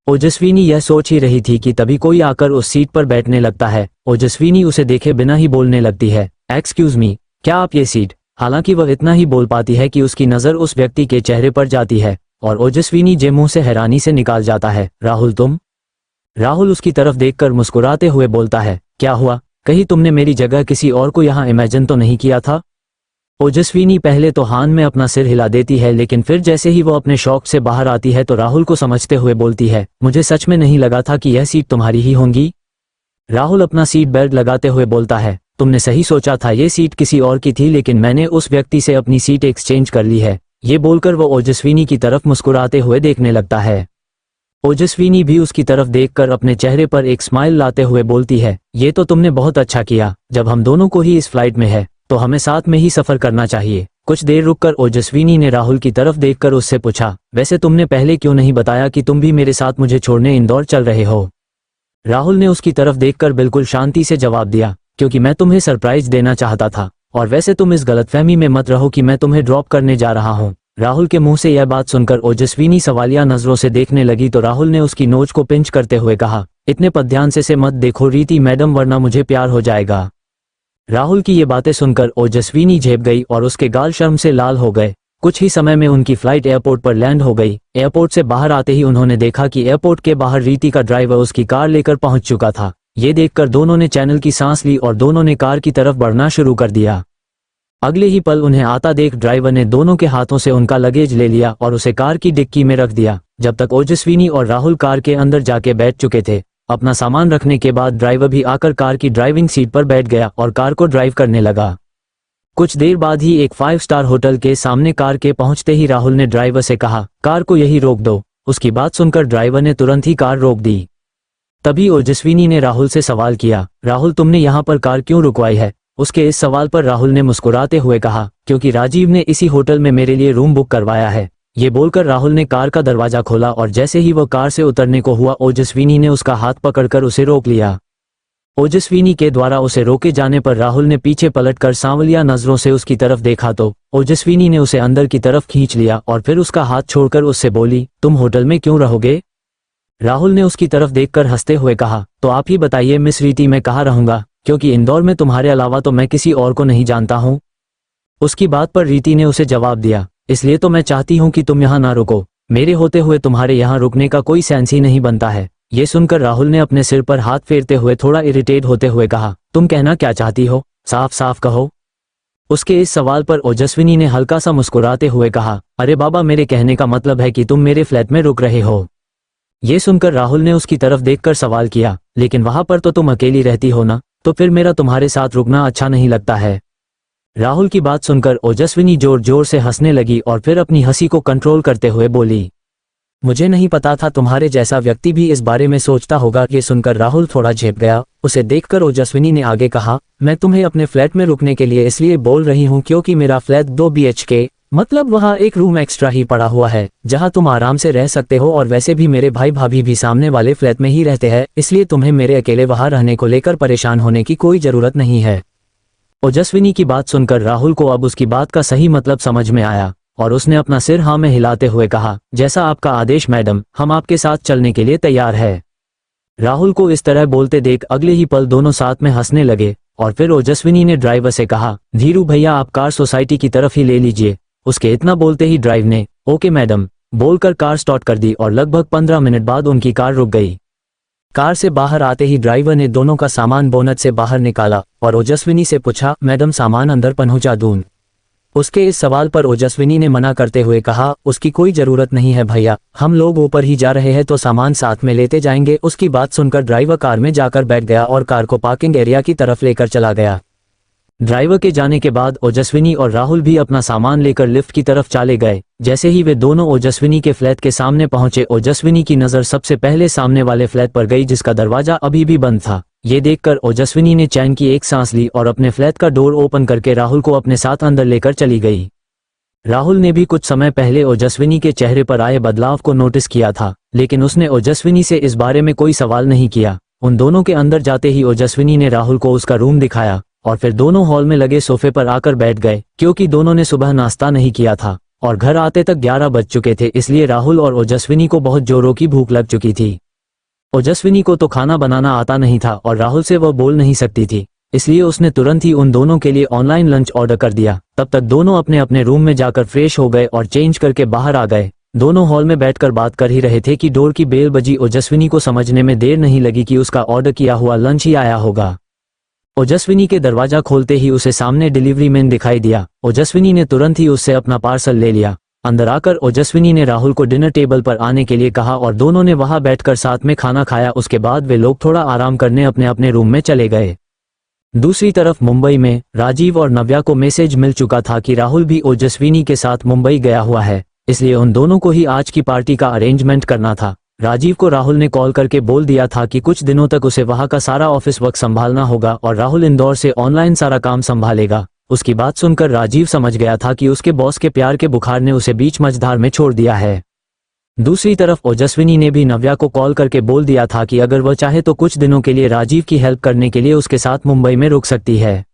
S2: ओजस्विनी यह सोच ही रही थी कि तभी कोई आकर उस सीट पर बैठने लगता है। ओजस्विनी उसे देखे बिना ही बोलने लगती है, एक्सक्यूज मी, क्या आप ये सीट? हालांकि वह इतना ही बोल पाती है कि उसकी नजर उस व्यक्ति के चेहरे पर जाती है और ओजस्विनी जे मुंह से हैरानी से निकाल जाता है, राहुल तुम? राहुल उसकी तरफ देखकर मुस्कुराते हुए बोलता है, क्या हुआ? कहीं तुमने मेरी जगह किसी और को यहाँ इमेजिन तो नहीं किया था? ओजस्विनी पहले तो हान में अपना सिर हिला देती है, लेकिन फिर जैसे ही वो अपने शौक से बाहर आती है तो राहुल को समझते हुए बोलती है, मुझे सच में नहीं लगा था कि यह सीट तुम्हारी ही होंगी। राहुल अपना सीट बेल्ट लगाते हुए बोलता है, तुमने सही सोचा था, ये सीट किसी और की थी, लेकिन मैंने उस व्यक्ति से अपनी सीट एक्सचेंज कर ली है। ये बोलकर वो ओजस्विनी की तरफ मुस्कुराते हुए देखने लगता है। ओजस्विनी भी उसकी तरफ देखकर अपने चेहरे पर एक स्माइल लाते हुए बोलती है, ये तो तुमने बहुत अच्छा किया। जब हम दोनों को ही इस फ्लाइट में है तो हमें साथ में ही सफर करना चाहिए। कुछ देर रुककर ओजस्विनी ने राहुल की तरफ देखकर उससे पूछा, वैसे तुमने पहले क्यों नहीं बताया कि तुम भी मेरे साथ मुझे छोड़ने इंदौर चल रहे हो? राहुल ने उसकी तरफ देखकर बिल्कुल शांति से जवाब दिया, क्योंकि मैं तुम्हें सरप्राइज देना चाहता था, और वैसे तुम इस गलतफहमी में मत रहो कि मैं तुम्हें ड्रॉप करने जा रहा हूँ। राहुल के मुंह से यह बात सुनकर ओजस्विनी सवालिया नजरों से देखने लगी तो राहुल ने उसकी नोच को पिंच करते हुए कहा, इतने पर ध्यान से मत देखो रीति मैडम, वरना मुझे प्यार हो जाएगा। राहुल की ये बातें सुनकर ओजस्विनी झेप गई और उसके गाल शर्म से लाल हो गए। कुछ ही समय में उनकी फ्लाइट एयरपोर्ट पर लैंड हो गई। एयरपोर्ट से बाहर आते ही उन्होंने देखा कि एयरपोर्ट के बाहर रीति का ड्राइवर उसकी कार लेकर पहुंच चुका था। ये देखकर दोनों ने चैनल की सांस ली और दोनों ने कार की तरफ बढ़ना शुरू कर दिया। अगले ही पल उन्हें आता देख ड्राइवर ने दोनों के हाथों से उनका लगेज ले लिया और उसे कार की डिक्की में रख दिया। जब तक ओजस्विनी और राहुल कार के अंदर जाके बैठ चुके थे, अपना सामान रखने के बाद ड्राइवर भी आकर कार की ड्राइविंग सीट पर बैठ गया और कार को ड्राइव करने लगा। कुछ देर बाद ही एक 5 स्टार होटल के सामने कार के पहुंचते ही राहुल ने ड्राइवर से कहा, कार को यही रोक दो। उसकी बात सुनकर ड्राइवर ने तुरंत ही कार रोक दी। तभी ओजस्विनी ने राहुल से सवाल किया, राहुल तुमने यहाँ पर कार क्यों रुकवाई है? उसके इस सवाल पर राहुल ने मुस्कुराते हुए कहा, क्योंकि राजीव ने इसी होटल में मेरे लिए रूम बुक करवाया है। ये बोलकर राहुल ने कार का दरवाजा खोला और जैसे ही वह कार से उतरने को हुआ ओजस्विनी ने उसका हाथ पकड़कर उसे रोक लिया। ओजस्विनी के द्वारा उसे रोके जाने पर राहुल ने पीछे पलटकर सांवलिया नजरों से उसकी तरफ देखा तो ओजस्विनी ने उसे अंदर की तरफ खींच लिया और फिर उसका हाथ छोड़कर उससे बोली, तुम होटल में क्यों रहोगे? राहुल ने उसकी तरफ देखकर हंसते हुए कहा, तो आप ही बताइए मिस रीति, मैं कहाँ रहूंगा, क्योंकि इंदौर में तुम्हारे अलावा तो मैं किसी और को नहीं जानता हूँ। उसकी बात पर रीति ने उसे जवाब दिया, इसलिए तो मैं चाहती हूँ कि तुम यहाँ ना रुको। मेरे होते हुए तुम्हारे यहाँ रुकने का कोई सेंस ही नहीं बनता है। ये सुनकर राहुल ने अपने सिर पर हाथ फेरते हुए थोड़ा इरिटेट होते हुए कहा, तुम कहना क्या चाहती हो, साफ साफ कहो। उसके इस सवाल पर ओजस्विनी ने हल्का सा मुस्कुराते हुए कहा, अरे बाबा, मेरे कहने का मतलब है कि तुम मेरे फ्लैट में रुक रहे हो। ये सुनकर राहुल ने उसकी तरफ देखकर सवाल किया, लेकिन वहां पर तो तुम अकेली रहती हो ना, तो फिर मेरा तुम्हारे साथ रुकना अच्छा नहीं लगता है। राहुल की बात सुनकर ओजस्विनी जोर जोर से हंसने लगी और फिर अपनी हंसी को कंट्रोल करते हुए बोली, मुझे नहीं पता था तुम्हारे जैसा व्यक्ति भी इस बारे में सोचता होगा। ये सुनकर राहुल थोड़ा झेप गया। उसे देखकर ओजस्विनी ने आगे कहा, मैं तुम्हें अपने फ्लैट में रुकने के लिए इसलिए बोल रही हूँ क्योंकि मेरा फ्लैट 2 BHK, मतलब वहाँ एक रूम एक्स्ट्रा ही पड़ा हुआ है जहाँ तुम आराम से रह सकते हो, और वैसे भी मेरे भाई भाभी भी सामने वाले फ्लैट में ही रहते हैं, इसलिए तुम्हें मेरे अकेले वहाँ रहने को लेकर परेशान होने की कोई जरूरत नहीं है। ओजस्विनी की बात सुनकर राहुल को अब उसकी बात का सही मतलब समझ में आया और उसने अपना सिर हाँ में हिलाते हुए कहा, जैसा आपका आदेश मैडम, हम आपके साथ चलने के लिए तैयार है। राहुल को इस तरह बोलते देख अगले ही पल दोनों साथ में हंसने लगे और फिर ओजस्विनी ने ड्राइवर से कहा, धीरू भैया, आप कार सोसाइटी की तरफ ही ले लीजिए। उसके इतना बोलते ही ड्राइव ने ओके मैडम बोलकर कार स्टार्ट कर दी और लगभग 15 मिनट बाद उनकी कार रुक गई। कार से बाहर आते ही ड्राइवर ने दोनों का सामान बोनट से बाहर निकाला और ओजस्विनी से पूछा, मैडम सामान अंदर पहुंचा दूं? उसके इस सवाल पर ओजस्विनी ने मना करते हुए कहा, उसकी कोई जरूरत नहीं है भैया, हम लोग ऊपर ही जा रहे हैं तो सामान साथ में लेते जाएंगे। उसकी बात सुनकर ड्राइवर कार में जाकर बैठ गया और कार को पार्किंग एरिया की तरफ लेकर चला गया। ड्राइवर के जाने के बाद ओजस्विनी और राहुल भी अपना सामान लेकर लिफ्ट की तरफ चले गए। जैसे ही वे दोनों ओजस्विनी के फ्लैट के सामने पहुंचे, ओजस्विनी की नज़र सबसे पहले सामने वाले फ्लैट पर गई जिसका दरवाजा अभी भी बंद था। ये देखकर ओजस्विनी ने चैन की एक सांस ली और अपने फ्लैट का डोर ओपन करके राहुल को अपने साथ अंदर लेकर चली गई। राहुल ने भी कुछ समय पहले ओजस्विनी के चेहरे पर आए बदलाव को नोटिस किया था, लेकिन उसने ओजस्विनी से इस बारे में कोई सवाल नहीं किया। उन दोनों के अंदर जाते ही ओजस्विनी ने राहुल को उसका रूम दिखाया और फिर दोनों हॉल में लगे सोफे पर आकर बैठ गए। क्योंकि दोनों ने सुबह नाश्ता नहीं किया था और घर आते तक 11 बज चुके थे, इसलिए राहुल और ओजस्विनी को बहुत जोरों की भूख लग चुकी थी। ओजस्विनी को तो खाना बनाना आता नहीं था और राहुल से वह बोल नहीं सकती थी, इसलिए उसने तुरंत ही उन दोनों के लिए ऑनलाइन लंच ऑर्डर कर दिया। तब तक दोनों अपने अपने रूम में जाकर फ्रेश हो गए और चेंज करके बाहर आ गए। दोनों हॉल में बैठकर बात कर ही रहे थे कि डोर की बेल बजी। ओजस्विनी को समझने में देर नहीं लगी कि उसका ऑर्डर किया हुआ लंच ही आया होगा। ओजस्विनी के दरवाजा खोलते ही उसे सामने डिलीवरी मैन दिखाई दिया। ओजस्विनी ने तुरंत ही उससे अपना पार्सल ले लिया। अंदर आकर ओजस्विनी ने राहुल को डिनर टेबल पर आने के लिए कहा और दोनों ने वहां बैठकर साथ में खाना खाया। उसके बाद वे लोग थोड़ा आराम करने अपने अपने रूम में चले गए। दूसरी तरफ मुंबई में राजीव और नव्या को मैसेज मिल चुका था कि राहुल भी ओजस्विनी के साथ मुंबई गया हुआ है, इसलिए उन दोनों को ही आज की पार्टी का अरेंजमेंट करना था। राजीव को राहुल ने कॉल करके बोल दिया था कि कुछ दिनों तक उसे वहां का सारा ऑफिस वर्क संभालना होगा और राहुल इंदौर से ऑनलाइन सारा काम संभालेगा। उसकी बात सुनकर राजीव समझ गया था कि उसके बॉस के प्यार के बुखार ने उसे बीच मझधार में छोड़ दिया है। दूसरी तरफ ओजस्विनी ने भी नव्या को कॉल करके बोल दिया था कि अगर वह चाहे तो कुछ दिनों के लिए राजीव की हेल्प करने के लिए उसके साथ मुंबई में रुक सकती है,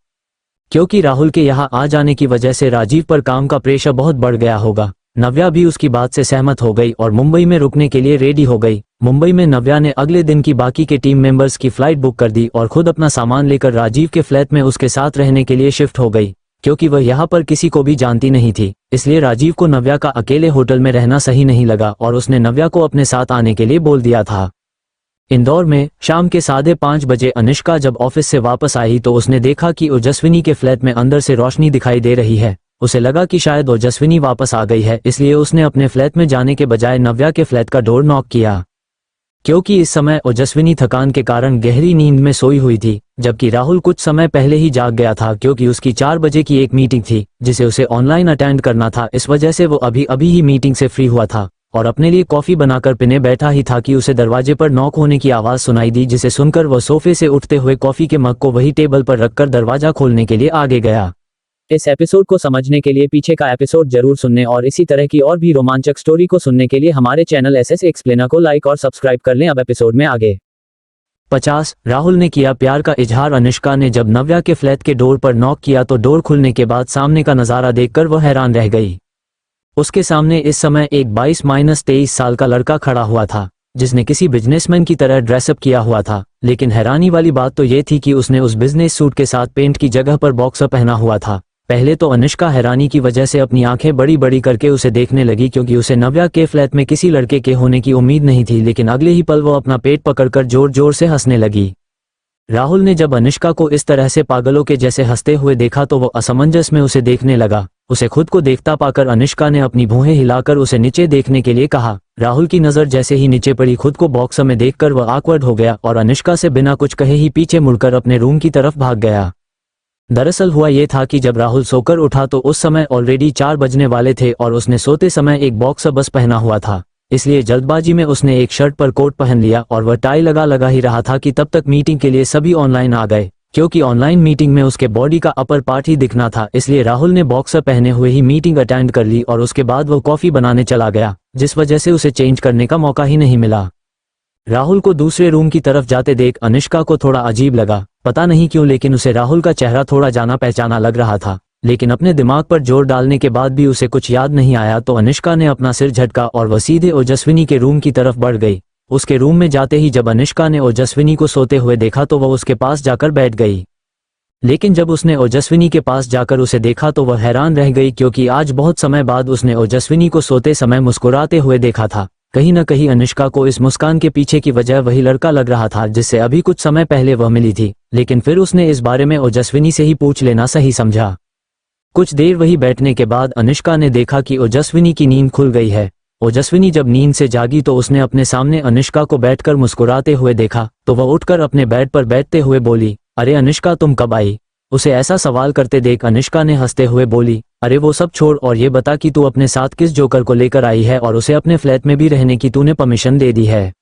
S2: क्योंकि राहुल के यहाँ आ जाने की वजह से राजीव पर काम का प्रेशर बहुत बढ़ गया होगा। नव्या भी उसकी बात से सहमत हो गई और मुंबई में रुकने के लिए रेडी हो गई। मुंबई में नव्या ने अगले दिन की बाकी के टीम मेंबर्स की फ्लाइट बुक कर दी और खुद अपना सामान लेकर राजीव के फ्लैट में उसके साथ रहने के लिए शिफ्ट हो गई। क्योंकि वह यहाँ पर किसी को भी जानती नहीं थी, इसलिए राजीव को नव्या का अकेले होटल में रहना सही नहीं लगा और उसने नव्या को अपने साथ आने के लिए बोल दिया था। इंदौर में शाम के 5:30 बजे अनुष्का जब ऑफिस से वापस आई तो उसने देखा कि ओजस्विनी के फ्लैट में अंदर से रोशनी दिखाई दे रही है। उसे लगा कि शायद ओजस्विनी वापस आ गई है, इसलिए उसने अपने फ्लैट में जाने के बजाय नव्या के फ्लैट का डोर नॉक किया। क्योंकि इस समय ओजस्विनी थकान के कारण गहरी नींद में सोई हुई थी, जबकि राहुल कुछ समय पहले ही जाग गया था क्योंकि उसकी 4 बजे की एक मीटिंग थी जिसे उसे ऑनलाइन अटेंड करना था। इस वजह से वो अभी अभी ही मीटिंग से फ्री हुआ था और अपने लिए कॉफी बनाकर पीने बैठा ही था कि उसे दरवाजे पर नॉक होने की आवाज सुनाई दी, जिसे सुनकर वह सोफे से उठते हुए कॉफी के मग को वही टेबल पर रखकर दरवाजा खोलने के लिए आगे गया।
S1: इस एपिसोड को समझने के लिए पीछे का एपिसोड जरूर सुनने और इसी तरह की और भी रोमांचक स्टोरी को सुनने के लिए हमारे चैनल एसएस एक्सप्लेनर को लाइक और सब्सक्राइब कर लें। अब एपिसोड में आगे
S2: 50 राहुल ने किया प्यार का इजहार। अनुष्का ने जब नव्या के फ्लैट के डोर पर नॉक किया तो डोर खुलने के बाद सामने का नजारा देखकर वह हैरान रह गई। उसके सामने इस समय एक 22-23 साल का लड़का खड़ा हुआ था जिसने किसी बिजनेसमैन की तरह ड्रेसअप किया हुआ था। लेकिन हैरानी वाली बात तो ये थी कि उसने उस बिजनेस सूट के साथ पेंट की जगह पर बॉक्सर पहना हुआ था। पहले तो अनुष्का हैरानी की वजह से अपनी आंखें बड़ी बड़ी करके उसे देखने लगी, क्योंकि उसे नव्या के फ्लैट में किसी लड़के के होने की उम्मीद नहीं थी। लेकिन अगले ही पल वो अपना पेट पकड़कर जोर जोर से हंसने लगी। राहुल ने जब अनुष्का को इस तरह से पागलों के जैसे हंसते हुए देखा तो वो असमंजस में उसे देखने लगा। उसे खुद को देखता पाकर अनुष्का ने अपनी भौहें हिलाकर उसे नीचे देखने के लिए कहा। राहुल की नज़र जैसे ही नीचे पड़ी, खुद को बॉक्स में देखकर वह ऑकवर्ड हो गया और अनुष्का से बिना कुछ कहे ही पीछे मुड़कर अपने रूम की तरफ भाग गया। दरअसल हुआ ये था कि जब राहुल सोकर उठा तो उस समय ऑलरेडी 4 बजने वाले थे और उसने सोते समय एक बॉक्सर बस पहना हुआ था, इसलिए जल्दबाजी में उसने एक शर्ट पर कोट पहन लिया और वह टाई लगा ही रहा था कि तब तक मीटिंग के लिए सभी ऑनलाइन आ गए। क्योंकि ऑनलाइन मीटिंग में उसके बॉडी का अपर पार्ट ही दिखना था, इसलिए राहुल ने बॉक्सर पहने हुए ही मीटिंग अटेंड कर ली और उसके बाद वो कॉफी बनाने चला गया, जिस वजह से उसे चेंज करने का मौका ही नहीं मिला। राहुल को दूसरे रूम की तरफ जाते देख अनुष्का को थोड़ा अजीब लगा, पता नहीं क्यों, लेकिन उसे राहुल का चेहरा थोड़ा जाना पहचाना लग रहा था। लेकिन अपने दिमाग पर जोर डालने के बाद भी उसे कुछ याद नहीं आया तो अनुष्का ने अपना सिर झटका और वह सीधे ओजस्विनी के रूम की तरफ बढ़ गई। उसके रूम में जाते ही जब अनुष्का ने ओजस्विनी को सोते हुए देखा तो वह उसके पास जाकर बैठ गई। लेकिन जब उसने ओजस्विनी के पास जाकर उसे देखा तो वह हैरान रह गई, क्योंकि आज बहुत समय बाद उसने ओजस्विनी को सोते समय मुस्कुराते हुए देखा था। कहीं न कहीं अनुष्का को इस मुस्कान के पीछे की वजह वही लड़का लग रहा था जिससे अभी कुछ समय पहले वह मिली थी। लेकिन फिर उसने इस बारे में ओजस्विनी से ही पूछ लेना सही समझा। कुछ देर वही बैठने के बाद अनुष्का ने देखा कि ओजस्विनी की नींद खुल गई है। ओजस्विनी जब नींद से जागी तो उसने अपने सामने अनुष्का को बैठकर मुस्कुराते हुए देखा तो वह उठकर अपने बेड पर बैठते हुए बोली, अरे अनुष्का तुम कब आई? उसे ऐसा सवाल करते देख अनुष्का ने हंसते हुए बोली, अरे वो सब छोड़ और ये बता कि तू अपने साथ किस जोकर को लेकर आई है और उसे अपने फ्लैट में भी रहने की तूने परमिशन दे दी है।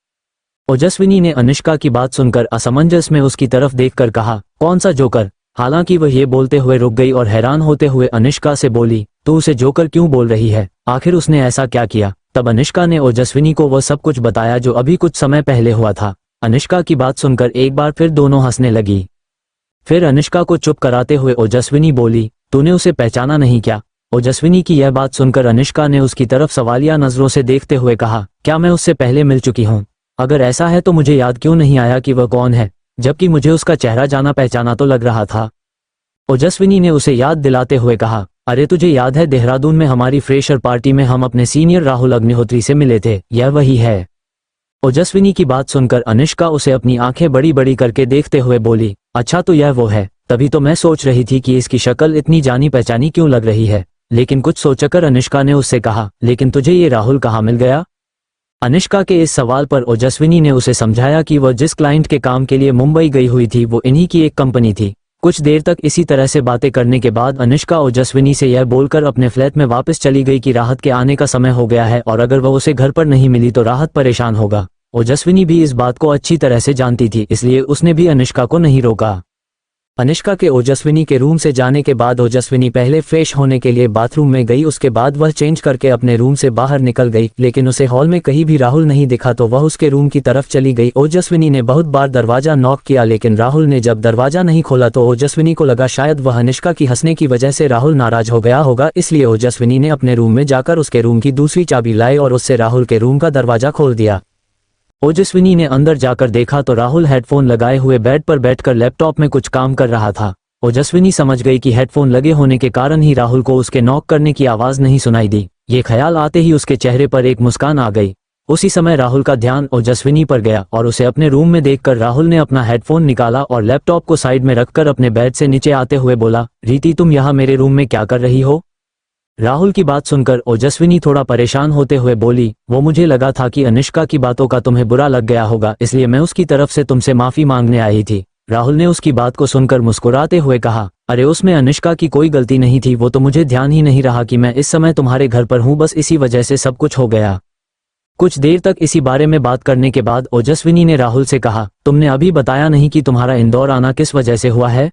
S2: ओजस्विनी ने अनुष्का की बात सुनकर असमंजस में उसकी तरफ देखकर कहा, कौन सा जोकर? हालांकि वह ये बोलते हुए रुक गई और हैरान होते हुए अनुष्का से बोली, तू उसे जोकर क्यों बोल रही है? आखिर उसने ऐसा क्या किया? तब अनुष्का ने ओजस्विनी को वह सब कुछ बताया जो अभी कुछ समय पहले हुआ था। अनुष्का की बात सुनकर एक बार फिर दोनों हंसने लगी। फिर अनुष्का को चुप कराते हुए ओजस्विनी बोली, तूने उसे पहचाना नहीं क्या? ओजस्विनी की यह बात सुनकर अनुष्का ने उसकी तरफ सवालिया नजरों से देखते हुए कहा, क्या मैं उससे पहले मिल चुकी हूँ? अगर ऐसा है तो मुझे याद क्यों नहीं आया कि वह कौन है, जबकि मुझे उसका चेहरा जाना पहचाना तो लग रहा था। ओजस्विनी ने उसे याद दिलाते हुए कहा, अरे तुझे याद है देहरादून में हमारी फ्रेशर पार्टी में हम अपने सीनियर राहुल अग्निहोत्री से मिले थे, यह वही है। ओजस्विनी की बात सुनकर अनुष्का उसे अपनी आंखें बड़ी बड़ी करके देखते हुए बोली, अच्छा तो यह वो है, तभी तो मैं सोच रही थी कि इसकी शक्ल इतनी जानी पहचानी क्यों लग रही है। लेकिन कुछ सोचकर अनुष्का ने उससे कहा, लेकिन तुझे ये राहुल कहाँ मिल गया? अनुष्का के इस सवाल पर ओजस्विनी ने उसे समझाया कि वह जिस क्लाइंट के काम के लिए मुंबई गई हुई थी वो इन्हीं की एक कंपनी थी। कुछ देर तक इसी तरह से बातें करने के बाद अनुष्का ओजस्विनी से यह बोलकर अपने फ्लैट में वापस चली गई कि राहत के आने का समय हो गया है और अगर वह उसे घर पर नहीं मिली तो राहत परेशान होगा। ओजस्विनी भी इस बात को अच्छी तरह से जानती थी, इसलिए उसने भी अनुष्का को नहीं रोका। अनुष्का के ओजस्विनी के रूम से जाने के बाद ओजस्विनी पहले फ्रेश होने के लिए बाथरूम में गई, उसके बाद वह चेंज करके अपने रूम से बाहर निकल गई। लेकिन उसे हॉल में कहीं भी राहुल नहीं दिखा तो वह उसके रूम की तरफ चली गई। ओजस्विनी ने बहुत बार दरवाजा नॉक किया, लेकिन राहुल ने जब दरवाजा नहीं खोला तो ओजस्विनी को लगा शायद वह अनुष्का की हंसने की वजह से राहुल नाराज हो गया होगा, इसलिए ओजस्विनी ने अपने रूम में जाकर उसके रूम की दूसरी चाबी लाई और उससे राहुल के रूम का दरवाजा खोल दिया। ओजस्विनी ने अंदर जाकर देखा तो राहुल हेडफोन लगाए हुए बेड पर बैठकर लैपटॉप में कुछ काम कर रहा था। ओजस्विनी समझ गई कि हेडफोन लगे होने के कारण ही राहुल को उसके नॉक करने की आवाज नहीं सुनाई दी। ये ख्याल आते ही उसके चेहरे पर एक मुस्कान आ गई। उसी समय राहुल का ध्यान ओजस्विनी पर गया और उसे अपने रूम में देखकर राहुल ने अपना हेडफोन निकाला और लैपटॉप को साइड में रखकर अपने बेड से नीचे आते हुए बोला, रीति तुम यहाँ मेरे रूम में क्या कर रही हो? राहुल की बात सुनकर ओजस्विनी थोड़ा परेशान होते हुए बोली, वो मुझे लगा था कि अनुष्का की बातों का तुम्हें बुरा लग गया होगा, इसलिए मैं उसकी तरफ से तुमसे माफी मांगने आई थी। राहुल ने उसकी बात को सुनकर मुस्कुराते हुए कहा, अरे उसमें अनुष्का की कोई गलती नहीं थी, वो तो मुझे ध्यान ही नहीं रहा कि मैं इस समय तुम्हारे घर पर हूँ, बस इसी वजह से सब कुछ हो गया। कुछ देर तक इसी बारे में बात करने के बाद ओजस्विनी ने राहुल से कहा, तुमने अभी बताया नहीं कि तुम्हारा इंदौर आना किस वजह से हुआ है?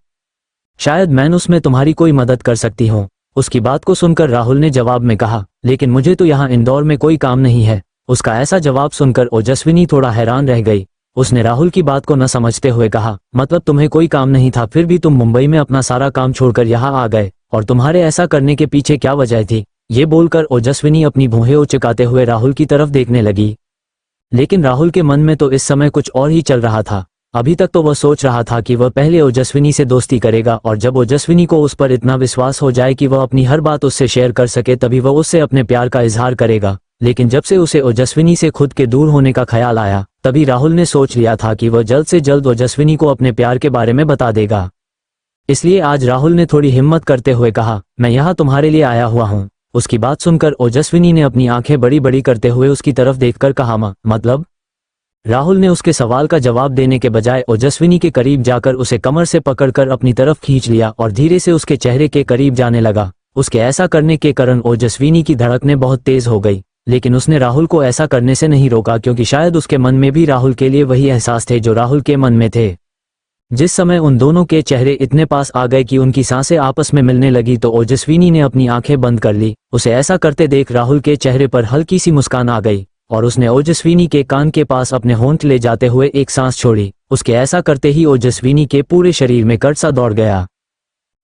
S2: शायद मैं उसमें तुम्हारी कोई मदद कर सकती हूँ। उसकी बात को सुनकर राहुल ने जवाब में कहा, लेकिन मुझे तो यहाँ इंदौर में कोई काम नहीं है। उसका ऐसा जवाब सुनकर ओजस्विनी थोड़ा हैरान रह गई। उसने राहुल की बात को न समझते हुए कहा, मतलब तुम्हें कोई काम नहीं था, फिर भी तुम मुंबई में अपना सारा काम छोड़कर यहाँ आ गए, और तुम्हारे ऐसा करने के पीछे क्या वजह थी? ये बोलकर ओजस्विनी अपनी भौहें उचकाते हुए राहुल की तरफ देखने लगी। लेकिन राहुल के मन में तो इस समय कुछ और ही चल रहा था। अभी तक तो वह सोच रहा था कि वह पहले ओजस्विनी से दोस्ती करेगा और जब ओजस्विनी को उस पर इतना विश्वास हो जाए कि वह अपनी हर बात उससे शेयर कर सके तभी वह उससे अपने प्यार का इजहार करेगा। लेकिन जब से उसे ओजस्विनी से खुद के दूर होने का ख्याल आया तभी राहुल ने सोच लिया था कि वह जल्द से जल्द ओजस्विनी को अपने प्यार के बारे में बता देगा। इसलिए आज राहुल ने थोड़ी हिम्मत करते हुए कहा, मैं यहाँ तुम्हारे लिए आया हुआ हूँ। उसकी बात सुनकर ओजस्विनी ने अपनी आंखें बड़ी बड़ी करते हुए उसकी तरफ देखकर कहा, मतलब? राहुल ने उसके सवाल का जवाब देने के बजाय ओजस्विनी के करीब जाकर उसे कमर से पकड़कर अपनी तरफ खींच लिया और धीरे से उसके चेहरे के करीब जाने लगा। उसके ऐसा करने के कारण ओजस्विनी की धड़कनें बहुत तेज हो गई, लेकिन उसने राहुल को ऐसा करने से नहीं रोका क्योंकि शायद उसके मन में भी राहुल के लिए वही एहसास थे जो राहुल के मन में थे। जिस समय उन दोनों के चेहरे इतने पास आ गए कि उनकी सांसें आपस में मिलने लगी तो ओजस्विनी ने अपनी आंखें बंद कर ली। उसे ऐसा करते देख राहुल के चेहरे पर हल्की सी मुस्कान आ गई और उसने ओजस्विनी के कान के पास अपने होंठ ले जाते हुए एक सांस छोड़ी। उसके ऐसा करते ही ओजस्विनी के पूरे शरीर में कर्ट सा दौड़ गया।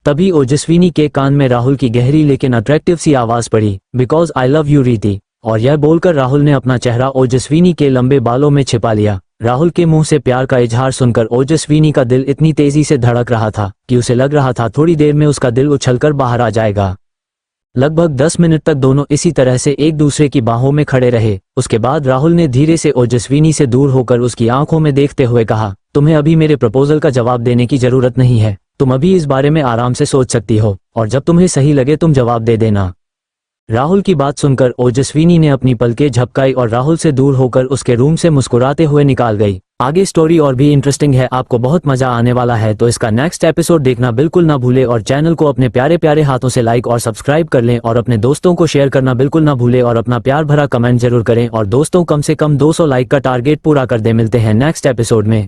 S2: तभी ओजस्विनी के कान में राहुल की गहरी लेकिन अट्रैक्टिव सी आवाज पड़ी, बिकॉज आई लव यू रीति। और यह बोलकर राहुल ने अपना चेहरा ओजस्विनी के लंबे बालों में छिपा लिया। राहुल के मुंह से प्यार का इजहार सुनकर ओजस्विनी का दिल इतनी तेजी से धड़क रहा था कि उसे लग रहा था थोड़ी देर में उसका दिल उछलकर बाहर आ जाएगा। लगभग 10 मिनट तक दोनों इसी तरह से एक दूसरे की बाहों में खड़े रहे। उसके बाद राहुल ने धीरे से ओजस्विनी से दूर होकर उसकी आंखों में देखते हुए कहा, तुम्हें अभी मेरे प्रपोजल का जवाब देने की जरूरत नहीं है। तुम अभी इस बारे में आराम से सोच सकती हो और जब तुम्हें सही लगे तुम जवाब दे देना। राहुल की बात सुनकर ओजस्विनी ने अपनी पलकें झपकाई और राहुल से दूर होकर उसके रूम से मुस्कुराते हुए निकाल गई। आगे स्टोरी और भी इंटरेस्टिंग है, आपको बहुत मजा आने वाला है, तो इसका नेक्स्ट एपिसोड देखना बिल्कुल ना भूले और चैनल को अपने प्यारे प्यारे हाथों से लाइक और सब्सक्राइब कर लें और अपने दोस्तों को शेयर करना बिल्कुल ना भूले और अपना प्यार भरा कमेंट जरूर करें और दोस्तों कम से कम 200 लाइक का टारगेट पूरा कर दे। मिलते हैं नेक्स्ट एपिसोड में।